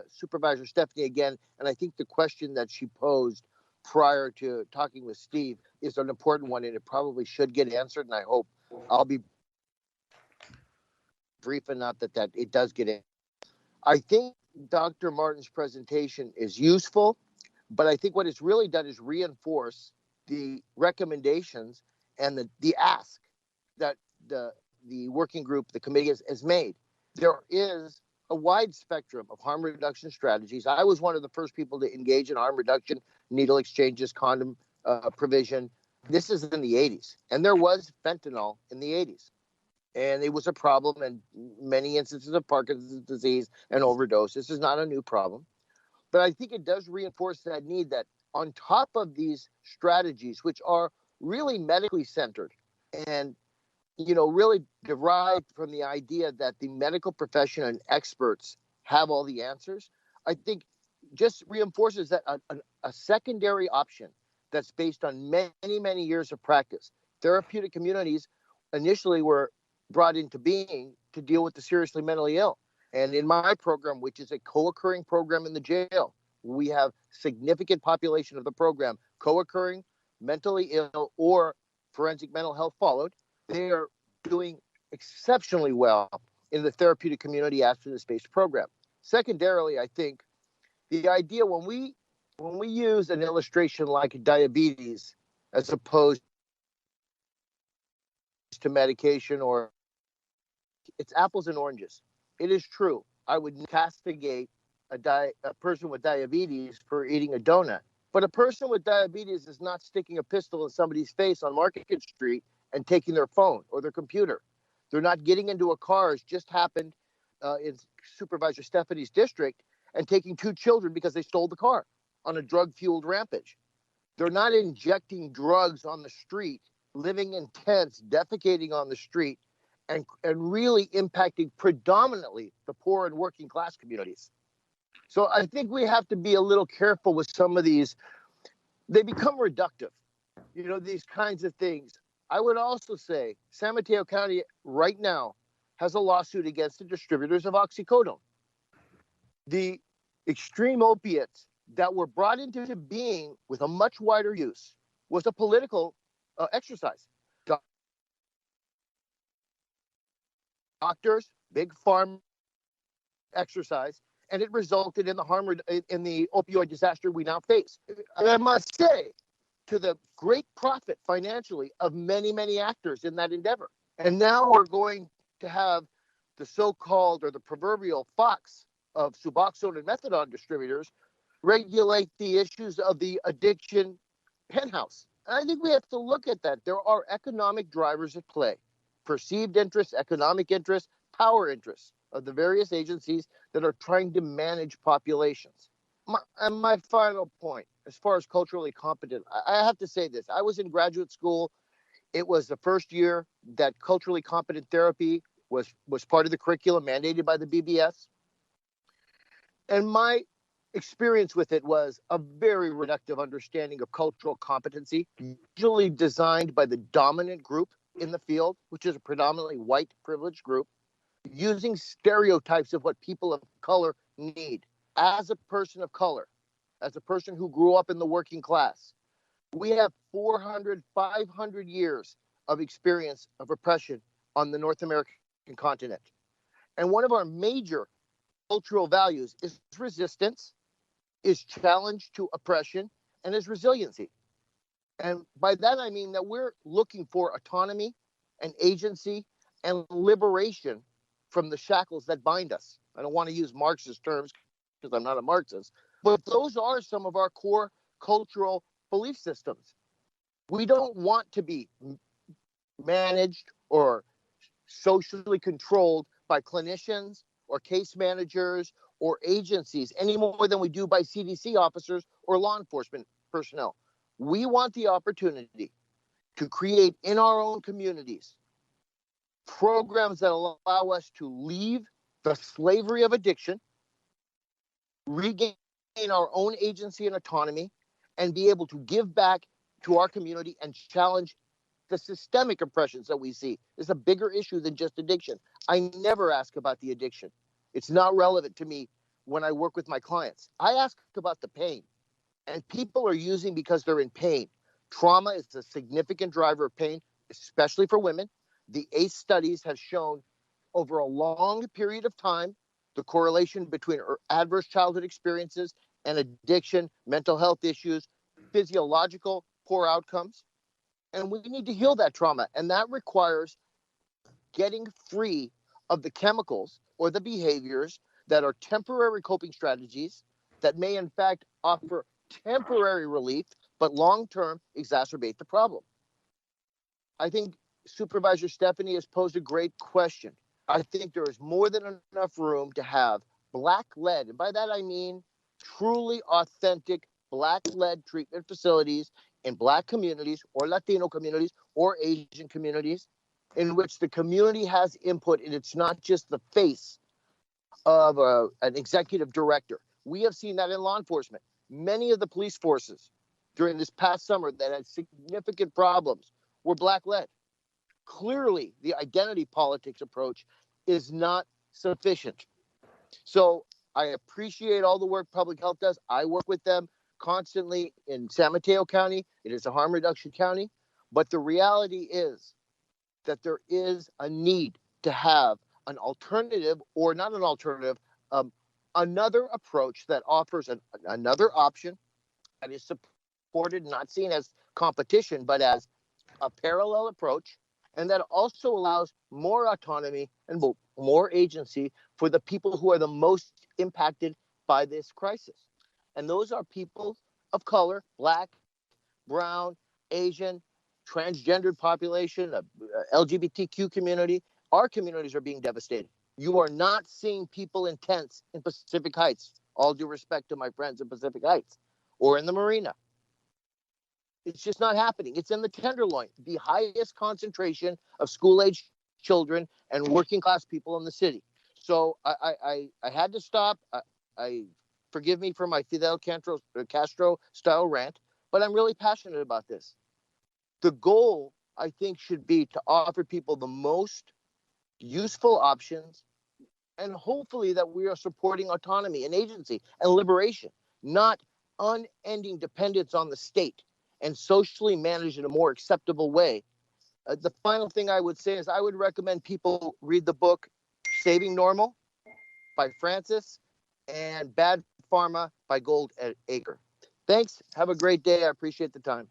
Supervisor Stephanie again, and I think the question that she posed prior to talking with Steve is an important one, and it probably should get answered, and I hope I'll be brief enough that it does get in. I think Dr. Martin's presentation is useful, but I think what it's really done is reinforce the recommendations and the ask that the working group, the committee has made. There is a wide spectrum of harm reduction strategies. I was one of the first people to engage in harm reduction, needle exchanges, condom provision. This is in the 80s, and there was fentanyl in the 80s. And it was a problem in many instances of Parkinson's disease and overdose. This is not a new problem. But I think it does reinforce that need that on top of these strategies, which are really medically centered and, really derived from the idea that the medical profession and experts have all the answers, I think just reinforces that a secondary option that's based on many, many years of practice. Therapeutic communities initially were brought into being to deal with the seriously mentally ill. And in my program, which is a co-occurring program in the jail, we have significant population of the program co-occurring, mentally ill, or forensic mental health followed. They are doing exceptionally well in the therapeutic community abstinence-based program. Secondarily, I think the idea when we use an illustration like diabetes as opposed to medication, or it's apples and oranges. It is true. I would castigate a person with diabetes for eating a donut. But a person with diabetes is not sticking a pistol in somebody's face on Market Street and taking their phone or their computer. They're not getting into a car, as just happened in Supervisor Stephanie's district, and taking 2 children because they stole the car on a drug-fueled rampage. They're not injecting drugs on the street, living in tents, defecating on the street, and really impacting predominantly the poor and working class communities. So I think we have to be a little careful with some of these. They become reductive, these kinds of things. I would also say San Mateo County right now has a lawsuit against the distributors of oxycodone. The extreme opiates that were brought into being with a much wider use was a political exercise. Doctors, big pharma exercise, and it resulted in the opioid disaster we now face. And I must say, to the great profit financially of many, many actors in that endeavor. And now we're going to have the so-called or the proverbial fox of Suboxone and methadone distributors regulate the issues of the addiction penthouse. And I think we have to look at that. There are economic drivers at play, perceived interests, economic interests, power interests of the various agencies that are trying to manage populations. My final point, as far as culturally competent, I have to say this. I was in graduate school. It was the first year that culturally competent therapy was part of the curriculum mandated by the BBS. And my experience with it was a very reductive understanding of cultural competency, usually designed by the dominant group in the field, which is a predominantly white privileged group, using stereotypes of what people of color need. As a person of color, as a person who grew up in the working class, we have 400, 500 years of experience of oppression on the North American continent. And one of our major cultural values is resistance, is challenge to oppression, and is resiliency. And by that, I mean that we're looking for autonomy and agency and liberation from the shackles that bind us. I don't want to use Marxist terms because I'm not a Marxist, but those are some of our core cultural belief systems. We don't want to be managed or socially controlled by clinicians or case managers or agencies any more than we do by CDC officers or law enforcement personnel. We want the opportunity to create in our own communities programs that allow us to leave the slavery of addiction, regain our own agency and autonomy, and be able to give back to our community and challenge the systemic oppressions that we see. It's a bigger issue than just addiction. I never ask about the addiction. It's not relevant to me when I work with my clients. I ask about the pain. And people are using because they're in pain. Trauma is a significant driver of pain, especially for women. The ACE studies have shown over a long period of time the correlation between adverse childhood experiences and addiction, mental health issues, physiological poor outcomes. And we need to heal that trauma. And that requires getting free of the chemicals or the behaviors that are temporary coping strategies that may in fact offer temporary relief, but long-term exacerbate the problem. I think Supervisor Stephanie has posed a great question. I think there is more than enough room to have Black-led, and by that I mean truly authentic Black-led treatment facilities in Black communities or Latino communities or Asian communities in which the community has input and it's not just the face of an executive director. We have seen that in law enforcement. Many of the police forces during this past summer that had significant problems were Black-led. Clearly, the identity politics approach is not sufficient. So I appreciate all the work public health does. I work with them constantly in San Mateo County. It is a harm reduction county. But the reality is that there is a need to have an alternative, or not an alternative, another approach that offers another option that is supported, not seen as competition, but as a parallel approach, and that also allows more autonomy and more agency for the people who are the most impacted by this crisis. And those are people of color, Black, brown, Asian, transgendered population, LGBTQ community. Our communities are being devastated. You are not seeing people in tents in Pacific Heights, all due respect to my friends in Pacific Heights, or in the marina. It's just not happening. It's in the Tenderloin, the highest concentration of school-age children and working-class people in the city. So I had to stop. I forgive me for my Fidel Castro-style rant, but I'm really passionate about this. The goal, I think, should be to offer people the most useful options, and hopefully that we are supporting autonomy and agency and liberation, not unending dependence on the state, and socially managed in a more acceptable way. The final thing I would say is I would recommend people read the book Saving Normal by Francis and Bad Pharma by Goldacre. Thanks. Have a great day. I appreciate the time.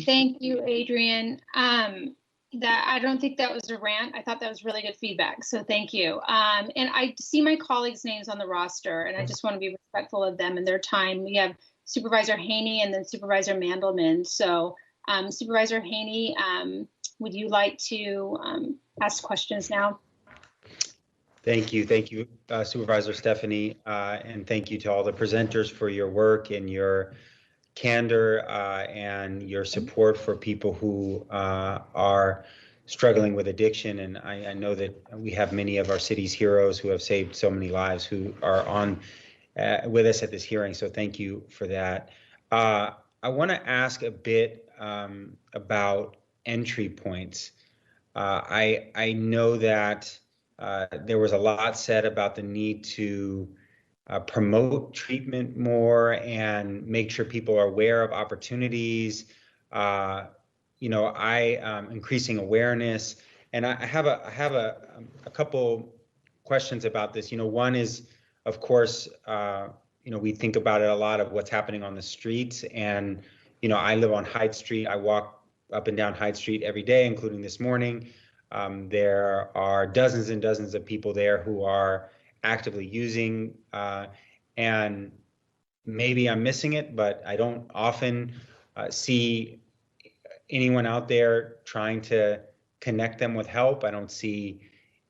Thank you, Adrian. I don't think that was a rant. I thought that was really good feedback. So thank you. And I see my colleagues' names on the roster, and I just want to be respectful of them and their time. We have Supervisor Haney and then Supervisor Mandelman. So Supervisor Haney, would you like to ask questions now?
Thank you, Supervisor Stephanie, and thank you to all the presenters for your work and your candor and your support for people who are struggling with addiction. And I know that we have many of our city's heroes who have saved so many lives who are on with us at this hearing. So thank you for that. I want to ask a bit about entry points. I know that there was a lot said about the need to promote treatment more and make sure people are aware of opportunities. Increasing awareness, and I have a couple questions about this. One is, of course, we think about it a lot of what's happening on the streets, and I live on Hyde Street. I walk up and down Hyde Street every day, including this morning. There are dozens and dozens of people there who are actively using, and maybe I'm missing it, but I don't often see anyone out there trying to connect them with help. I don't see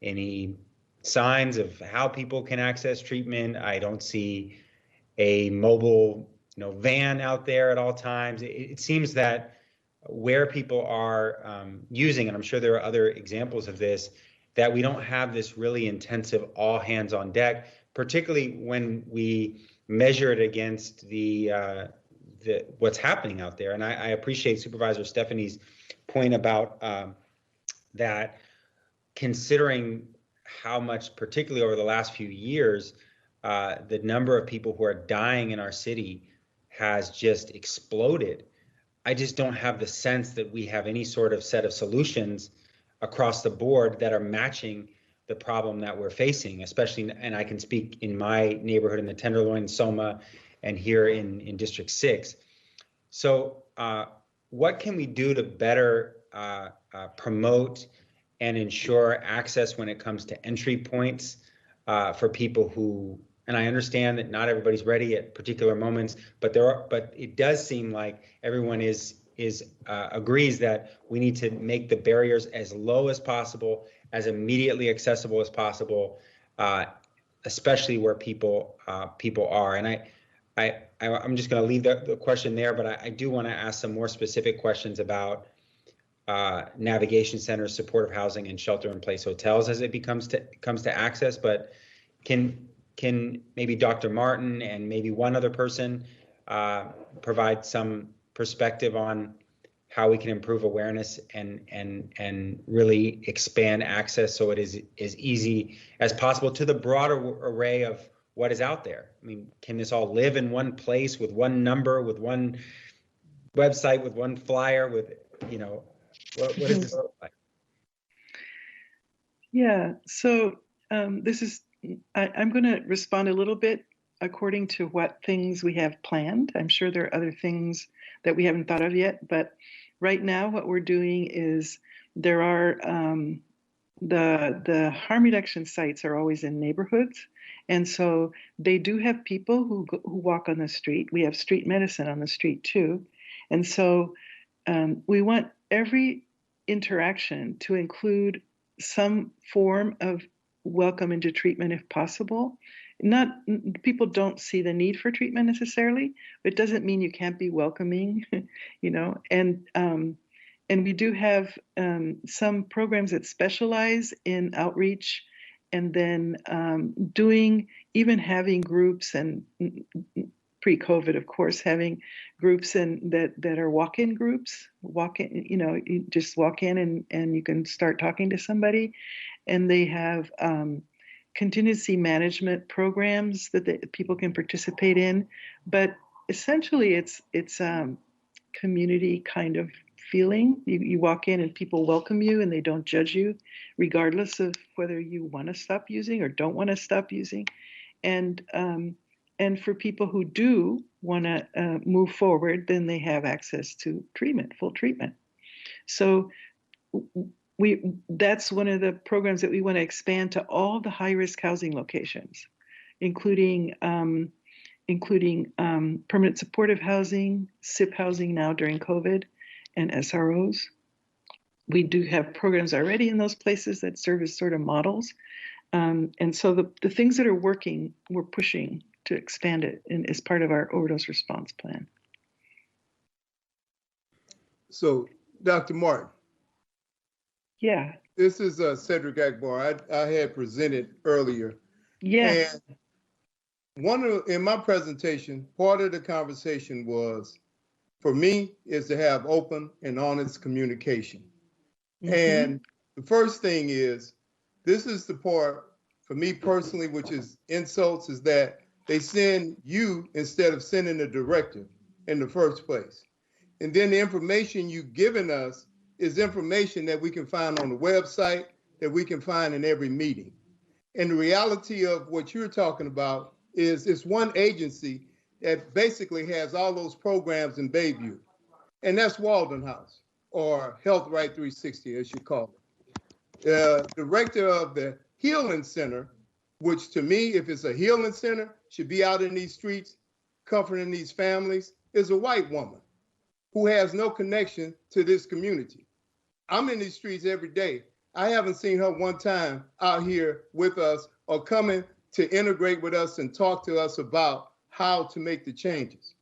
any signs of how people can access treatment. I don't see a mobile van out there at all times. It seems that where people are using, and I'm sure there are other examples of this, that we don't have this really intensive all hands on deck, particularly when we measure it against the what's happening out there. And I appreciate Supervisor Stephanie's point about that, considering how much, particularly over the last few years, the number of people who are dying in our city has just exploded. I just don't have the sense that we have any sort of set of solutions across the board that are matching the problem that we're facing, especially, and I can speak in my neighborhood in the Tenderloin, Soma, and here in District 6. So what can we do to better promote and ensure access when it comes to entry points for people who, and I understand that not everybody's ready at particular moments, but it does seem like everyone agrees that we need to make the barriers as low as possible, as immediately accessible as possible, especially where people are. And I'm just going to leave the question there, but I do want to ask some more specific questions about navigation centers, supportive housing, and shelter-in-place hotels as it comes to access. But can can maybe Dr. Martin and maybe one other person provide some perspective on how we can improve awareness and really expand access so it is as easy as possible to the broader array of what is out there. I mean, can this all live in one place with one number, with one website, with one flyer, with, you know, what does this look like?
Yeah, so this is, I'm going to respond a little bit according to what things we have planned. I'm sure there are other things that we haven't thought of yet, but right now what we're doing is there are the harm reduction sites are always in neighborhoods, and so they do have people who walk on the street. We have street medicine on the street too, and so we want every interaction to include some form of welcome into treatment if possible. Not people don't see the need for treatment necessarily, but it doesn't mean you can't be welcoming, you know. And we do have some programs that specialize in outreach, and then having groups, and pre-COVID, of course, having groups that are walk-in groups. You know, you just walk in and you can start talking to somebody, and they have contingency management programs that people can participate in. But essentially, it's community kind of feeling. You walk in and people welcome you and they don't judge you, regardless of whether you want to stop using or don't want to stop using. And for people who do want to move forward, then they have access to treatment, full treatment. So that's one of the programs that we want to expand to all the high-risk housing locations, including permanent supportive housing, SIP housing now during COVID, and SROs. We do have programs already in those places that serve as sort of models. And so the things that are working, we're pushing to expand it as part of our overdose response plan.
So, Dr. Martin.
Yeah.
This is Cedric Akbar. I had presented earlier.
Yes.
And in my presentation, part of the conversation was, for me, is to have open and honest communication. Mm-hmm. And the first thing is, this is the part for me personally, which is insults, is that they send you instead of sending the directive in the first place. And then the information you've given us is information that we can find on the website, that we can find in every meeting. And the reality of what you're talking about is it's one agency that basically has all those programs in Bayview. And that's Walden House, or Health Right 360, as you call it. The director of the Healing Center, which to me, if it's a healing center, should be out in these streets, comforting these families, is a white woman who has no connection to this community. I'm in these streets every day. I haven't seen her one time out here with us or coming to integrate with us and talk to us about how to make the changes.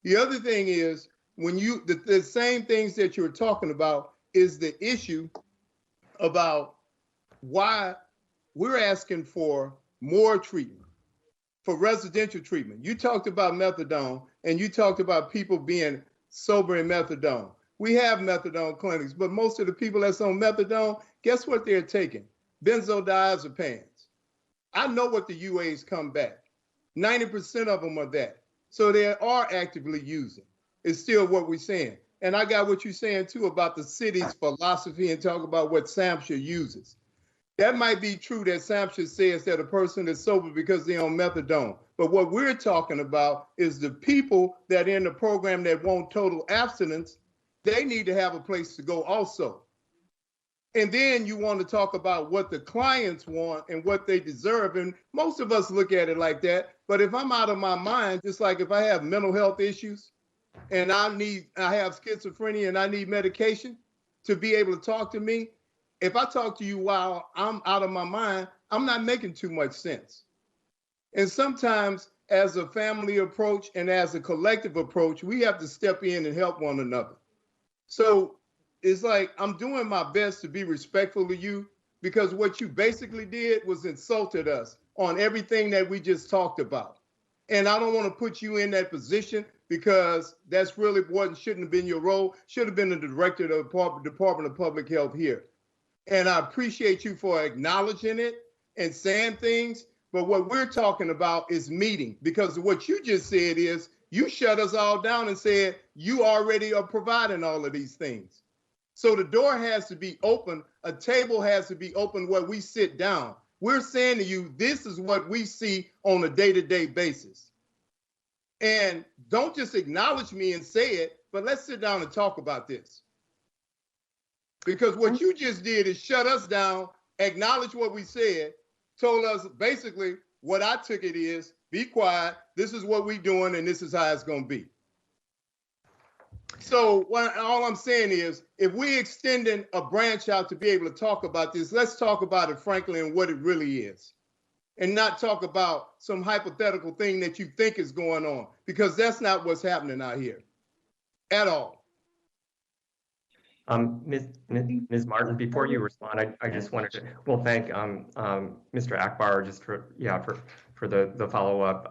The other thing is, when the same things that you're talking about is the issue about why we're asking for more treatment, for residential treatment. You talked about methadone, and you talked about people being sober in methadone. We have methadone clinics, but most of the people that's on methadone, guess what they're taking? Benzodiazepines. I know what the UAs come back. 90% of them are that. So they are actively using. It's still what we're saying. And I got what you're saying too about the city's philosophy and talk about what SAMHSA uses. That might be true that SAMHSA says that a person is sober because they're on methadone. But what we're talking about is the people that are in the program that want total abstinence, they need to have a place to go also. And then you want to talk about what the clients want and what they deserve. And most of us look at it like that. But if I'm out of my mind, just like if I have mental health issues and I have schizophrenia and I need medication to be able to talk to me, if I talk to you while I'm out of my mind, I'm not making too much sense. And sometimes as a family approach and as a collective approach, we have to step in and help one another. So it's like, I'm doing my best to be respectful to you, because what you basically did was insulted us on everything that we just talked about. And I don't want to put you in that position because that's really what shouldn't have been your role. Should have been the director of the Department of Public Health here. And I appreciate you for acknowledging it and saying things. But what we're talking about is meeting, because what you just said is you shut us all down and said you already are providing all of these things. So the door has to be open. A table has to be open where we sit down. We're saying to you, this is what we see on a day-to-day basis. And don't just acknowledge me and say it, but let's sit down and talk about this. Because what you just did is shut us down, acknowledge what we said, told us basically what I took it is, be quiet, this is what we're doing, and this is how it's going to be. So all I'm saying is, if we're extending a branch out to be able to talk about this, let's talk about it frankly and what it really is, and not talk about some hypothetical thing that you think is going on, because that's not what's happening out here at all.
Ms. Martin, before you respond, I just wanted to thank Mr. Akbar just for the follow-up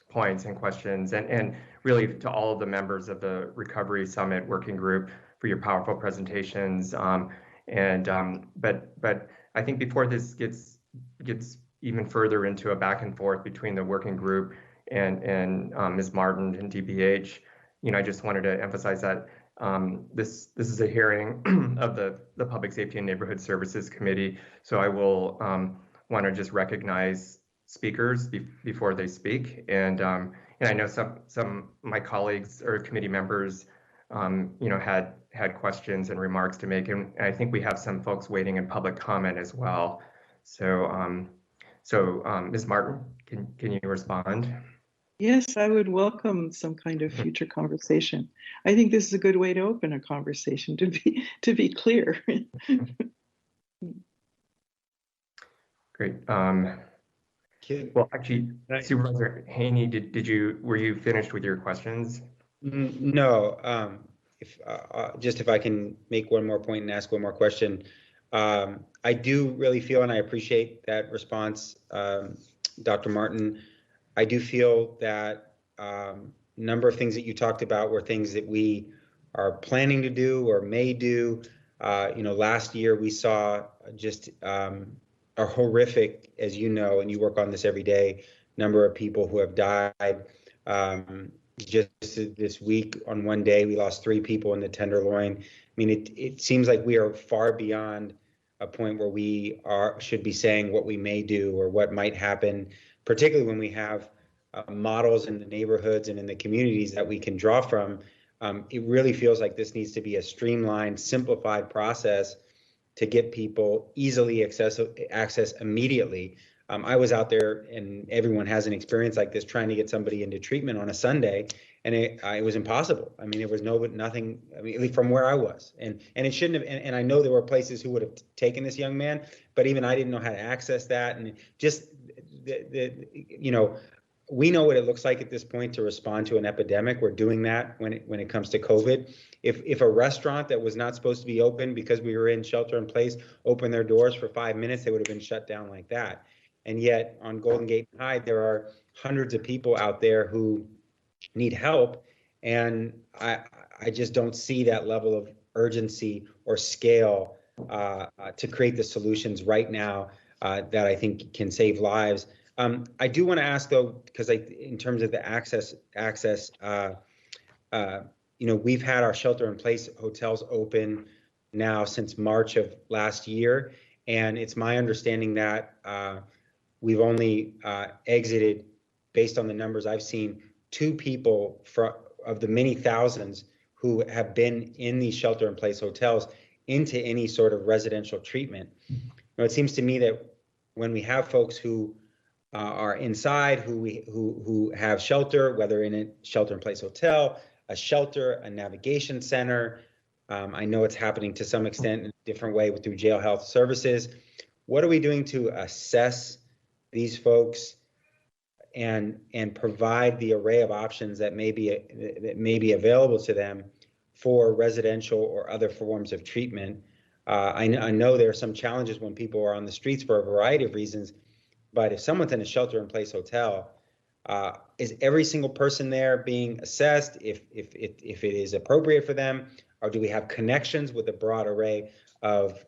points and questions, and really to all of the members of the Recovery Summit Working Group for your powerful presentations. But I think before this gets even further into a back and forth between the working group and Ms. Martin and DPH, I just wanted to emphasize that this is a hearing of the Public Safety and Neighborhood Services Committee. So I will want to just recognize speakers before they speak, and I know some of my colleagues or committee members had questions and remarks to make, and I think we have some folks waiting in public comment as well. So Ms. Martin, can you respond?
Yes, I would welcome some kind of future conversation. I think this is a good way to open a conversation, to be clear.
Great. Well, actually, Supervisor Haney, were you finished with your questions?
No. If I can make one more point and ask one more question. I do really feel, and I appreciate that response, Dr. Martin. I do feel that a number of things that you talked about were things that we are planning to do or may do. Last year we saw just a horrific, as you know, and you work on this every day, number of people who have died. Just this week, on one day, we lost 3 people in the Tenderloin. I mean, it seems like we are far beyond a point where we should be saying what we may do or what might happen, particularly when we have models in the neighborhoods and in the communities that we can draw from. It really feels like this needs to be a streamlined, simplified process to get people easily access immediately. I was out there, and everyone has an experience like this, trying to get somebody into treatment on a Sunday, and it was impossible. I mean, there was nothing. I mean, at least from where I was, and it shouldn't have. And I know there were places who would have taken this young man, but even I didn't know how to access that. And just we know what it looks like at this point to respond to an epidemic. We're doing that when it comes to COVID. If a restaurant that was not supposed to be open because we were in shelter in place opened their doors for 5 minutes, they would have been shut down like that. And yet on Golden Gate High, there are hundreds of people out there who need help. And I just don't see that level of urgency or scale to create the solutions right now that I think can save lives. I do want to ask, though, because in terms of the access, we've had our shelter-in-place hotels open now since March of last year, and it's my understanding that we've only exited, based on the numbers I've seen, 2 people of the many thousands who have been in these shelter-in-place hotels into any sort of residential treatment. It seems to me that when we have folks who are inside, who have shelter, whether in a shelter-in-place hotel, a shelter, a navigation center. I know it's happening to some extent in a different way through jail health services. What are we doing to assess these folks and provide the array of options that may be available to them for residential or other forms of treatment? I know there are some challenges when people are on the streets for a variety of reasons. But if someone's in a shelter-in-place hotel, is every single person there being assessed if it is appropriate for them, or do we have connections with a broad array of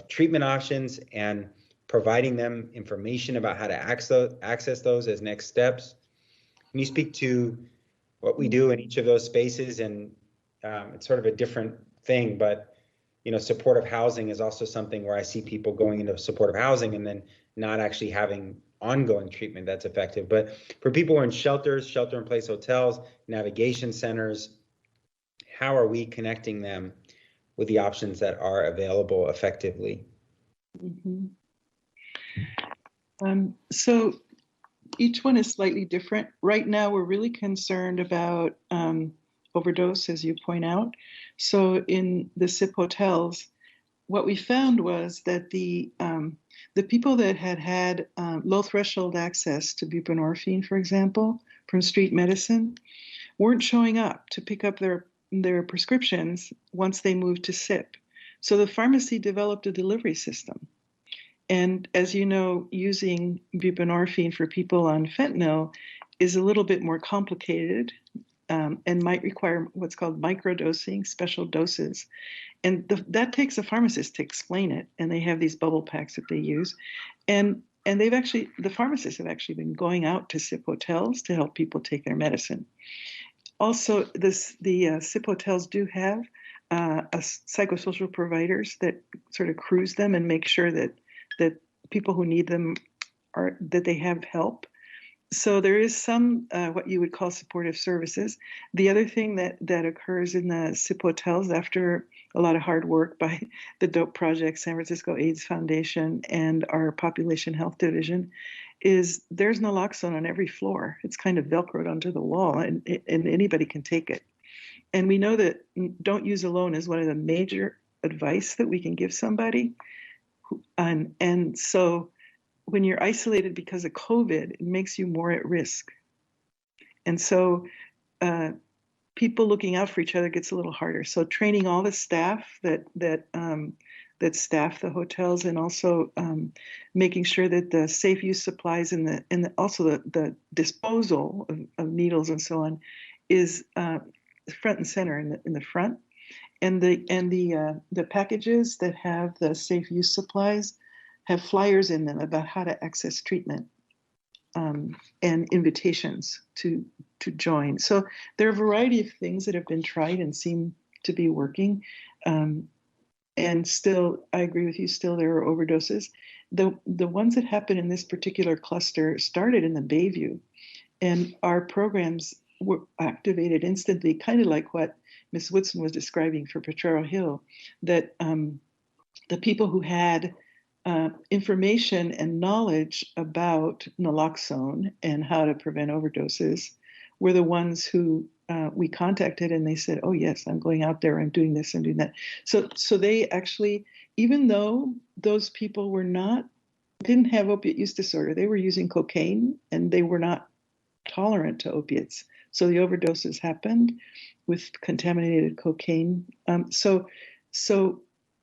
treatment options and providing them information about how to access those as next steps? Can you speak to what we do in each of those spaces? And it's sort of a different thing, but supportive housing is also something where I see people going into supportive housing and then not actually having ongoing treatment that's effective. But for people who are in shelters, shelter-in-place hotels, navigation centers, how are we connecting them with the options that are available effectively?
Mm-hmm. So each one is slightly different. Right now, we're really concerned about overdose, as you point out. So in the SIP hotels, what we found was that the people that had low threshold access to buprenorphine, for example, from street medicine, weren't showing up to pick up their prescriptions once they moved to SIP. So the pharmacy developed a delivery system. And as you know, using buprenorphine for people on fentanyl is a little bit more complicated and might require what's called microdosing, special doses. And that takes a pharmacist to explain it. And they have these bubble packs that they use. And the pharmacists have actually been going out to SIP hotels to help people take their medicine. Also, the SIP hotels do have psychosocial providers that sort of cruise them and make sure that people who need them that they have help. So there is some what you would call supportive services. The other thing that occurs in the SIP hotels after a lot of hard work by the DOPE Project, San Francisco AIDS Foundation, and our Population Health Division is there's naloxone on every floor. It's kind of Velcroed onto the wall, and anybody can take it. And we know that don't use alone is one of the major advice that we can give somebody. And so when you're isolated because of COVID, it makes you more at risk. And so people looking out for each other gets a little harder. So training all the staff that staff the hotels, and also making sure that the safe use supplies and also the disposal of needles and so on is front and center in the front. And the packages that have the safe use supplies have flyers in them about how to access treatment and invitations to join. So there are a variety of things that have been tried and seem to be working. And still, I agree with you, still there are overdoses. The ones that happen in this particular cluster started in the Bayview, and our programs were activated instantly, kind of like what Ms. Woodson was describing for Potrero Hill, that the people who had information and knowledge about naloxone and how to prevent overdoses were the ones who we contacted, and they said, oh yes, I'm going out there, I'm doing this and doing that. So they actually, even though those people didn't have opiate use disorder, they were using cocaine and they were not tolerant to opiates. So the overdoses happened with contaminated cocaine. So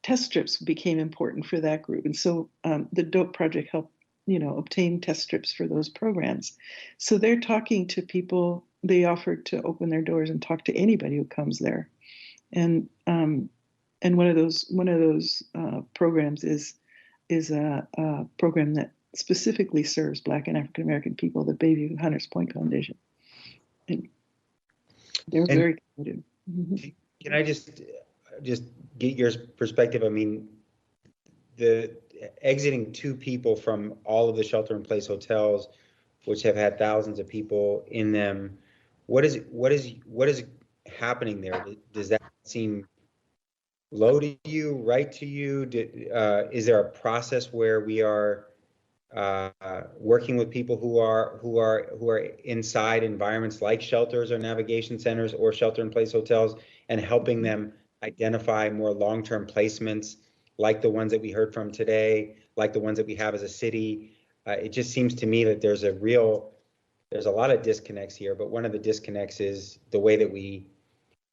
test strips became important for that group. And so the DOPE Project helped, obtain test strips for those programs. So they're talking to people. They offered to open their doors and talk to anybody who comes there. And one of those programs is a program that specifically serves Black and African American people, the Bayview Hunters Point Foundation. And they're very committed. Mm-hmm.
Can I just get your perspective? I mean, the exiting 2 people from all of the shelter-in-place hotels, which have had thousands of people in them, what is happening there? Does that seem low to you, right to you? Is there a process where we are working with people who are inside environments like shelters or navigation centers or shelter-in-place hotels, and helping them identify more long-term placements like the ones that we heard from today, like the ones that we have as a city? It just seems to me that there's a lot of disconnects here, but one of the disconnects is the way that we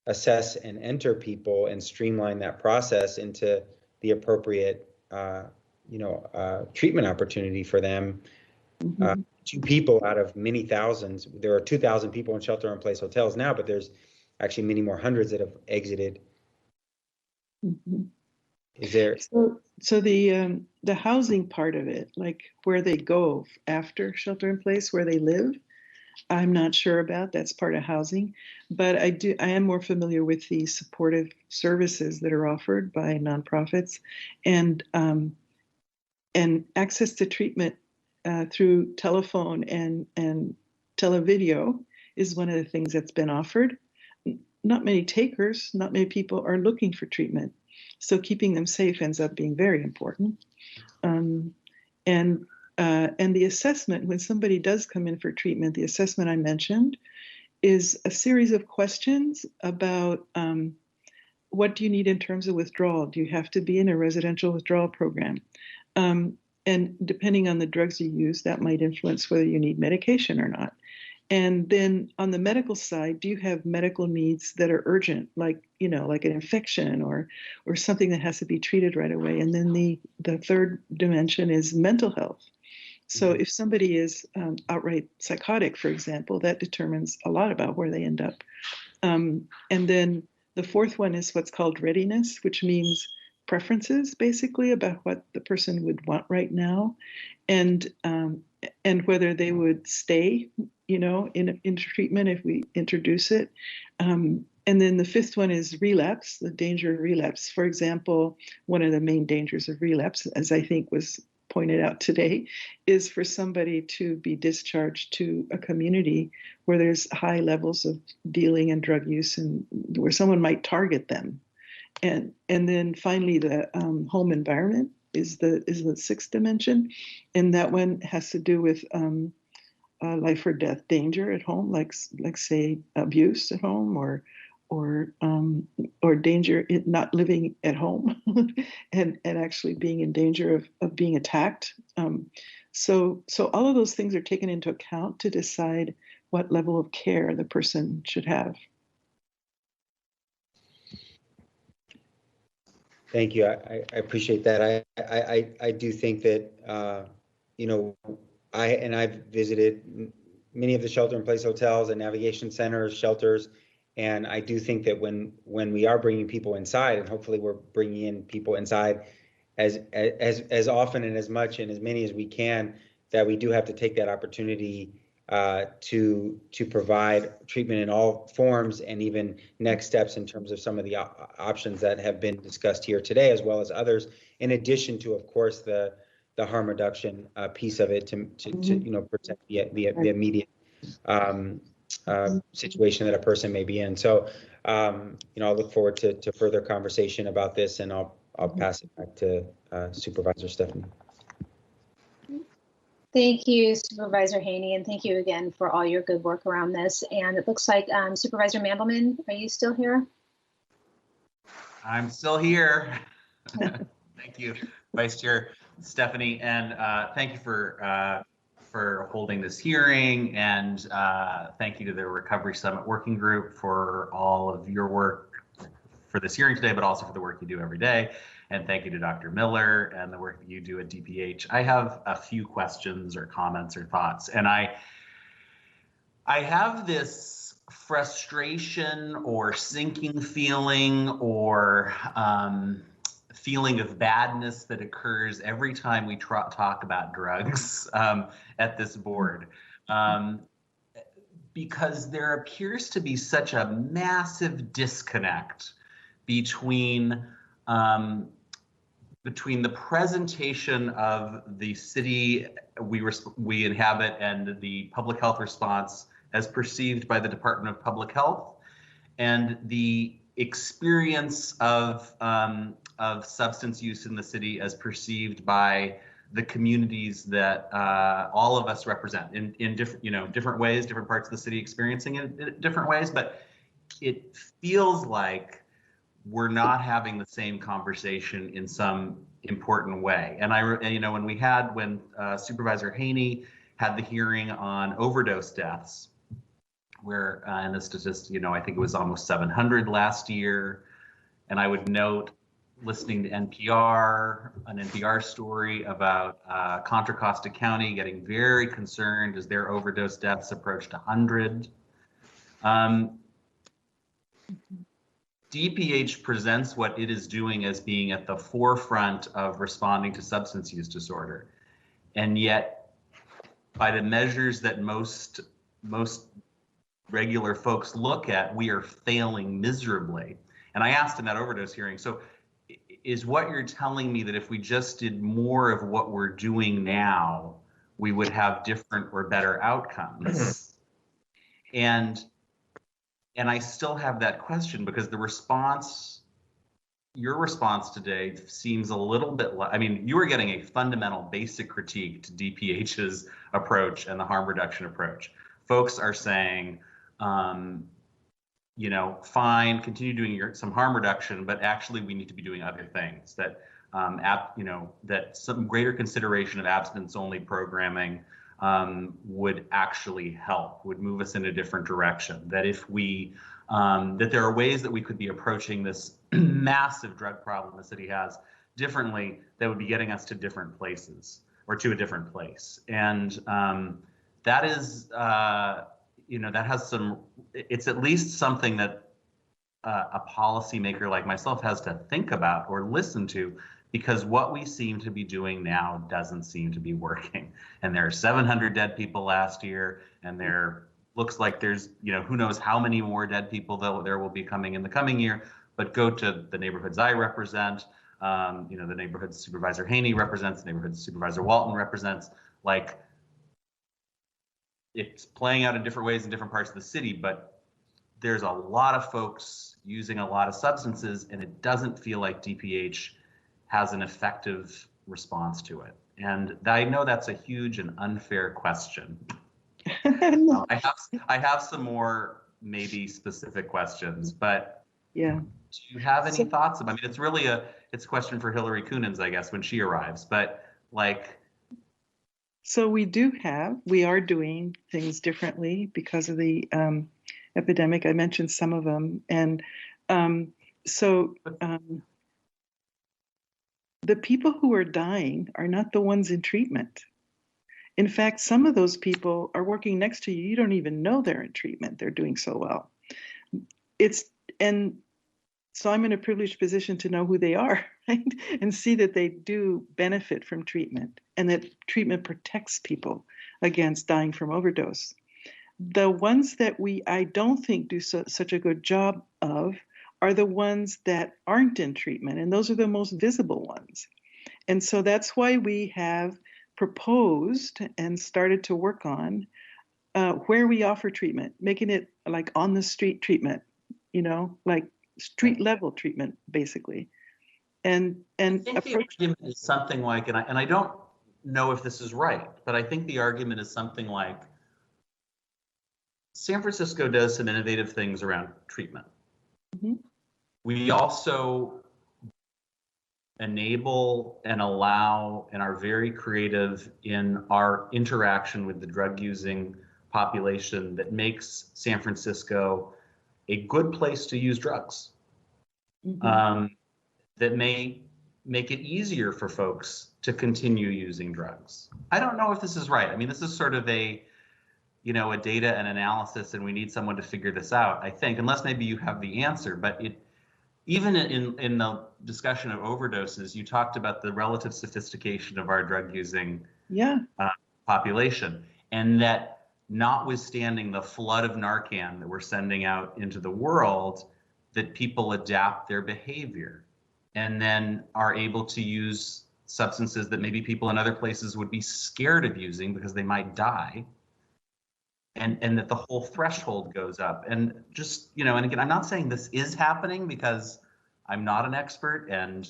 assess and enter people and streamline that process into the appropriate treatment opportunity for them. 2 people out of many thousands. There are 2,000 people in shelter-in-place hotels now, but there's actually many more hundreds that have exited. Is there?
So the housing part of it, like where they go after shelter in place, where they live, I'm not sure about. That's part of housing, but I am more familiar with the supportive services that are offered by nonprofits, and access to treatment through telephone and televideo is one of the things that's been offered. Not many takers, not many people are looking for treatment. So keeping them safe ends up being very important. And the assessment, when somebody does come in for treatment, the assessment I mentioned is a series of questions about what do you need in terms of withdrawal? Do you have to be in a residential withdrawal program? And depending on the drugs you use, that might influence whether you need medication or not. And then on the medical side, do you have medical needs that are urgent, like an infection or something that has to be treated right away? And then the third dimension is mental health. So if somebody is outright psychotic, for example, that determines a lot about where they end up. And then the fourth one is what's called readiness, which means preferences, basically, about what the person would want right now, and whether they would stay, in treatment if we introduce it. And then the fifth one is relapse, the danger of relapse. For example, one of the main dangers of relapse, as I think was pointed out today, is for somebody to be discharged to a community where there's high levels of dealing and drug use, and where someone might target them. And then finally, the home environment is the sixth dimension, and that one has to do with life or death danger at home, like say abuse at home, or danger in not living at home, and actually being in danger of being attacked. So all of those things are taken into account to decide what level of care the person should have.
Thank you. I appreciate that. I do think that, I've visited many of the shelter-in-place hotels and navigation centers, shelters, and I do think that when we are bringing people inside, and hopefully we're bringing in people inside as often and as much and as many as we can, that we do have to take that opportunity to provide treatment in all forms, and even next steps in terms of some of the options that have been discussed here today, as well as others, in addition to, of course, the harm reduction piece of it to protect the immediate situation that a person may be in. So I'll look forward to further conversation about this, and I'll pass it back to Supervisor Stephanie.
Thank you, Supervisor Haney, and thank you again for all your good work around this. And it looks like Supervisor Mandelman, are you still here?
I'm still here. Thank you, Vice Chair Stephanie, and thank you for holding this hearing, and thank you to the Recovery Summit Working Group for all of your work for this hearing today, but also for the work you do every day. And thank you to Dr. Miller and the work that you do at DPH. I have a few questions or comments or thoughts, and I have this frustration or sinking feeling or feeling of badness that occurs every time we talk about drugs at this board, because there appears to be such a massive disconnect between the presentation of the city we inhabit and the public health response as perceived by the Department of Public Health, and the experience of substance use in the city as perceived by the communities that all of us represent in different ways, different parts of the city experiencing it in different ways. But it feels like we're not having the same conversation in some important way. And when Supervisor Haney had the hearing on overdose deaths, where and the statistic, I think it was almost 700 last year. And I would note listening to an NPR story about Contra Costa County getting very concerned as their overdose deaths approached 100. DPH presents what it is doing as being at the forefront of responding to substance use disorder. And yet, by the measures that most regular folks look at, we are failing miserably. And I asked in that overdose hearing, so is what you're telling me that if we just did more of what we're doing now, we would have different or better outcomes? And I still have that question, because the response, your response today seems a little bit, I mean, you were getting a fundamental basic critique to DPH's approach and the harm reduction approach. Folks are saying, you know, fine, continue doing some harm reduction, but actually we need to be doing other things. That, you know, that some greater consideration of abstinence-only programming would actually help, would move us in a different direction. That if we, that there are ways that we could be approaching this massive drug problem the city has differently, that would be getting us to different places, or to a different place. And that is, you know, that has some, it's at least something that a policymaker like myself has to think about or listen to, because what we seem to be doing now doesn't seem to be working. And there are 700 dead people last year, and there looks like there's, you know, who knows how many more dead people there will be coming in the coming year. But go to the neighborhoods I represent, you know, the neighborhoods Supervisor Haney represents, the neighborhoods Supervisor Walton represents, like, it's playing out in different ways in different parts of the city, but there's a lot of folks using a lot of substances, and it doesn't feel like DPH has an effective response to it. And I know that's a huge and unfair question. I have some more maybe specific questions, but
yeah.
Do you have any thoughts? I mean, it's really it's a question for Hillary Coonins, I guess, when she arrives, but like.
So we are doing things differently because of the epidemic. I mentioned some of them. And the people who are dying are not the ones in treatment. In fact, some of those people are working next to you. You don't even know they're in treatment. They're doing so well. And so I'm in a privileged position to know who they are, right? And see that they do benefit from treatment, and that treatment protects people against dying from overdose. The ones that I don't think do such a good job of are the ones that aren't in treatment, and those are the most visible ones. And so that's why we have proposed and started to work on where we offer treatment, making it like on the street treatment, you know, like street level treatment, basically. And
I think the argument is something like, and I don't know if this is right, but I think the argument is something like, San Francisco does some innovative things around treatment.
Mm-hmm.
We also enable and allow and are very creative in our interaction with the drug using population that makes San Francisco a good place to use drugs. Mm-hmm. That may make it easier for folks to continue using drugs. I don't know if this is right. I mean, this is sort of a data and analysis, and we need someone to figure this out, I think, unless maybe you have the answer. But even in the discussion of overdoses, you talked about the relative sophistication of our drug using population, and that notwithstanding the flood of Narcan that we're sending out into the world, that people adapt their behavior and then are able to use substances that maybe people in other places would be scared of using because they might die. And that the whole threshold goes up. And just, and again, I'm not saying this is happening because I'm not an expert, and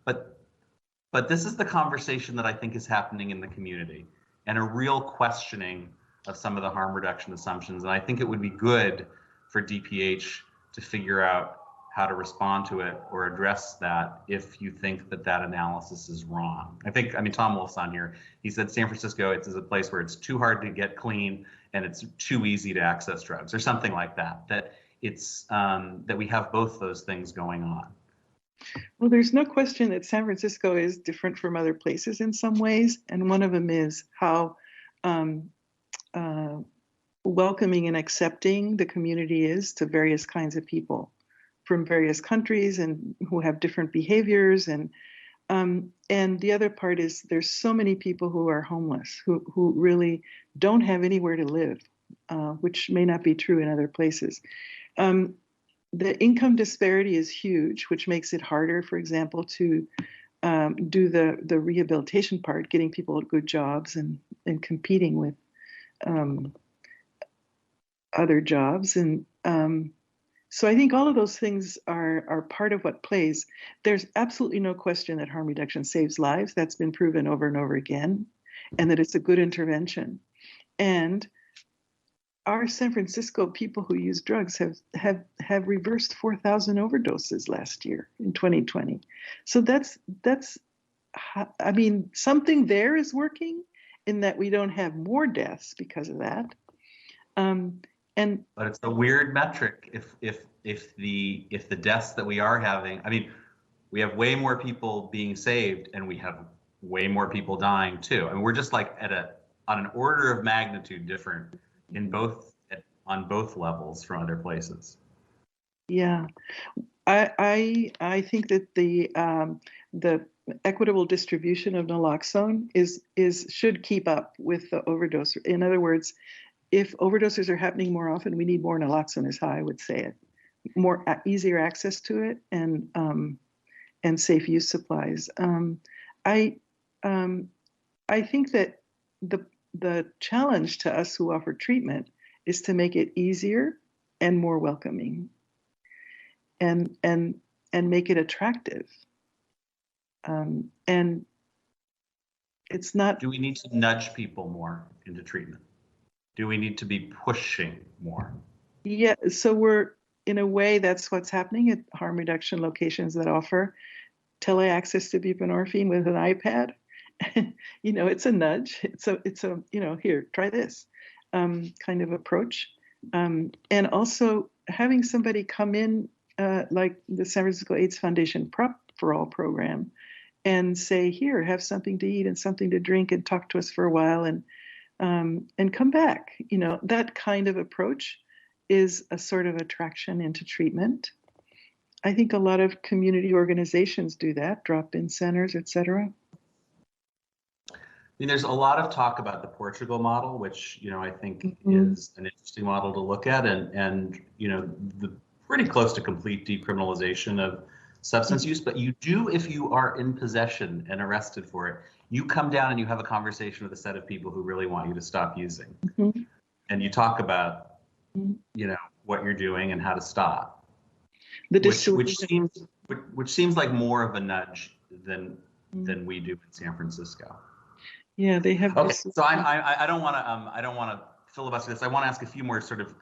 but this is the conversation that I think is happening in the community, and a real questioning of some of the harm reduction assumptions. And I think it would be good for DPH to figure out how to respond to it or address that if you think that that analysis is wrong. I mean, Tom Wolf's on here. He said San Francisco, it's a place where it's too hard to get clean and it's too easy to access drugs, or something like that. That it's that we have both those things going on.
Well, there's no question that San Francisco is different from other places in some ways, and one of them is how welcoming and accepting the community is to various kinds of people from various countries and who have different behaviors. And the other part is there's so many people who are homeless, who really don't have anywhere to live, which may not be true in other places. The income disparity is huge, which makes it harder, for example, to do the rehabilitation part, getting people good jobs and competing with other jobs. And so I think all of those things are part of what plays. There's absolutely no question that harm reduction saves lives. That's been proven over and over again, and that it's a good intervention. And our San Francisco people who use drugs have reversed 4,000 overdoses last year in 2020. So that's I mean, something there is working in that we don't have more deaths because of that.
But it's a weird metric if the deaths that we are having, I mean, we have way more people being saved and we have way more people dying too. I mean, we're just like on an order of magnitude different on both levels from other places.
Yeah, I think that the equitable distribution of naloxone should keep up with the overdose. In other words, if overdoses are happening more often, we need more naloxone, is how I would say it. More easier access to it and safe use supplies. I think that the challenge to us who offer treatment is to make it easier and more welcoming, and make it attractive. And it's not.
Do we need to nudge people more into treatment? Do we need to be pushing more?
Yeah, so we're, in a way, that's what's happening at harm reduction locations that offer teleaccess to buprenorphine with an iPad. It's a nudge. It's a here, try this kind of approach. And also having somebody come in, like the San Francisco AIDS Foundation Prop for All program, and say, here, have something to eat and something to drink and talk to us for a while and come back. That kind of approach is a sort of attraction into treatment. I think a lot of community organizations do that, drop-in centers, et cetera.
I mean, there's a lot of talk about the Portugal model, which, I think is an interesting model to look at, and the pretty close to complete decriminalization of substance use. But you do, if you are in possession and arrested for it, you come down and you have a conversation with a set of people who really want you to stop using. And you talk about, what you're doing and how to stop. Which seems like more of a nudge than we do in San Francisco.
Yeah, they have.
Okay, so I don't want to filibuster this. I want to ask a few more sort of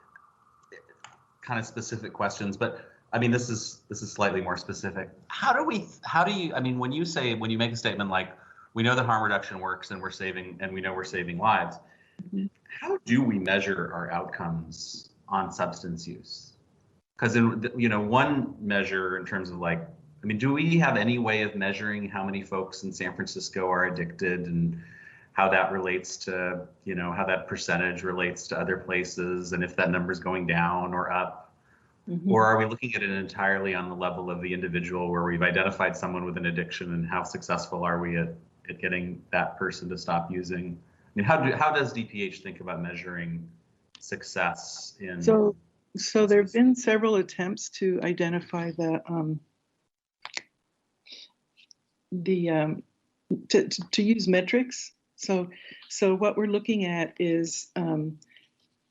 kind of specific questions, but I mean, this is slightly more specific. How do you, I mean, when you make a statement like, we know that harm reduction works and we know we're saving lives, how do we measure our outcomes on substance use? Because one measure in terms of like, I mean, do we have any way of measuring how many folks in San Francisco are addicted and how that relates to, how that percentage relates to other places, and if that number is going down or up? Or are we looking at it entirely on the level of the individual, where we've identified someone with an addiction and how successful are we at getting that person to stop using? I mean, how does DPH think about measuring success in?
So there have been several attempts to identify to use metrics. So what we're looking at is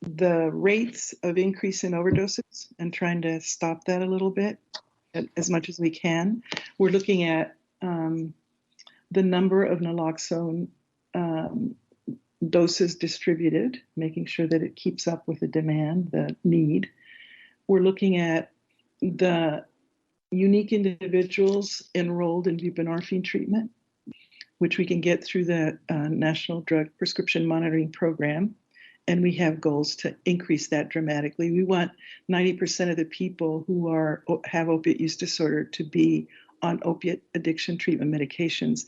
the rates of increase in overdoses and trying to stop that a little bit as much as we can. We're looking at the number of naloxone doses distributed, making sure that it keeps up with the demand, the need. We're looking at the unique individuals enrolled in buprenorphine treatment, which we can get through the National Drug Prescription Monitoring Program. And we have goals to increase that dramatically. We want 90% of the people who have opiate use disorder to be on opiate addiction treatment medications.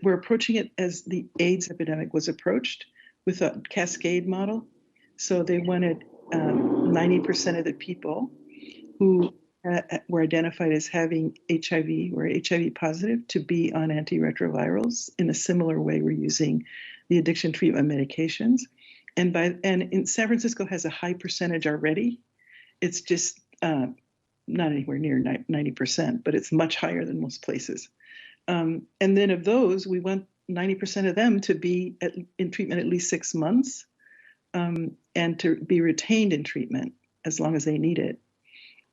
We're approaching it as the AIDS epidemic was approached with a cascade model. So they wanted 90% of the people who were identified as having HIV or HIV positive to be on antiretrovirals. In a similar way, we're using the addiction treatment medications. And in San Francisco has a high percentage already. It's just not anywhere near 90%, but it's much higher than most places. And then of those, we want 90% of them to be in treatment at least 6 months and to be retained in treatment as long as they need it.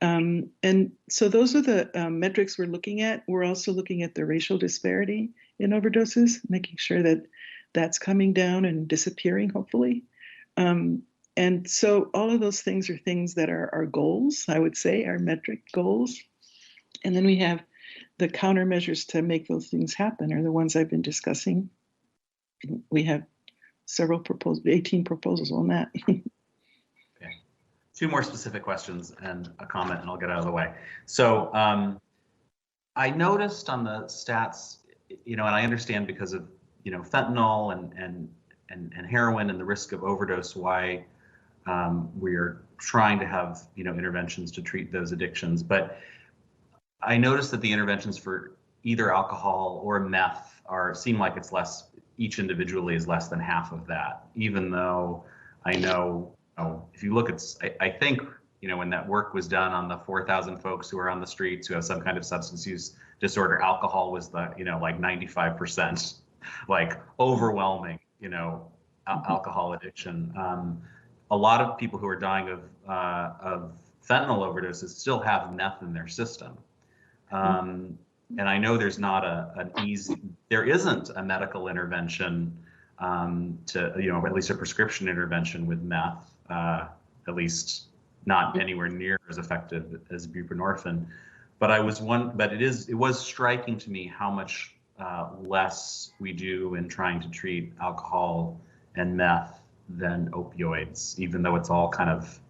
And so those are the metrics we're looking at. We're also looking at the racial disparity in overdoses, making sure that that's coming down and disappearing, hopefully. And so all of those things are things that are our goals, I would say, our metric goals. And then we have the countermeasures to make those things happen are the ones I've been discussing. We have several proposals, 18 proposals on that.
Okay. 2 more specific questions and a comment, and I'll get out of the way. So I noticed on the stats, and I understand because of, fentanyl and heroin and the risk of overdose, why we're trying to have, interventions to treat those addictions. But I noticed that the interventions for either alcohol or meth seem like it's less, each individually is less than half of that, even though I know, if you look at, I think, when that work was done on the 4,000 folks who are on the streets who have some kind of substance use disorder, alcohol was the, like 95%, like overwhelming, alcohol addiction. A lot of people who are dying of fentanyl overdoses still have meth in their system. And I know there's not there isn't a medical intervention to, at least a prescription intervention with meth, at least not anywhere near as effective as buprenorphine. But it was striking to me how much less we do in trying to treat alcohol and meth than opioids, even though it's all kind of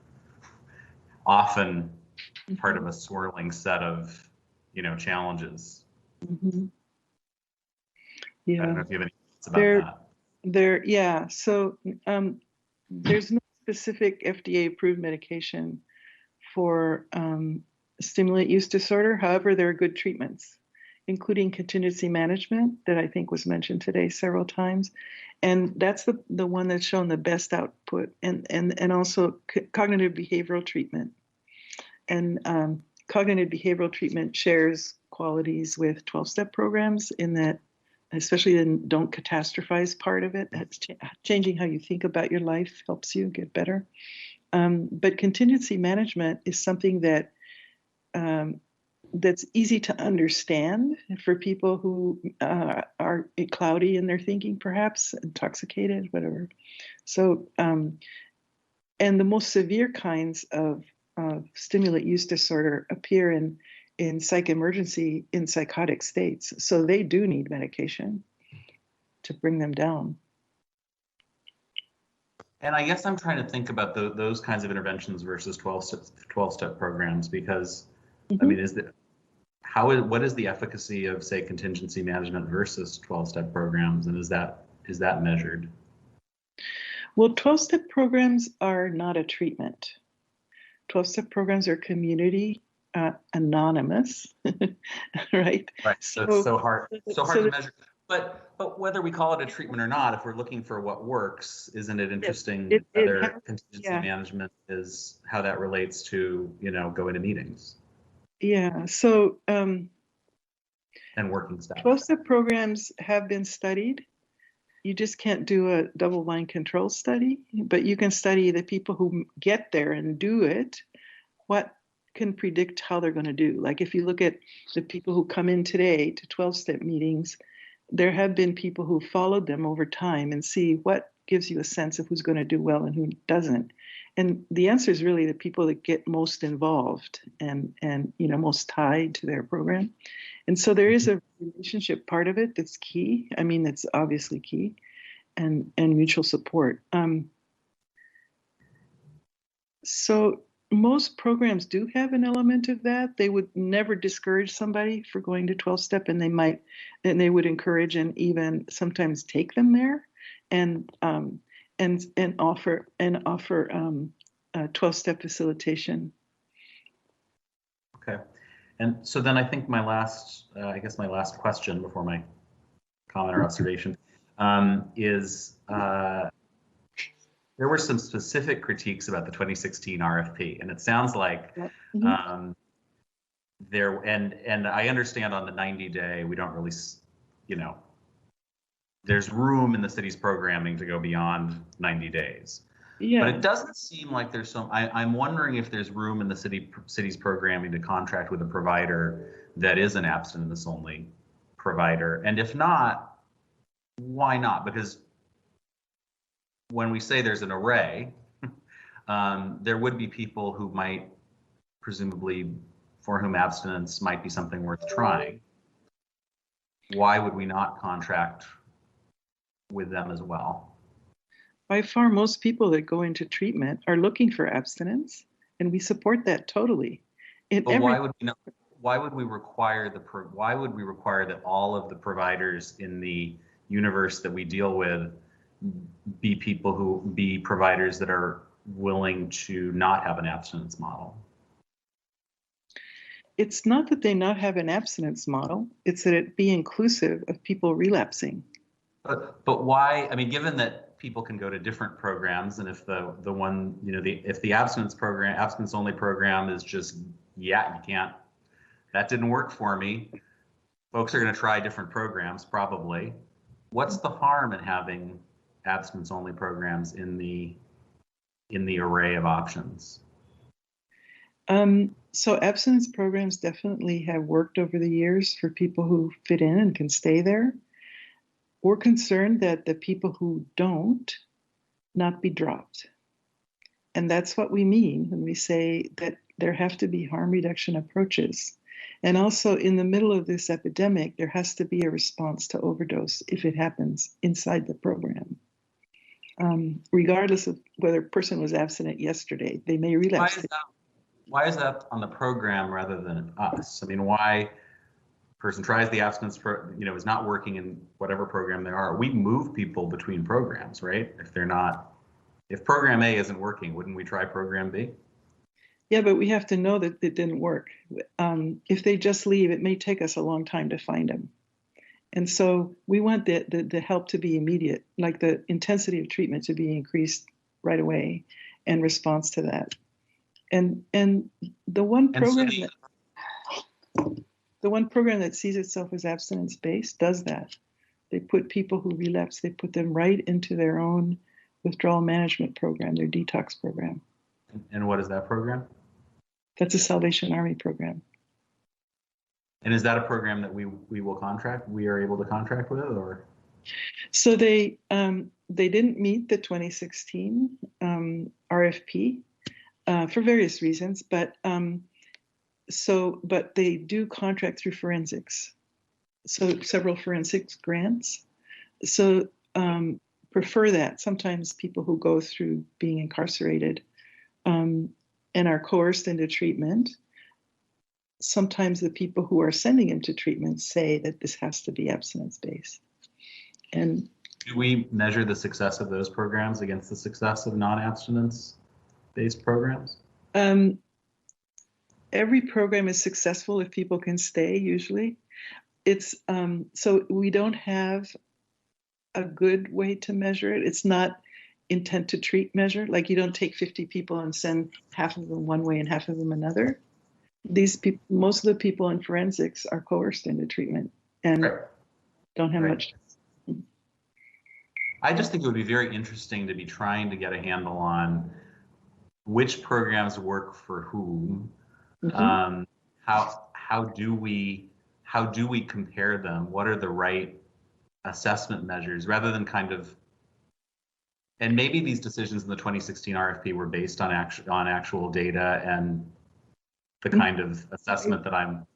often part of a swirling set of, challenges.
Mm-hmm. Yeah.
I don't know if you have any thoughts about that.
So there's no specific FDA approved medication for stimulant use disorder. However, there are good treatments, including contingency management that I think was mentioned today several times. And that's the one that's shown the best output, and also cognitive behavioral treatment. And cognitive behavioral treatment shares qualities with 12-step programs in that, especially the don't catastrophize part of it, that's changing how you think about your life helps you get better. But contingency management is something that that's easy to understand for people who are cloudy in their thinking, perhaps intoxicated, whatever. So, and the most severe kinds of stimulant use disorder appear in psych emergency in psychotic states. So they do need medication to bring them down.
And I guess I'm trying to think about those kinds of interventions versus 12-step programs, because I mean, what is the efficacy of, say, contingency management versus 12-step programs, and is that measured?
Well, 12-step programs are not a treatment. 12-step programs are community anonymous, right?
Right. So it's so hard to measure. But whether we call it a treatment or not, if we're looking for what works, isn't it interesting whether contingency management is how that relates to, going to meetings?
Yeah. So
and working staff.
12-step programs have been studied. You just can't do a double-blind control study, but you can study the people who get there and do it, what can predict how they're going to do. Like if you look at the people who come in today to 12-step meetings, there have been people who followed them over time and see what gives you a sense of who's going to do well and who doesn't. And the answer is really the people that get most involved and most tied to their program. And so there is a relationship part of it that's key. I mean, that's obviously key, and mutual support. So most programs do have an element of that. They would never discourage somebody for going to 12-step, and they would encourage and even sometimes take them there, and offer 12-step facilitation.
Okay, and so then I think my last question before my comment or observation is. There were some specific critiques about the 2016 RFP, and it sounds like there, and I understand on the 90-day, we don't really, there's room in the city's programming to go beyond 90 days. Yeah. But it doesn't seem like there's some, I'm wondering if there's room in the city's programming to contract with a provider that is an abstinence only provider. And if not, why not? Because when we say there's an array, there would be people who might, presumably, for whom abstinence might be something worth trying. Why would we not contract with them as well?
By far, most people that go into treatment are looking for abstinence, and we support that totally.
But why would we require that all of the providers in the universe that we deal with be providers that are willing to not have an abstinence model?
It's not that they not have an abstinence model, it's that it be inclusive of people relapsing.
But why, I mean, given that people can go to different programs, and if the one, if the abstinence only program is just, yeah, you can't, that didn't work for me, folks are going to try different programs probably. What's the harm in having abstinence only programs in the array of options?
So abstinence programs definitely have worked over the years for people who fit in and can stay there. We're concerned that the people who don't not be dropped. And that's what we mean when we say that there have to be harm reduction approaches. And also in the middle of this epidemic, there has to be a response to overdose if it happens inside the program. Regardless of whether a person was abstinent yesterday, they may relapse.
Why is that on the program rather than us? I mean, why person tries the abstinence, is not working in whatever program they are. We move people between programs, right? If program A isn't working, wouldn't we try program B?
Yeah, but we have to know that it didn't work. If they just leave, it may take us a long time to find them. And so we want the help to be immediate, like the intensity of treatment to be increased right away in response to that. And the one program that sees itself as abstinence-based does that. They put people who relapse, they put them right into their own withdrawal management program, their detox program.
And what is that program?
That's a Salvation Army program.
And is that a program that we are able to contract with, or? So
they didn't meet the 2016 RFP for various reasons, but they do contract through forensics. So several forensics grants. So prefer that. Sometimes people who go through being incarcerated and are coerced into treatment, sometimes the people who are sending them to treatment say that this has to be abstinence-based. And
do we measure the success of those programs against the success of non-abstinence-based programs?
Every program is successful if people can stay, usually. It's so we don't have a good way to measure it. It's not intent to treat measure. Like you don't take 50 people and send half of them one way and half of them another. These people, most of the people in forensics are coerced into treatment and don't have much.
I just think it would be very interesting to be trying to get a handle on which programs work for whom. Mm-hmm. How do we compare them? What are the right assessment measures, rather than and maybe these decisions in the 2016 RFP were based on actual data and the kind of assessment that I'm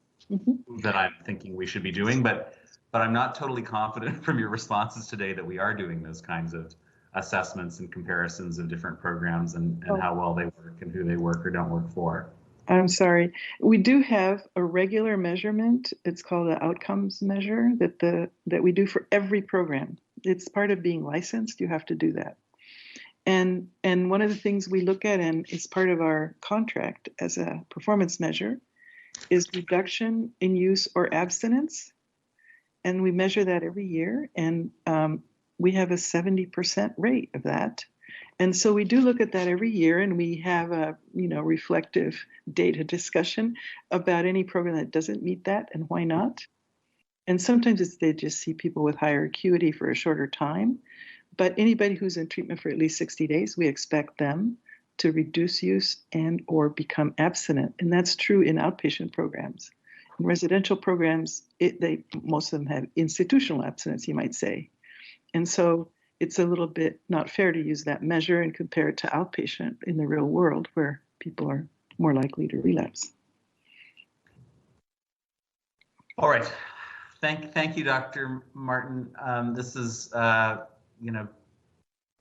thinking we should be doing, but I'm not totally confident from your responses today that we are doing those kinds of assessments and comparisons of different programs and how well they work and who they work or don't work for.
I'm sorry. We do have a regular measurement. It's called the outcomes measure that we do for every program. It's part of being licensed. You have to do that. And one of the things we look at, and it's part of our contract as a performance measure, is reduction in use or abstinence. And we measure that every year. And we have a 70% rate of that. And so we do look at that every year, and we have a reflective data discussion about any program that doesn't meet that and why not. And sometimes they just see people with higher acuity for a shorter time. But anybody who's in treatment for at least 60 days, we expect them to reduce use and or become abstinent. And that's true in outpatient programs. In residential programs, most of them have institutional abstinence, you might say. And so it's a little bit not fair to use that measure and compare it to outpatient in the real world where people are more likely to relapse.
All right. Thank you, Dr. Martin. This is,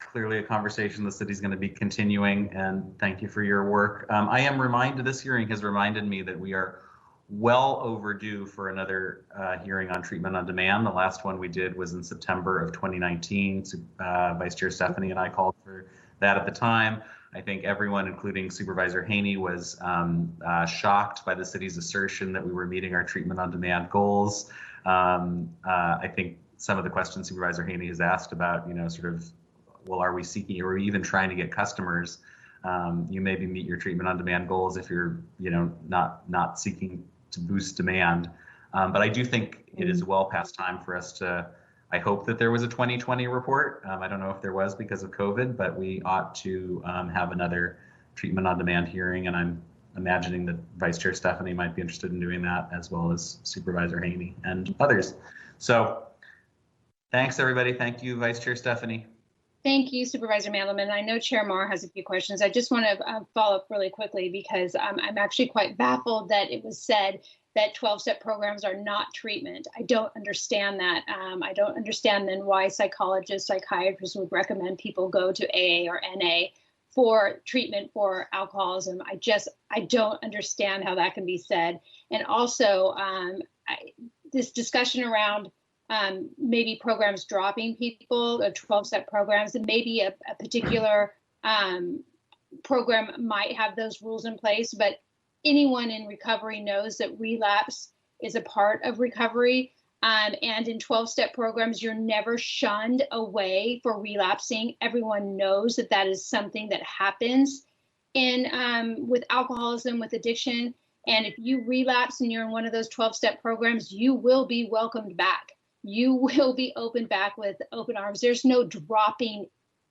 clearly a conversation the city's going to be continuing, and thank you for your work. I am reminded, this hearing has reminded me that we are well overdue for another hearing on treatment on demand. The last one we did was in September of 2019. Vice Chair Stephanie and I called for that at the time. I think everyone, including Supervisor Haney, was shocked by the city's assertion that we were meeting our treatment on demand goals. I think some of the questions Supervisor Haney has asked about, well, are we seeking, or are we even trying to get customers? You maybe meet your treatment on demand goals if you're, not seeking to boost demand. But I do think it is well past time for us to, I hope that there was a 2020 report. I don't know if there was because of COVID, but we ought to have another treatment on demand hearing. And I'm imagining that Vice Chair Stephanie might be interested in doing that, as well as Supervisor Haney and others. So thanks, everybody. Thank you, Vice Chair Stephanie.
Thank you, Supervisor Mandelman. I know Chair Marr has a few questions. I just want to follow up really quickly because I'm actually quite baffled that it was said that 12-step programs are not treatment. I don't understand that. I don't understand then why psychologists, psychiatrists would recommend people go to AA or NA for treatment for alcoholism. I don't understand how that can be said. And also this discussion around maybe programs dropping people, or 12-step programs, and maybe a particular program might have those rules in place, but anyone in recovery knows that relapse is a part of recovery. And in 12-step programs, you're never shunned away for relapsing. Everyone knows that that is something that happens with alcoholism, with addiction. And if you relapse and you're in one of those 12-step programs, you will be welcomed back. You will be opened back with open arms. There's no dropping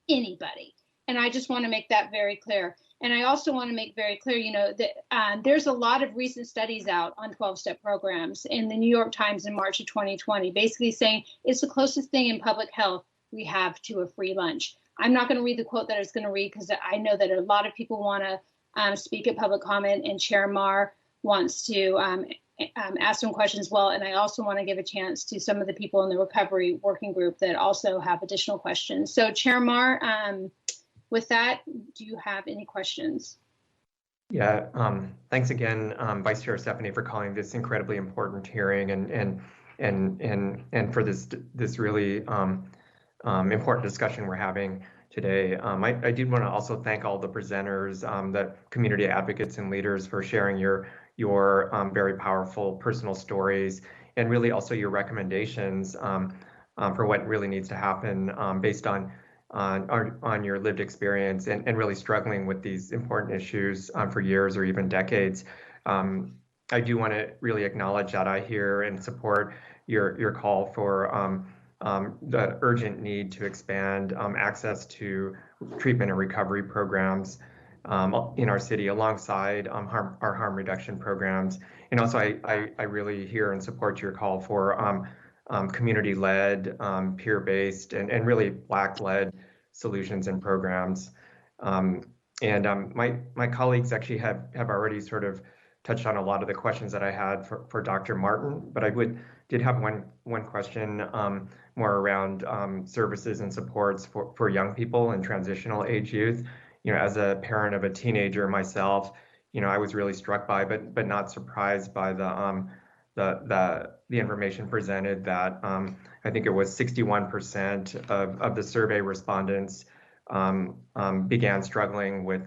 anybody. And I just want to make that very clear. And I also want to make very clear, that there's a lot of recent studies out on 12-step programs in the New York Times in March of 2020, basically saying it's the closest thing in public health we have to a free lunch. I'm not going to read the quote that I was going to read because I know that a lot of people want to speak at public comment, and Chair Marr wants to ask some questions as well. And I also want to give a chance to some of the people in the recovery working group that also have additional questions. So Chair Marr, with that, do you have any questions?
Yeah, thanks again, Vice Chair Stephanie, for calling this incredibly important hearing and for this really important discussion we're having today. I did want to also thank all the presenters, the community advocates and leaders for sharing your very powerful personal stories, and really also your recommendations for what really needs to happen based on your lived experience and really struggling with these important issues for years or even decades. I do want to really acknowledge that I hear and support your call for the urgent need to expand access to treatment and recovery programs in our city alongside our harm reduction programs. And also I really hear and support your call for community-led, peer-based, and really Black-led solutions and programs. My colleagues actually have already sort of touched on a lot of the questions that I had for Dr. Martin, but I did have one question more around services and supports for young people and transitional age youth. You know, as a parent of a teenager myself, you know, I was really struck by, but not surprised by the information presented that I think it was 61% of the survey respondents began struggling with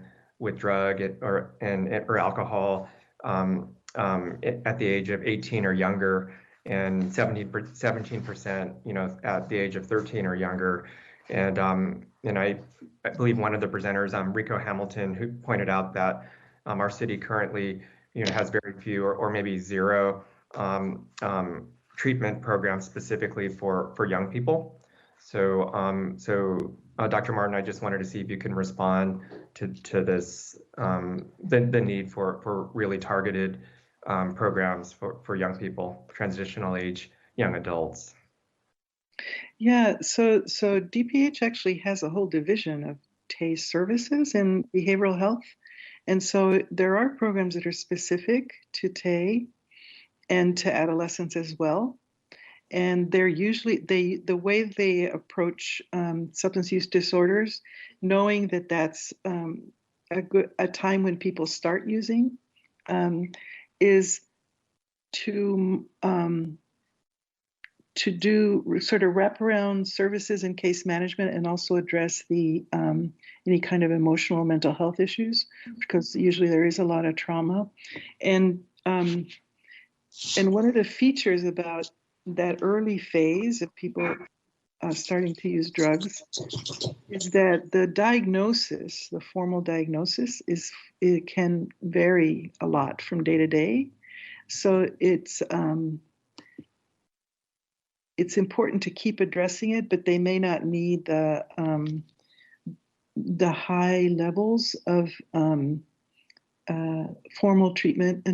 drug or alcohol at the age of 18 or younger, and 17%, you know, at the age of 13 or younger. And I believe one of the presenters, Rico Hamilton, who pointed out that our city currently, you know, has very few or maybe zero treatment programs specifically for young people. So, Dr. Martin, I just wanted to see if you can respond to this, the need for really targeted programs for young people, transitional age young adults.
Yeah, so DPH actually has a whole division of TAY services and behavioral health. And so there are programs that are specific to TAY and to adolescents as well. And they're usually, the way they approach substance use disorders, knowing that that's a time when people start using, is to do sort of wraparound services and case management, and also address the any kind of emotional mental health issues, because usually there is a lot of trauma. And one of the features about that early phase of people starting to use drugs is that the diagnosis, the formal diagnosis, it can vary a lot from day to day. So it's important to keep addressing it, but they may not need the high levels of formal treatment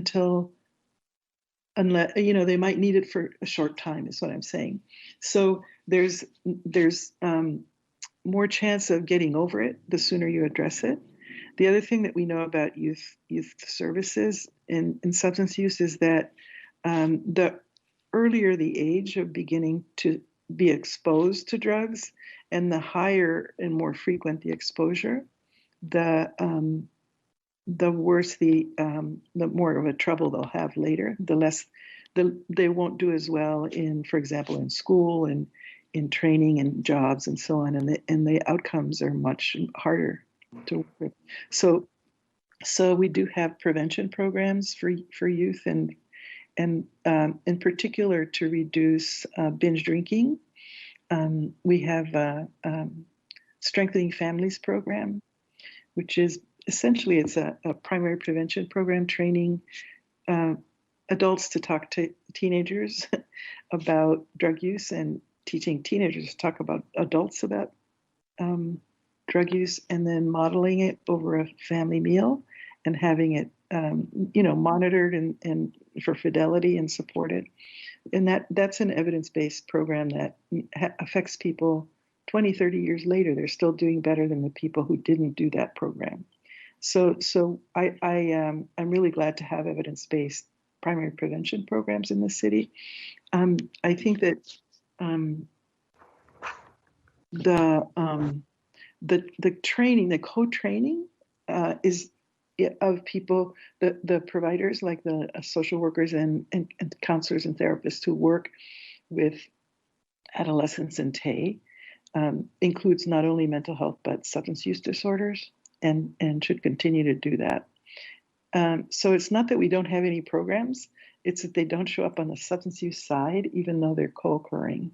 unless, you know, they might need it for a short time, is what I'm saying. So there's more chance of getting over it the sooner you address it. The other thing that we know about youth services in substance use is that the earlier the age of beginning to be exposed to drugs, and the higher and more frequent the exposure, the worse the more of a trouble they'll have later. The less they won't do as well in, for example, in school and in training and jobs and so on, and the outcomes are much harder to work with. So we do have prevention programs for youth, and in particular to reduce binge drinking. We have a Strengthening Families program, which is essentially it's a primary prevention program training adults to talk to teenagers about drug use, and teaching teenagers to talk about adults about drug use, and then modeling it over a family meal and having it monitored and for fidelity and supported. And that's an evidence-based program that affects people 20, 30 years later. They're still doing better than the people who didn't do that program. So I'm really glad to have evidence-based primary prevention programs in the city. I think that the training, the co-training is of people, the providers like the social workers and counselors and therapists who work with adolescents and TAY, includes not only mental health but substance use disorders, and should continue to do that. So it's not that we don't have any programs, it's that they don't show up on the substance use side, even though they're co-occurring.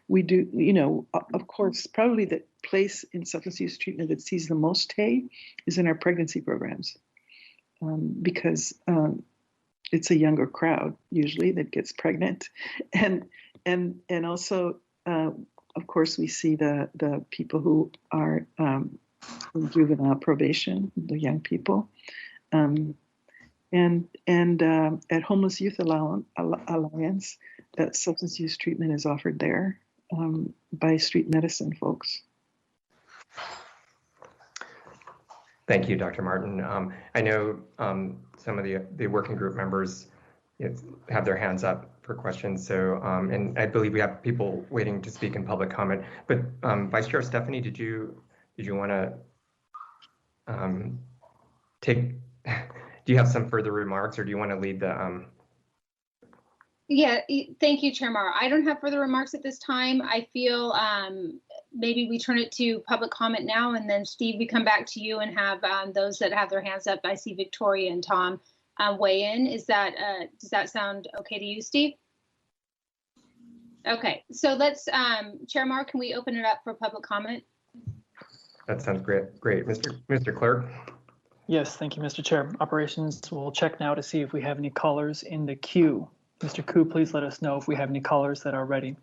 We do, of course, probably the place in substance use treatment that sees the most TAY is in our pregnancy programs, because it's a younger crowd usually that gets pregnant, and also, of course, we see the people who are in juvenile probation, the young people, and at Homeless Youth Alliance, that substance use treatment is offered there by street medicine folks.
Thank you, Dr. Martin. I know some of the working group members have their hands up for questions. So, and I believe we have people waiting to speak in public comment. But Vice Chair Stephanie, did you want to take? Do you have some further remarks, or do you want to lead the?
Yeah, thank you, Chair Mar. I don't have further remarks at this time. I feel maybe we turn it to public comment now, and then Steve, we come back to you and have those that have their hands up. I see Victoria and Tom weigh in. Is that does that sound okay to you, Steve? Okay, so let's, Chair Mar, can we open it up for public comment?
That sounds great. Great, Mr. Clerk.
Yes, thank you, Mr. Chair. Operations will check now to see if we have any callers in the queue. Mr. Koo, please let us know if we have any callers that are ready.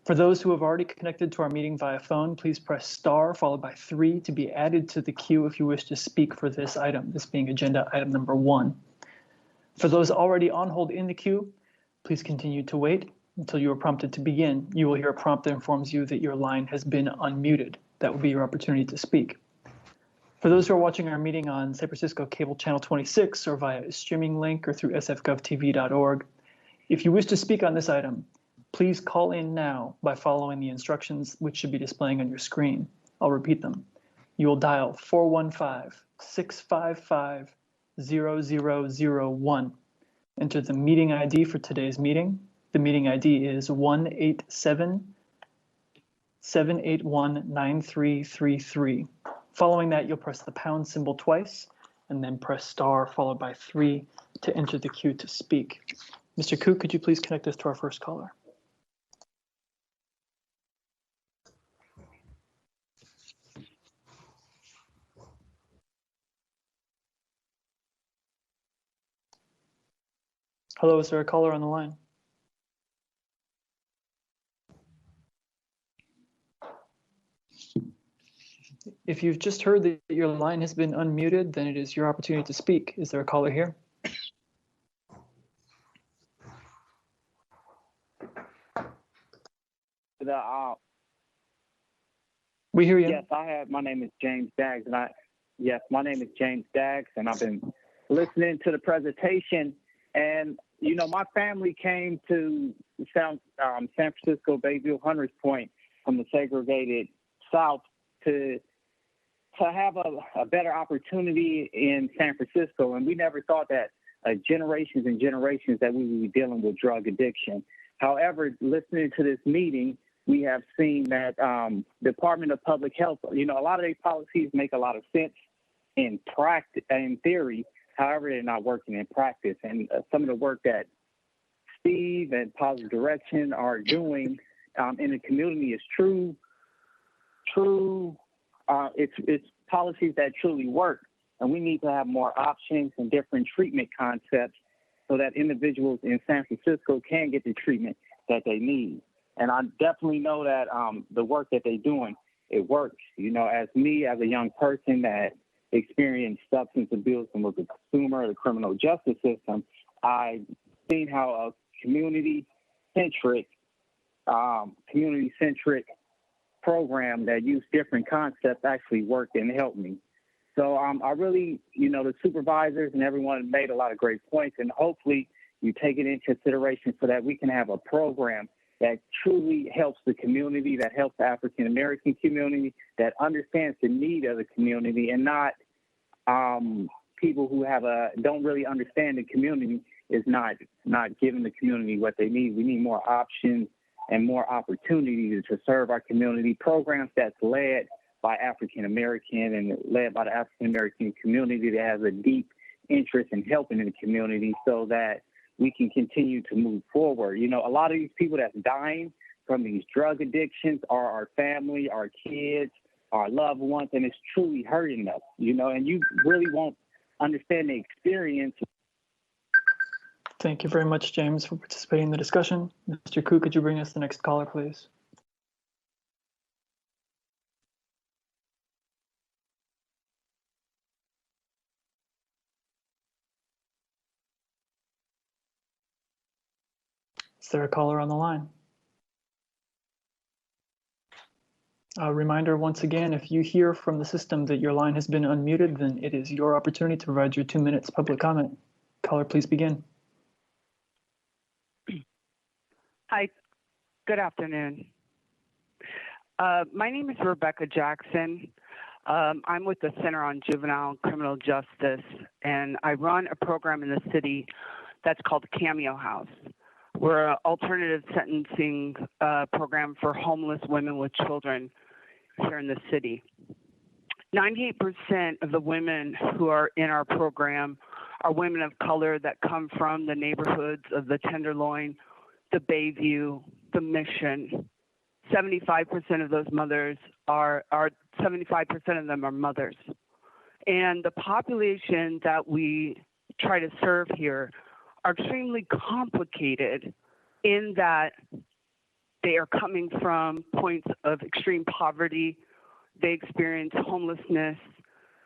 For those who have already connected to our meeting via phone, please press star followed by 3 to be added to the queue if you wish to speak for this item, this being agenda item number 1. For those already on hold in the queue, please continue to wait until you are prompted to begin. You will hear a prompt that informs you that your line has been unmuted. That will be your opportunity to speak. For those who are watching our meeting on San Francisco Cable Channel 26 or via a streaming link or through sfgovtv.org, if you wish to speak on this item, please call in now by following the instructions which should be displaying on your screen. I'll repeat them. You will dial 415-655-0001. Enter the meeting ID for today's meeting. The meeting ID is 187-781-9333. Following that, you'll press the pound symbol twice and then press star followed by 3 to enter the queue to speak. Mr. Koo, could you please connect us to our first caller? Hello, is there a caller on the line? If you've just heard that your line has been unmuted, then it is your opportunity to speak. Is there a caller here? We hear you.
Yes, my name is James Daggs, and my name is James Daggs, and I've been listening to the presentation. And you know, my family came to San Francisco, Bayview, Hunters Point from the segregated South to have a better opportunity in San Francisco, and we never thought that generations and generations that we would be dealing with drug addiction. However, listening to this meeting, we have seen that Department of Public Health, you know, a lot of these policies make a lot of sense in practice, in theory. However, they're not working in practice. And some of the work that Steve and Positive Direction are doing in the community is true. It's policies that truly work, and we need to have more options and different treatment concepts so that individuals in San Francisco can get the treatment that they need. And I definitely know that the work that they're doing, it works. You know, as me, as a young person that experienced substance abuse and was a consumer of the criminal justice system, I've seen how a community-centric program that used different concepts actually worked and helped me. So I really, you know, the supervisors and everyone made a lot of great points, and hopefully you take it into consideration so that we can have a program that truly helps the community, that helps the African-American community, that understands the need of the community, and not people who don't really understand the community is not giving the community what they need. We need more options and more opportunities to serve our community, programs that's led by African-American and led by the African-American community that has a deep interest in helping in the community so that we can continue to move forward. You know, a lot of these people that's dying from these drug addictions are our family, our kids, our loved ones, and it's truly hurting us, you know, and you really won't understand the experience.
Thank you very much, James, for participating in the discussion. Mr. Koo, could you bring us the next caller, please? Is there a caller on the line? A reminder once again, if you hear from the system that your line has been unmuted, then it is your opportunity to provide your 2 minutes public comment. Caller, please begin.
Hi, good afternoon. My name is Rebecca Jackson. I'm with the Center on Juvenile and Criminal Justice, and I run a program in the city that's called Cameo House. We're an alternative sentencing program for homeless women with children here in the city. 98% of the women who are in our program are women of color that come from the neighborhoods of the Tenderloin, the Bayview, the Mission. 75% of those mothers are 75% of them are mothers. And the population that we try to serve here are extremely complicated in that they are coming from points of extreme poverty. They experience homelessness.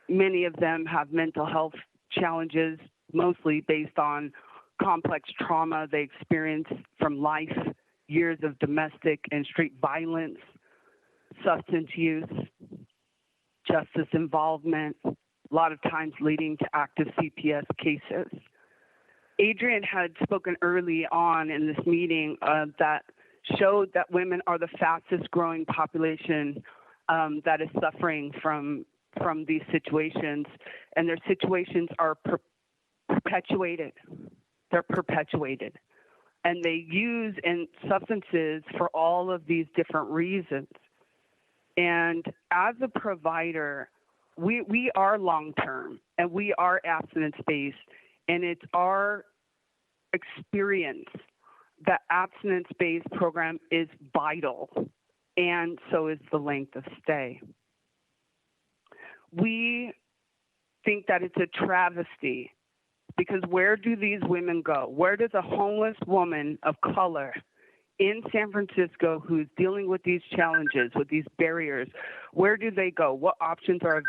Many of them have mental health challenges, mostly based on complex trauma they experience from life, years of domestic and street violence, substance use, justice involvement, a lot of times leading to active CPS cases. Adrian had spoken early on in this meeting that showed that women are the fastest growing population that is suffering from these situations, and their situations are perpetuated. They're perpetuated. And they use substances for all of these different reasons. And as a provider, we are long-term and we are abstinence-based, and it's our experience that abstinence-based program is vital, and so is the length of stay. We think that it's a travesty because where do these women go? Where does a homeless woman of color in San Francisco who's dealing with these challenges, with these barriers, where do they go? What options are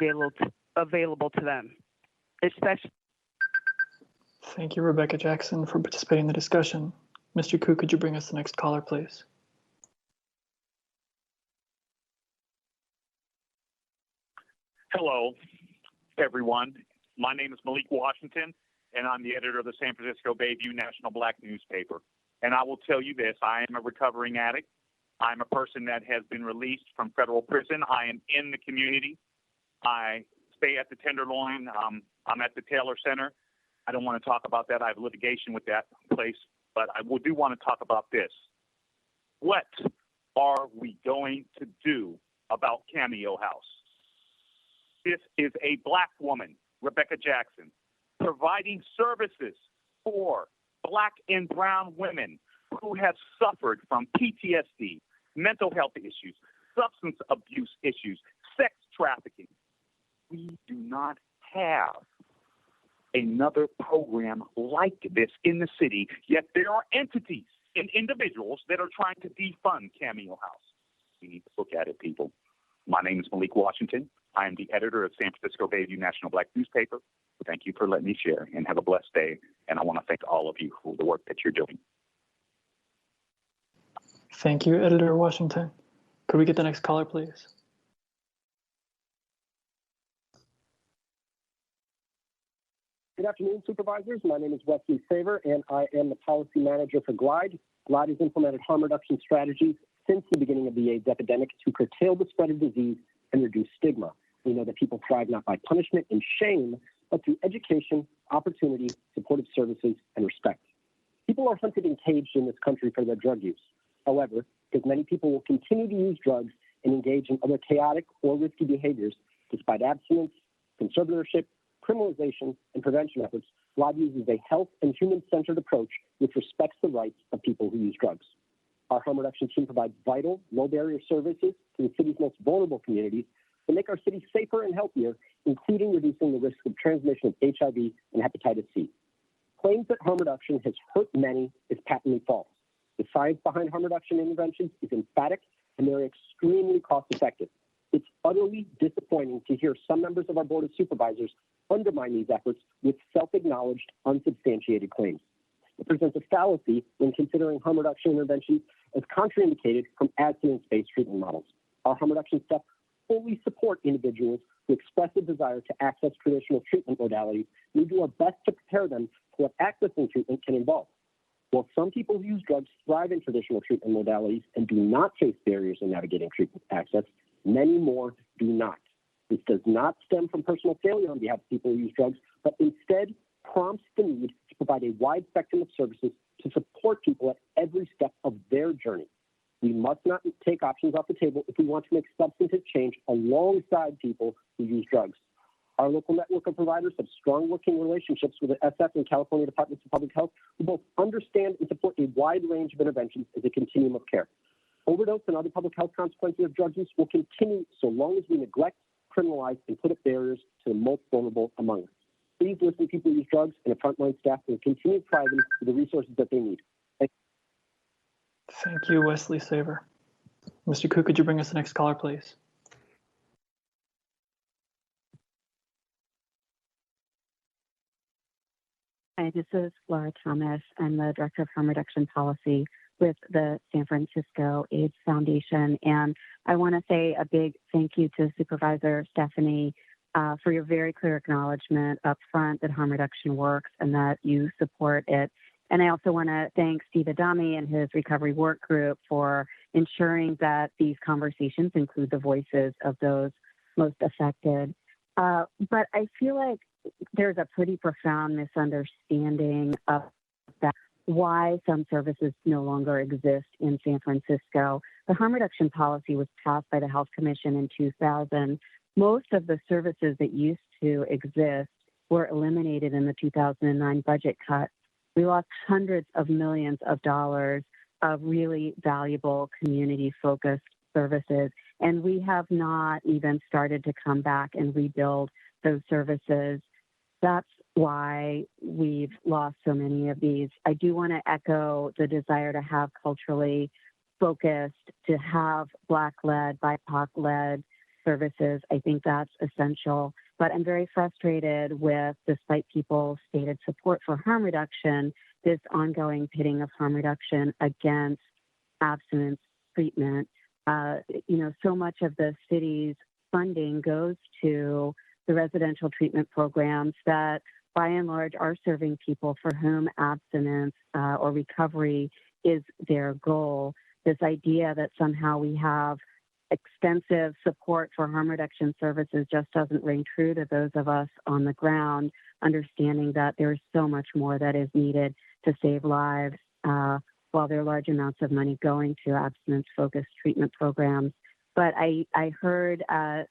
available to them? Especially.
Thank you, Rebecca Jackson, for participating in the discussion. Mr. Koo, could you bring us the next caller, please?
Hello, everyone. My name is Malik Washington, and I'm the editor of the San Francisco Bayview National Black newspaper. And I will tell you this, I am a recovering addict. I'm a person that has been released from federal prison. I am in the community. I stay at the Tenderloin. I'm at the Taylor Center. I don't want to talk about that. I have litigation with that place, but I do want to talk about this. What are we going to do about Cameo House? This is a Black woman, Rebecca Jackson, providing services for Black and brown women who have suffered from PTSD, mental health issues, substance abuse issues, sex trafficking. We do not have another program like this in the city, yet there are entities and individuals that are trying to defund Cameo House. We need to look at it, people. My name is Malik Washington. I am the editor of San Francisco Bayview National Black newspaper. Thank you for letting me share, and have a blessed day. And I want to thank all of you for the work that you're doing.
Thank you, Editor Washington. Could we get the next caller, please?
Good afternoon, supervisors. My name is Wesley Saver, and I am the policy manager for GLIDE. GLIDE has implemented harm reduction strategies since the beginning of the AIDS epidemic to curtail the spread of disease and reduce stigma. We know that people thrive not by punishment and shame, but through education, opportunity, supportive services, and respect. People are hunted and caged in this country for their drug use. However, because many people will continue to use drugs and engage in other chaotic or risky behaviors, despite abstinence, conservatorship, criminalization, and prevention efforts, GLIDE uses a health and human-centered approach which respects the rights of people who use drugs. Our harm reduction team provides vital, low-barrier services to the city's most vulnerable communities to make our city safer and healthier, including reducing the risk of transmission of HIV and hepatitis C. Claims that harm reduction has hurt many is patently false. The science behind harm reduction interventions is emphatic, and they're extremely cost-effective. It's utterly disappointing to hear some members of our Board of Supervisors undermine these efforts with self-acknowledged, unsubstantiated claims. It presents a fallacy when considering harm reduction interventions as contraindicated from abstinence-based treatment models. Our harm reduction steps fully support individuals who express a desire to access traditional treatment modalities. We do our best to prepare them for what accessing treatment can involve. While some people who use drugs thrive in traditional treatment modalities and do not face barriers in navigating treatment access, many more do not. This does not stem from personal failure on behalf of people who use drugs, but instead prompts the need to provide a wide spectrum of services to support people at every step of their journey. We must not take options off the table if we want to make substantive change alongside people who use drugs. Our local network of providers have strong working relationships with the SF and California Departments of Public Health, who both understand and support a wide range of interventions as a continuum of care. Overdose and other public health consequences of drug use will continue so long as we neglect, criminalize, and put up barriers to the most vulnerable among us. Please listen to people who use drugs and the frontline staff and continue to provide them with the resources that they need.
Thank you, Wesley Saver. Mr. Koo, could you bring us the next caller, please?
Hi, this is Laura Thomas. I'm the Director of Harm Reduction Policy with the San Francisco AIDS Foundation. And I want to say a big thank you to Supervisor Stephanie for your very clear acknowledgement up front that harm reduction works and that you support it. And I also want to thank Steve Adami and his recovery work group for ensuring that these conversations include the voices of those most affected. But I feel like there's a pretty profound misunderstanding of that, why some services no longer exist in San Francisco. The harm reduction policy was passed by the Health Commission in 2000. Most of the services that used to exist were eliminated in the 2009 budget cut. We lost hundreds of millions of dollars of really valuable community-focused services, and we have not even started to come back and rebuild those services. That's why we've lost so many of these. I do want to echo the desire to have culturally focused, to have Black-led, BIPOC-led services. I think that's essential. But I'm very frustrated with, despite people's stated support for harm reduction, this ongoing pitting of harm reduction against abstinence treatment. So much of the city's funding goes to the residential treatment programs that, by and large, are serving people for whom abstinence or recovery is their goal. This idea that somehow we have extensive support for harm reduction services just doesn't ring true to those of us on the ground, understanding that there's so much more that is needed to save lives while there are large amounts of money going to abstinence-focused treatment programs. But I heard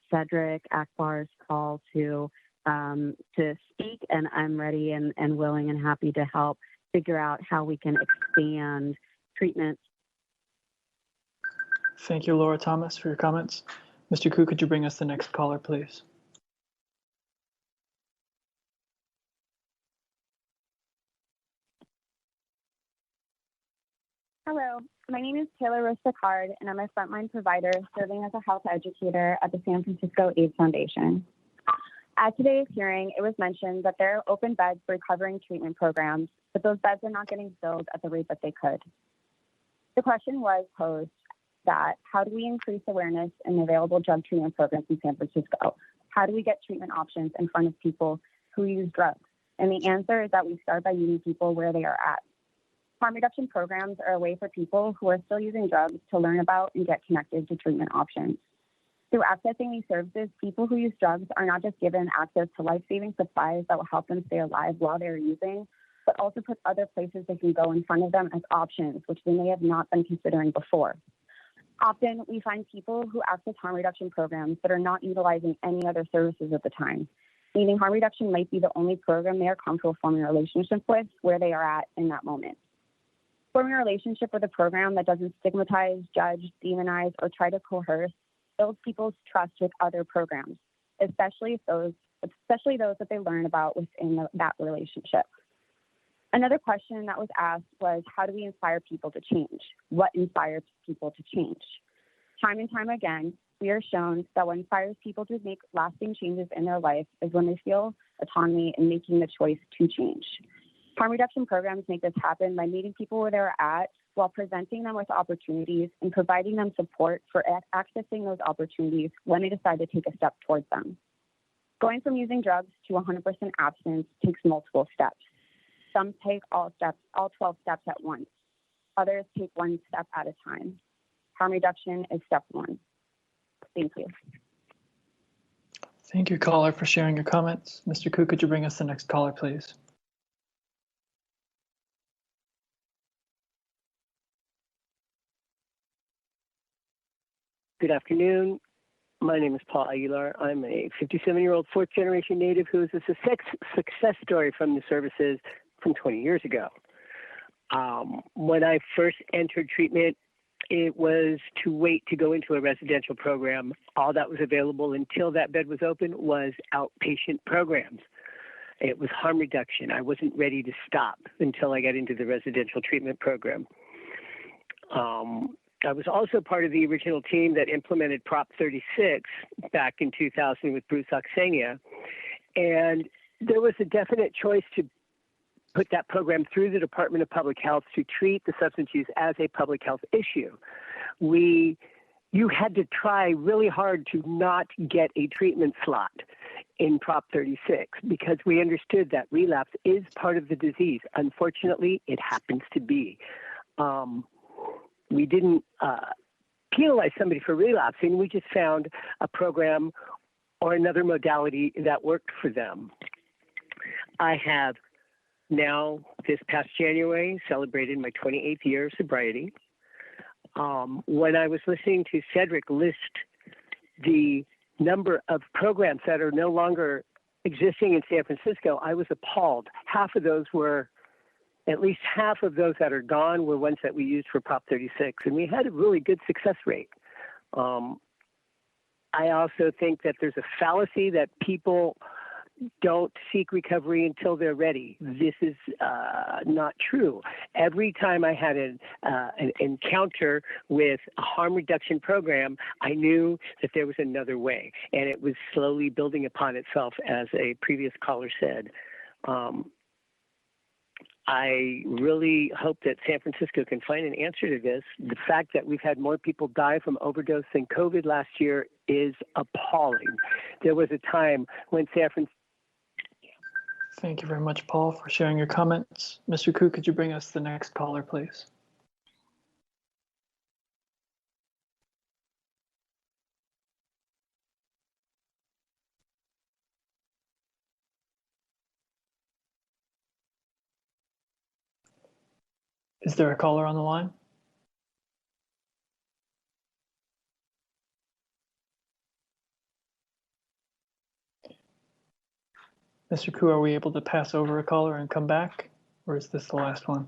Cedric Akbar's call to speak, and I'm ready and willing and happy to help figure out how we can expand treatment.
Thank you, Laura Thomas, for your comments. Mr. Koo, could you bring us the next caller, please?
Hello, my name is Taylor Rose Picard, and I'm a frontline provider serving as a health educator at the San Francisco AIDS Foundation. At today's hearing, it was mentioned that there are open beds for recovering treatment programs, but those beds are not getting filled at the rate that they could. The question was posed that how do we increase awareness in available drug treatment programs in San Francisco? How do we get treatment options in front of people who use drugs? And the answer is that we start by meeting people where they are at. Harm reduction programs are a way for people who are still using drugs to learn about and get connected to treatment options. Through accessing these services, people who use drugs are not just given access to life-saving supplies that will help them stay alive while they're using, but also put other places they can go in front of them as options, which they may have not been considering before. Often, we find people who access harm reduction programs but are not utilizing any other services at the time, meaning harm reduction might be the only program they are comfortable forming a relationship with where they are at in that moment. Forming a relationship with a program that doesn't stigmatize, judge, demonize, or try to coerce builds people's trust with other programs, especially those that they learn about within that relationship. Another question that was asked was, how do we inspire people to change? What inspires people to change? Time and time again, we are shown that what inspires people to make lasting changes in their life is when they feel autonomy in making the choice to change. Harm reduction programs make this happen by meeting people where they're at while presenting them with opportunities and providing them support for accessing those opportunities when they decide to take a step towards them. Going from using drugs to 100% abstinence takes multiple steps. Some take all 12 steps at once. Others take one step at a time. Harm reduction is step one. Thank you.
Thank you, caller, for sharing your comments. Mr. Koo, could you bring us the next caller, please?
Good afternoon. My name is Paul Aguilar. I'm a 57-year-old fourth-generation native who is a success story from the services from 20 years ago. When I first entered treatment, it was to wait to go into a residential program. All that was available until that bed was open was outpatient programs. It was harm reduction. I wasn't ready to stop until I got into the residential treatment program. I was also part of the original team that implemented Prop 36 back in 2000 with Bruce Oksenia. And there was a definite choice to put that program through the Department of Public Health to treat the substance use as a public health issue. You had to try really hard to not get a treatment slot in Prop 36 because we understood that relapse is part of the disease. Unfortunately, it happens to be. We didn't penalize somebody for relapsing. We just found a program or another modality that worked for them. I have now, this past January, celebrated my 28th year of sobriety. When I was listening to Cedric list the number of programs that are no longer existing in San Francisco, I was appalled. At least half of those that are gone were ones that we used for Prop 36, and we had a really good success rate. I also think that there's a fallacy that people don't seek recovery until they're ready. This is not true. Every time I had an encounter with a harm reduction program, I knew that there was another way, and it was slowly building upon itself, as a previous caller said. I really hope that San Francisco can find an answer to this. The fact that we've had more people die from overdose than COVID last year is appalling. There was a time when San Francisco...
Thank you very much, Paul, for sharing your comments. Mr. Koo, could you bring us the next caller, please? Is there a caller on the line? Mr. Koo, are we able to pass over a caller and come back, or is this the last one?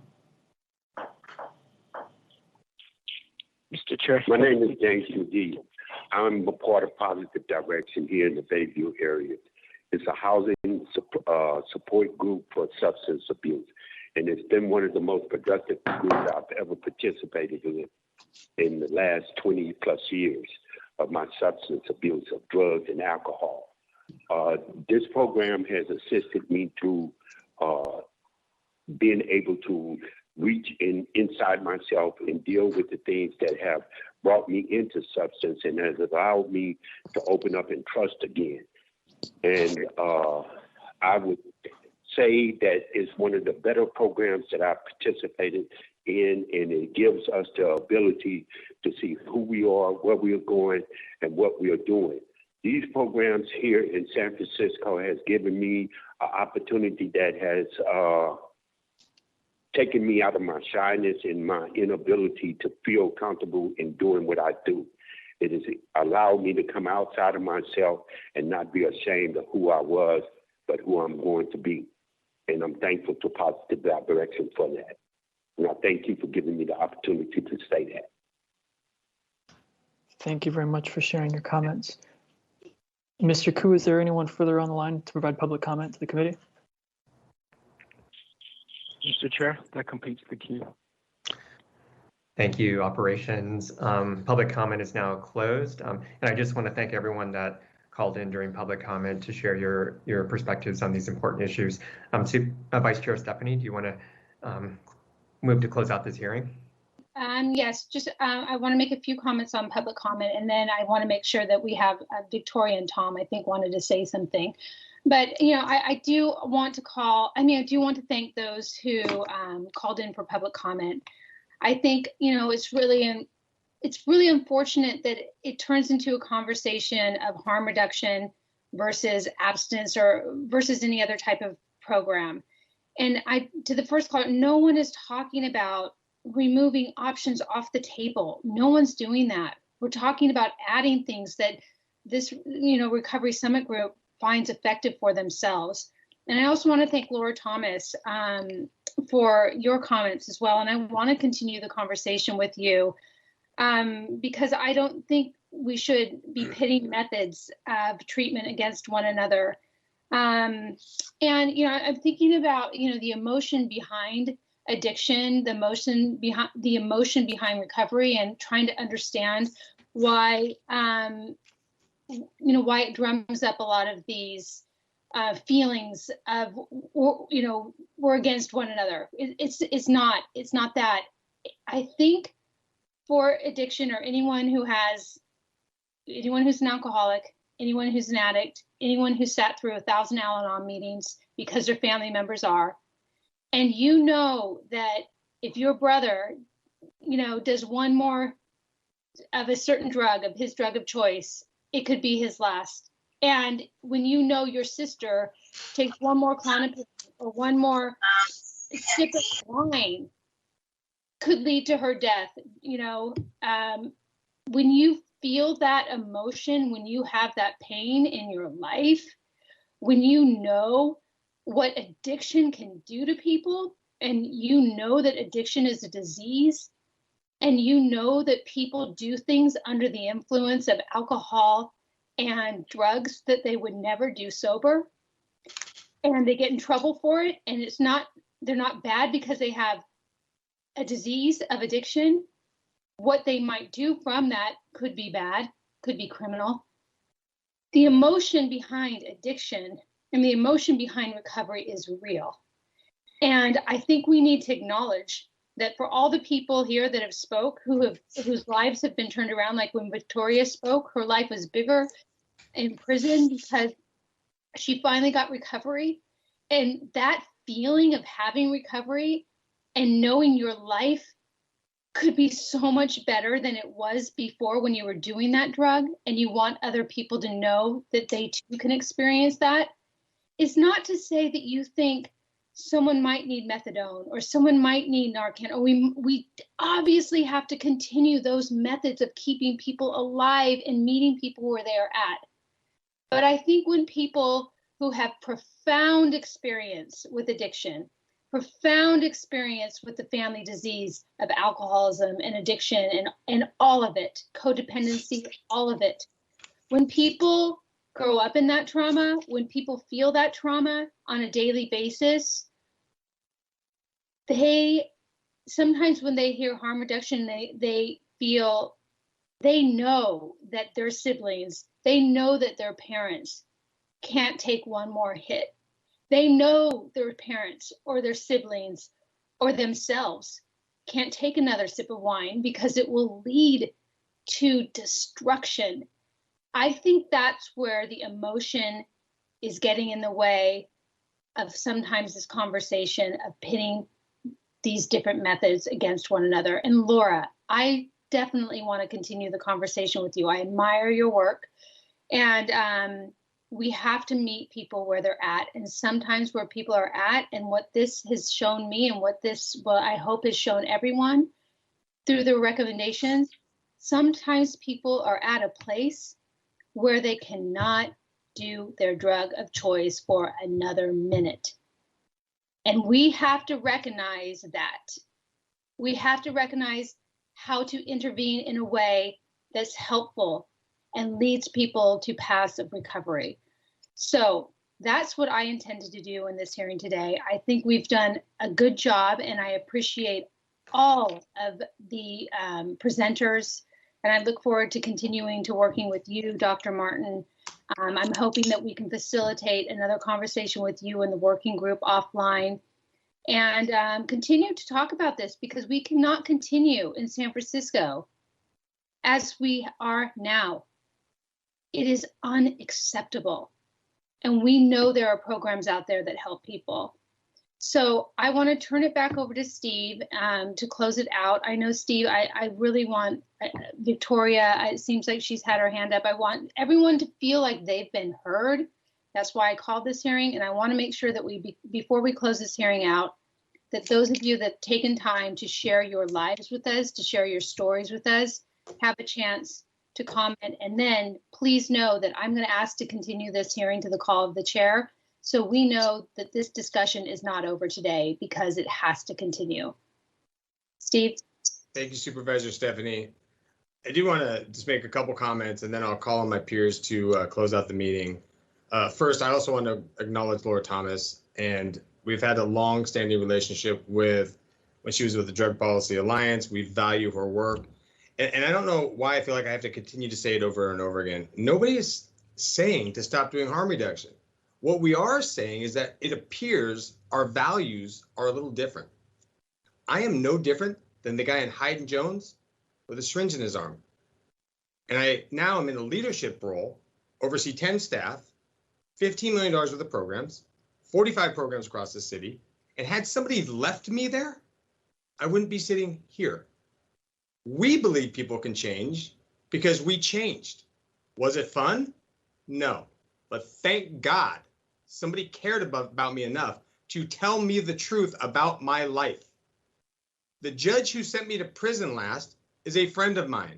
Mr. Chair. My name is James McGee. I'm a part of Positive Direction here in the Bayview area. It's a housing support group for substance abuse. And it's been one of the most productive groups I've ever participated in the last 20 plus years of my substance abuse of drugs and alcohol. This program has assisted me through being able to reach inside myself and deal with the things that have brought me into substance and has allowed me to open up and trust again. And I would say that it's one of the better programs that I've participated in, and it gives us the ability to see who we are, where we are going, and what we are doing. These programs here in San Francisco has given me an opportunity that has taken me out of my shyness and my inability to feel comfortable in doing what I do. It has allowed me to come outside of myself and not be ashamed of who I was, but who I'm going to be. And I'm thankful to Positive Direction for that. And I thank you for giving me the opportunity to say that.
Thank you very much for sharing your comments. Mr. Koo, is there anyone further on the line to provide public comment to the committee?
Mr. Chair, that completes the queue.
Thank you, operations. Public comment is now closed. And I just want to thank everyone that called in during public comment to share your perspectives on these important issues. Vice Chair Stephanie, do you want to move to close out this hearing?
Yes, just I want to make a few comments on public comment, and then I want to make sure that we have Victoria and Tom, I think, wanted to say something. But, you know, I do want to thank those who called in for public comment. I think, you know, it's really unfortunate that it turns into a conversation of harm reduction versus abstinence or versus any other type of program. And to the first caller, no one is talking about removing options off the table. No one's doing that. We're talking about adding things that this, you know, Recovery Summit group finds effective for themselves. And I also want to thank Laura Thomas for your comments as well. And I want to continue the conversation with you because I don't think we should be pitting methods of treatment against one another. And, you know, I'm thinking about, you know, the emotion behind addiction, the emotion behind recovery, and trying to understand why, you know, why it drums up a lot of these feelings of, you know, we're against one another. It's not that. I think for addiction, or anyone who's an alcoholic, anyone who's an addict, anyone who sat through 1,000 Al-Anon meetings because their family members are, and you know that if your brother, you know, does one more of a certain drug, of his drug of choice, it could be his last. And when you know your sister takes one more Klonopin or one more sip of wine, could lead to her death, you know, when you feel that emotion, when you have that pain in your life, when you know what addiction can do to people, and you know that addiction is a disease, and you know that people do things under the influence of alcohol and drugs that they would never do sober, and they get in trouble for it, and they're not bad because they have a disease of addiction. What they might do from that could be bad, could be criminal. The emotion behind addiction and the emotion behind recovery is real. And I think we need to acknowledge that for all the people here that have spoke, whose lives have been turned around, like when Victoria spoke, her life was bigger in prison because she finally got recovery. And that feeling of having recovery and knowing your life could be so much better than it was before when you were doing that drug, and you want other people to know that they too can experience that, is not to say that you think someone might need methadone or someone might need Narcan, or we obviously have to continue those methods of keeping people alive and meeting people where they are at. But I think when people who have profound experience with addiction, profound experience with the family disease of alcoholism and addiction and all of it, codependency, all of it, when people grow up in that trauma, when people feel that trauma on a daily basis, they sometimes, when they hear harm reduction, they know that their siblings, they know that their parents can't take one more hit. They know their parents or their siblings or themselves can't take another sip of wine because it will lead to destruction. I think that's where the emotion is getting in the way of sometimes this conversation of pitting these different methods against one another. And Laura, I definitely want to continue the conversation with you. I admire your work, and we have to meet people where they're at. And sometimes where people are at, and what this has shown me, and what this, well, I hope has shown everyone through the recommendations, sometimes people are at a place where they cannot do their drug of choice for another minute. And we have to recognize that. We have to recognize how to intervene in a way that's helpful and leads people to passive recovery. So that's what I intended to do in this hearing today. I think we've done a good job, and I appreciate all of the presenters, and I look forward to continuing to working with you, Dr. Martin, I'm hoping that we can facilitate another conversation with you and the working group offline and continue to talk about this, because we cannot continue in San Francisco as we are now. It is unacceptable. And we know there are programs out there that help people. So I want to turn it back over to Steve to close it out. I know, Steve, I really want Victoria, it seems like she's had her hand up. I want everyone to feel like they've been heard. That's why I called this hearing. And I want to make sure that before we close this hearing out, that those of you that have taken time to share your lives with us, to share your stories with us, have a chance to comment. And then please know that I'm going to ask to continue this hearing to the call of the chair. So we know that this discussion is not over today, because it has to continue. Steve?
Thank you, Supervisor Stephanie. I do want to just make a couple comments, and then I'll call on my peers to close out the meeting. First, I also want to acknowledge Laura Thomas, and we've had a long-standing relationship with when she was with the Drug Policy Alliance. We value her work. And I don't know why I feel like I have to continue to say it over and over again. Nobody is saying to stop doing harm reduction. What we are saying is that it appears our values are a little different. I am no different than the guy in Hyde and Jones with a syringe in his arm. And I now am in a leadership role, oversee 10 staff, $15 million worth of programs, 45 programs across the city. And had somebody left me there, I wouldn't be sitting here. We believe people can change because we changed. Was it fun? No. But thank God somebody cared about me enough to tell me the truth about my life. The judge who sent me to prison last is a friend of mine.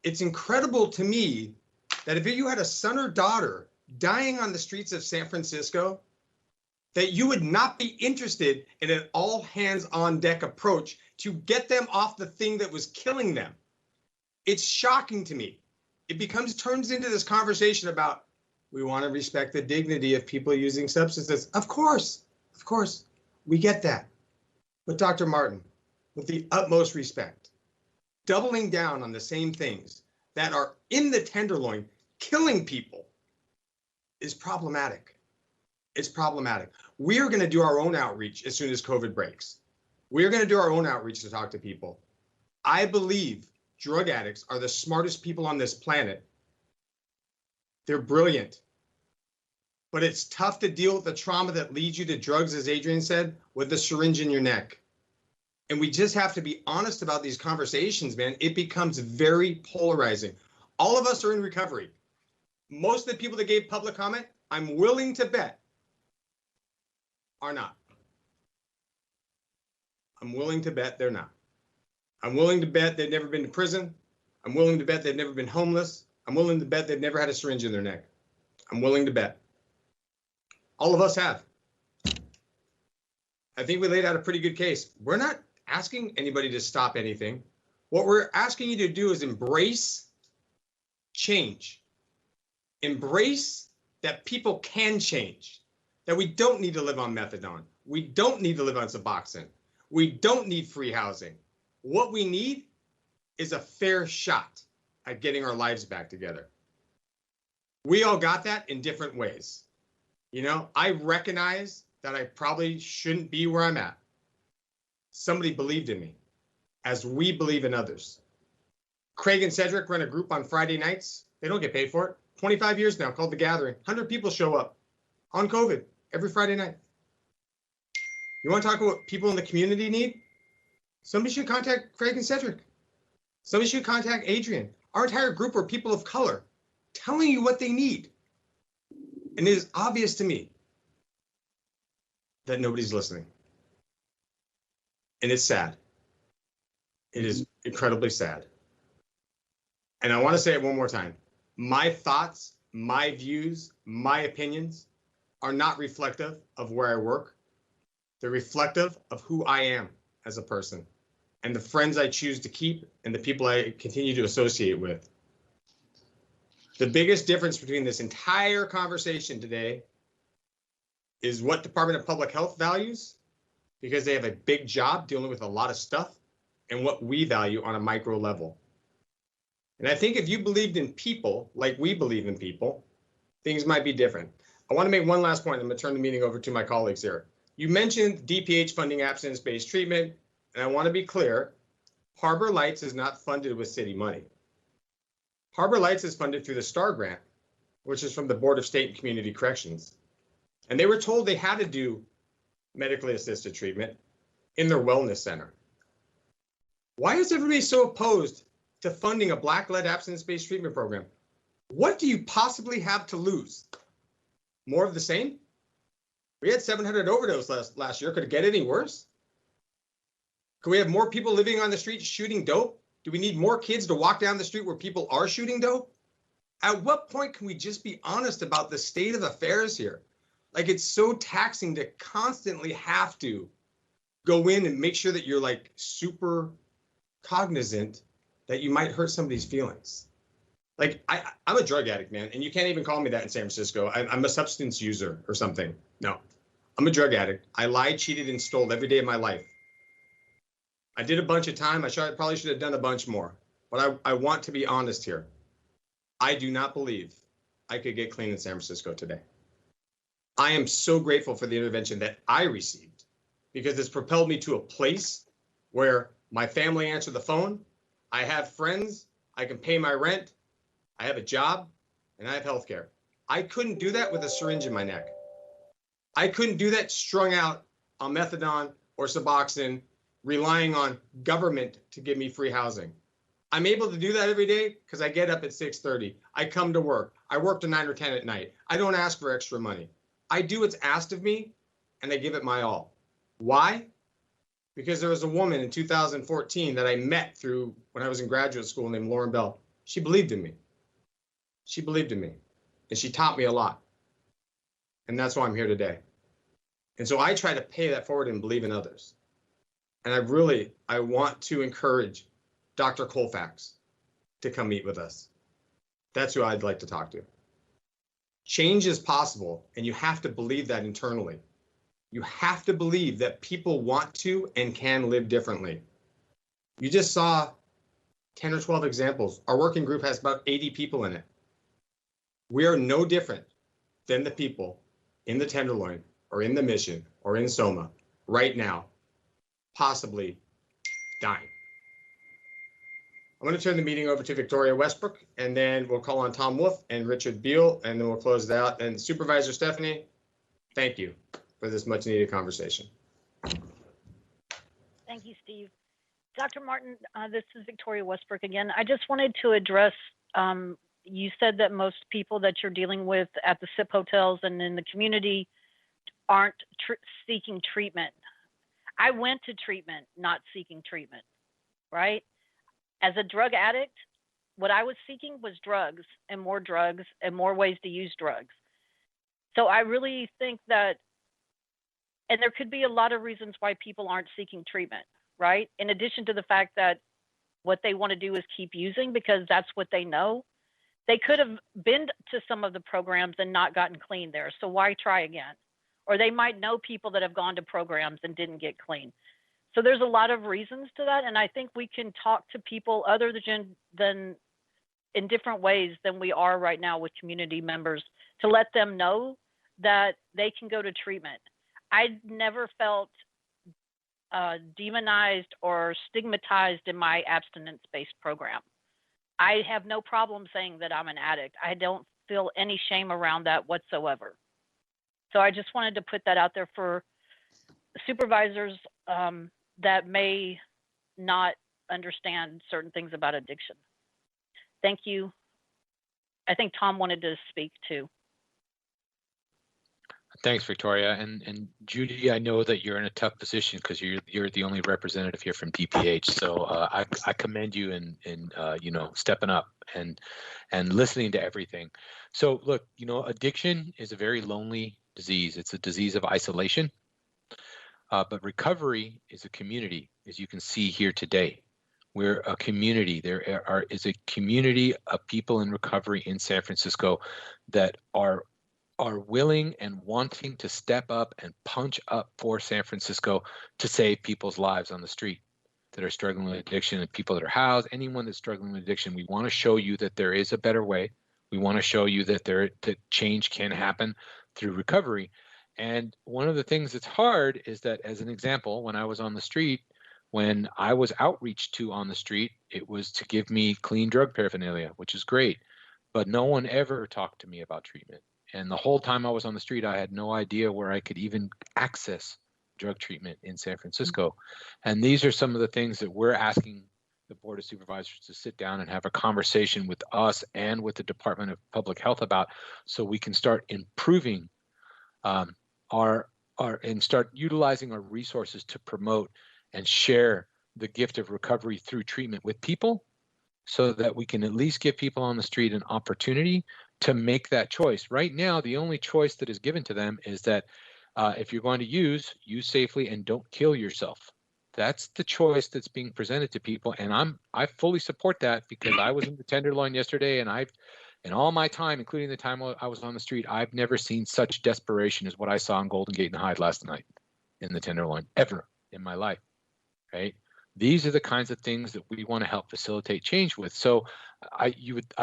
It's incredible to me that if you had a son or daughter dying on the streets of San Francisco, that you would not be interested in an all hands on deck approach to get them off the thing that was killing them. It's shocking to me. It turns into this conversation about, we want to respect the dignity of people using substances. Of course, we get that. But Dr. Martin, with the utmost respect, doubling down on the same things that are in the tenderloin, killing people, is problematic. It's problematic. We are going to do our own outreach as soon as COVID breaks. We're going to do our own outreach to talk to people. I believe drug addicts are the smartest people on this planet. They're brilliant. But it's tough to deal with the trauma that leads you to drugs, as Adrian said, with the syringe in your neck. And we just have to be honest about these conversations, man. It becomes very polarizing. All of us are in recovery. Most of the people that gave public comment, I'm willing to bet, are not. I'm willing to bet they're not. I'm willing to bet they've never been to prison. I'm willing to bet they've never been homeless. I'm willing to bet they've never had a syringe in their neck. I'm willing to bet. All of us have. I think we laid out a pretty good case. We're not asking anybody to stop anything. What we're asking you to do is embrace change. Embrace that people can change, that we don't need to live on methadone. We don't need to live on Suboxone. We don't need free housing. What we need is a fair shot at getting our lives back together. We all got that in different ways. You know, I recognize that I probably shouldn't be where I'm at. Somebody believed in me, as we believe in others. Craig and Cedric run a group on Friday nights. They don't get paid for it. 25 years now, called The Gathering. 100 people show up on COVID every Friday night. You want to talk about what people in the community need? Somebody should contact Craig and Cedric. Somebody should contact Adrian. Our entire group are people of color telling you what they need. And it is obvious to me that nobody's listening. And it's sad. It is incredibly sad. And I want to say it one more time. My thoughts, my views, my opinions are not reflective of where I work. They're reflective of who I am as a person and the friends I choose to keep and the people I continue to associate with. The biggest difference between this entire conversation today is what Department of Public Health values, because they have a big job dealing with a lot of stuff, and what we value on a micro level. And I think if you believed in people like we believe in people, things might be different. I want to make one last point. I'm going to turn the meeting over to my colleagues here. You mentioned DPH funding abstinence-based treatment, and I want to be clear, Harbor Lights is not funded with city money. Harbor Lights is funded through the STAR grant, which is from the Board of State and Community Corrections. And they were told they had to do medically assisted treatment in their wellness center. Why is everybody so opposed to funding a Black-led abstinence-based treatment program? What do you possibly have to lose? More of the same? We had 700 overdoses last year. Could it get any worse? Could we have more people living on the street shooting dope? Do we need more kids to walk down the street where people are shooting dope? At what point can we just be honest about the state of affairs here? Like, it's so taxing to constantly have to go in and make sure that you're like super cognizant that you might hurt somebody's feelings. Like, I'm a drug addict, man, and you can't even call me that in San Francisco. I'm a substance user or something. No, I'm a drug addict. I lied, cheated, and stole every day of my life. I did a bunch of time. I probably should have done a bunch more, but I want to be honest here. I do not believe I could get clean in San Francisco today. I am so grateful for the intervention that I received because it's propelled me to a place where my family answer the phone. I have friends. I can pay my rent. I have a job and I have health care. I couldn't do that with a syringe in my neck. I couldn't do that strung out on methadone or Suboxone, relying on government to give me free housing. I'm able to do that every day because I get up at 6:30. I come to work. I work to 9 or 10 at night. I don't ask for extra money. I do what's asked of me and I give it my all. Why? Because there was a woman in 2014 that I met through when I was in graduate school named Lauren Bell. She believed in me. She believed in me and she taught me a lot. And that's why I'm here today. And so I try to pay that forward and believe in others. And I want to encourage Dr. Colfax to come meet with us. That's who I'd like to talk to. Change is possible, and you have to believe that internally. You have to believe that people want to and can live differently. You just saw 10 or 12 examples. Our working group has about 80 people in it. We are no different than the people in the Tenderloin or in the Mission or in Soma right now, possibly dying. I'm going to turn the meeting over to Victoria Westbrook, and then we'll call on Tom Wolf and Richard Beal, and then we'll close it out. And Supervisor Stephanie, thank you for this much needed conversation.
Thank you, Steve. Dr. Martin, this is Victoria Westbrook again. I just wanted to address, you said that most people that you're dealing with at the SIP hotels and in the community aren't seeking treatment. I went to treatment, not seeking treatment, right? As a drug addict, what I was seeking was drugs and more ways to use drugs. So I really think that, and there could be a lot of reasons why people aren't seeking treatment, right? In addition to the fact that what they want to do is keep using because that's what they know. They could have been to some of the programs and not gotten clean there. So why try again? Or they might know people that have gone to programs and didn't get clean. So there's a lot of reasons to that. And I think we can talk to people other than in different ways than we are right now with community members to let them know that they can go to treatment. I never felt demonized or stigmatized in my abstinence-based program. I have no problem saying that I'm an addict. I don't feel any shame around that whatsoever. So I just wanted to put that out there for supervisors that may not understand certain things about addiction. Thank you. I think Tom wanted to speak too.
Thanks, Victoria. And Judy, I know that you're in a tough position because you're the only representative here from DPH. So I commend you in stepping up and listening to everything. So look, addiction is a very lonely disease. It's a disease of isolation. But recovery is a community, as you can see here today. We're a community. There is a community of people in recovery in San Francisco that are willing and wanting to step up and punch up for San Francisco to save people's lives on the street. that are struggling with addiction and people that are housed, anyone that's struggling with addiction. We want to show you that there is a better way. We want to show you that that change can happen through recovery. And one of the things that's hard is that, as an example, when I was on the street, when I was outreached to on the street, it was to give me clean drug paraphernalia, which is great. But no one ever talked to me about treatment. And the whole time I was on the street, I had no idea where I could even access drug treatment in San Francisco. And these are some of the things that we're asking the Board of Supervisors to sit down and have a conversation with us and with the Department of Public Health about, so we can start improving and start utilizing our resources to promote and share the gift of recovery through treatment with people, so that we can at least give people on the street an opportunity to make that choice. Right now, the only choice that is given to them is that if you're going to use safely and don't kill yourself. That's the choice that's being presented to people, and I fully support that, because I was in the Tenderloin yesterday, and in all my time, including the time I was on the street, I've never seen such desperation as what I saw in Golden Gate and Hyde last night in the Tenderloin, ever in my life, right? These are the kinds of things that we want to help facilitate change with. So I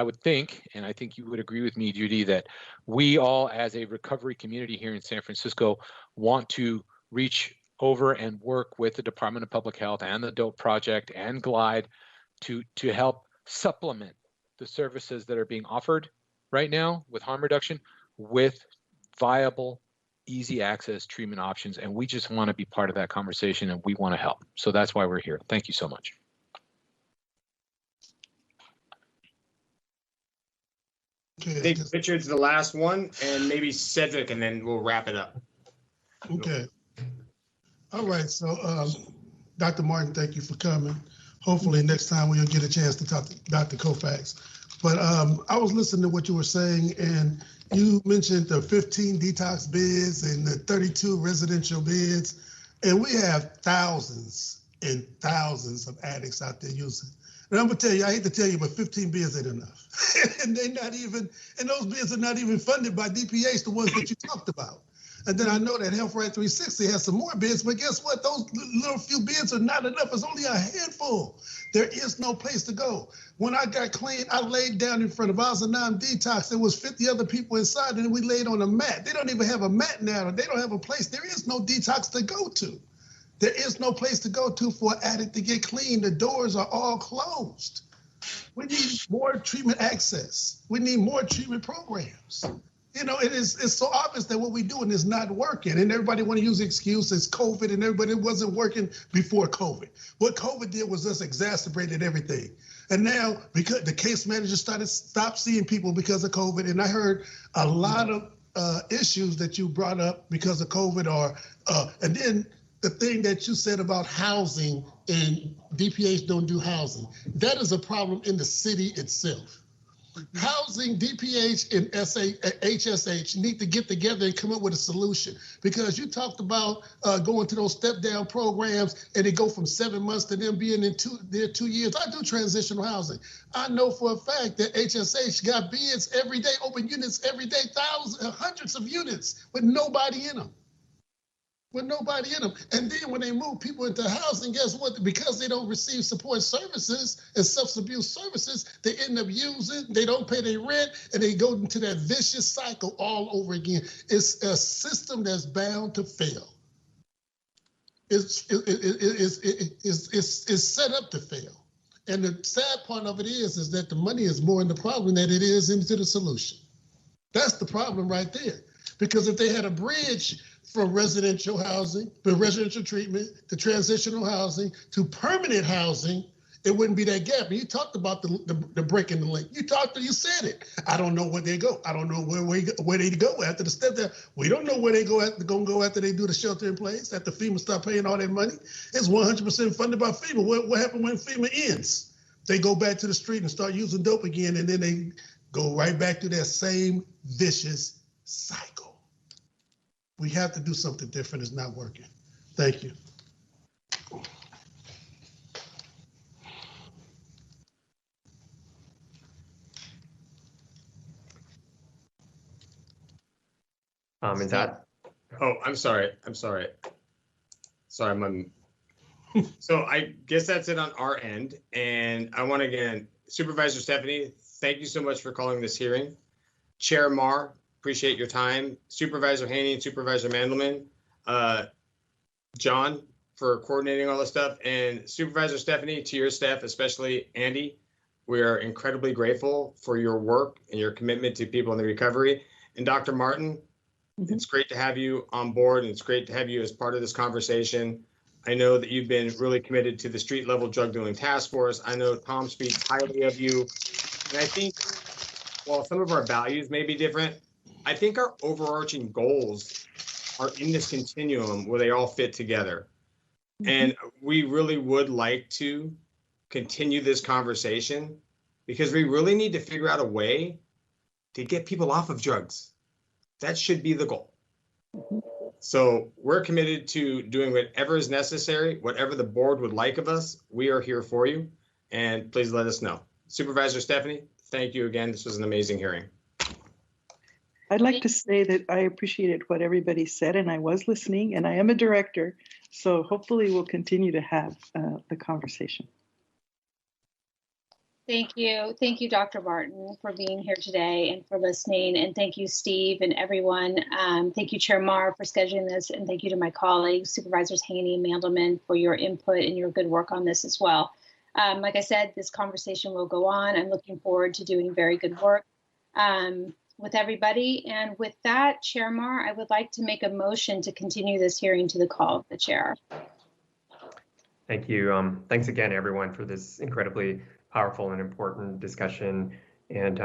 would think, and I think you would agree with me, Judy, that we all, as a recovery community here in San Francisco, want to reach over and work with the Department of Public Health and the Adult Project and Glide to help supplement the services that are being offered right now with harm reduction with viable, easy access treatment options. And we just want to be part of that conversation, and we want to help. So that's why we're here. Thank you so much.
I think Richard's the last one, and maybe Cedric, and then we'll wrap it up.
Okay. All right. So, Dr. Martin, thank you for coming. Hopefully next time we'll get a chance to talk to Dr. Koufax. But I was listening to what you were saying, and you mentioned the 15 detox beds and the 32 residential beds, and we have thousands and thousands of addicts out there using. And I'm gonna tell you, I hate to tell you, but 15 beds ain't enough. And they're not even, and those beds are not even funded by DPH, the ones that you talked about. And then I know that Health Right 360 has some more beds, but guess what? Those little few beds are not enough. It's only a handful. There is no place to go. When I got clean, I laid down in front of Al-Zanam Detox. There was 50 other people inside, and we laid on a mat. They don't even have a mat now. They don't have a place. There is no detox to go to. There is no place to go to for an addict to get clean. The doors are all closed. We need more treatment access. We need more treatment programs. You know, it's so obvious that what we're doing is not working, and everybody want to use the excuse as COVID, and everybody, it wasn't working before COVID. What COVID did was just exacerbated everything. And now, because the case managers stopped seeing people because of COVID, and I heard a lot of issues that you brought up because of COVID, and then the thing that you said about housing and DPH don't do housing, that is a problem in the city itself. Housing, DPH, and HSH need to get together and come up with a solution, because you talked about going to those step-down programs, and they go from 7 months to them being in 2 years. I do transitional housing. I know for a fact that HSH got beds every day, open units every day, hundreds of units with nobody in them. And then when they move people into housing, guess what? Because they don't receive support services and substance abuse services, they end up using, they don't pay their rent, and they go into that vicious cycle all over again. It's a system that's bound to fail. It's set up to fail. And the sad part of it is that the money is more in the problem than it is into the solution. That's the problem right there. Because if they had a bridge from residential housing, to residential treatment, to transitional housing, to permanent housing, it wouldn't be that gap. And you talked about the break in the link. You said it. I don't know where they go. I don't know where they go after the step there. We don't know where they gonna go after they do the shelter in place, after FEMA start paying all that money. It's 100% funded by FEMA. What happened when FEMA ends? They go back to the street and start using dope again, and then they go right back to that same vicious cycle. We have to do something different. It's not working. Thank you.
Is that?
Oh, I'm sorry. Sorry, So I guess that's it on our end. And I want to again, Supervisor Stephanie, thank you so much for calling this hearing. Chair Marr, appreciate your time. Supervisor Haney and Supervisor Mandelman, John, for coordinating all this stuff. And Supervisor Stephanie, to your staff, especially Andy, we are incredibly grateful for your work and your commitment to people in the recovery. And Dr. Martin, it's great to have you on board, and it's great to have you as part of this conversation. I know that you've been really committed to the street level drug dealing task force. I know Tom speaks highly of you. And I think while some of our values may be different, I think our overarching goals are in this continuum where they all fit together. And we really would like to continue this conversation because we really need to figure out a way to get people off of drugs. That should be the goal. So we're committed to doing whatever is necessary, whatever the board would like of us. We are here for you, and please let us know. Supervisor Stephanie, thank you again. This was an amazing hearing.
I'd like to say that I appreciated what everybody said, and I was listening, and I am a director, so hopefully we'll continue to have the conversation.
Thank you. Thank you, Dr. Martin, for being here today and for listening. And thank you, Steve and everyone. Thank you, Chair Marr, for scheduling this. And thank you to my colleagues, Supervisors Haney and Mandelman, for your input and your good work on this as well. Like I said, this conversation will go on. I'm looking forward to doing very good work with everybody. And with that, Chair Marr, I would like to make a motion to continue this hearing to the call of the chair.
Thank you. Thanks again, everyone, for this incredibly powerful and important discussion. And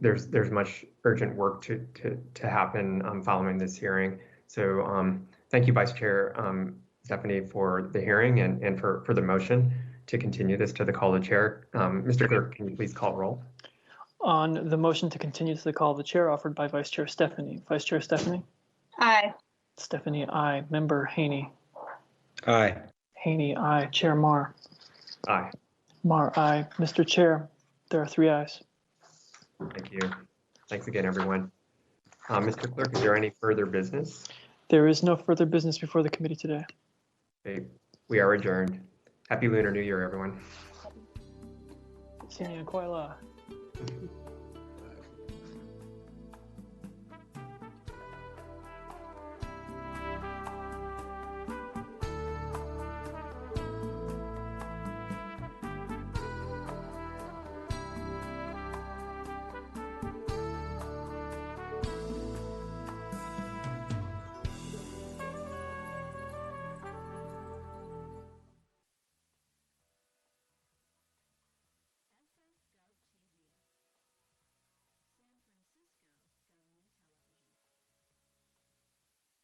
there's much urgent work to happen following this hearing. So thank you, Vice Chair Stephanie, for the hearing and for the motion to continue this to the call of the chair. Mr. Clerk, can you please call roll?
On the motion to continue to the call of the chair offered by Vice Chair Stephanie. Vice Chair Stephanie?
Aye.
Stephanie, aye. Member Haney?
Aye.
Haney, aye. Chair Marr?
Aye.
Marr, aye. Mr. Chair, there are 3 ayes.
Thank you. Thanks again, everyone. Mr. Clerk, is there any further business?
There is no further business before the committee today.
Okay, we are adjourned. Happy Lunar New Year, everyone.
Sini Aquila.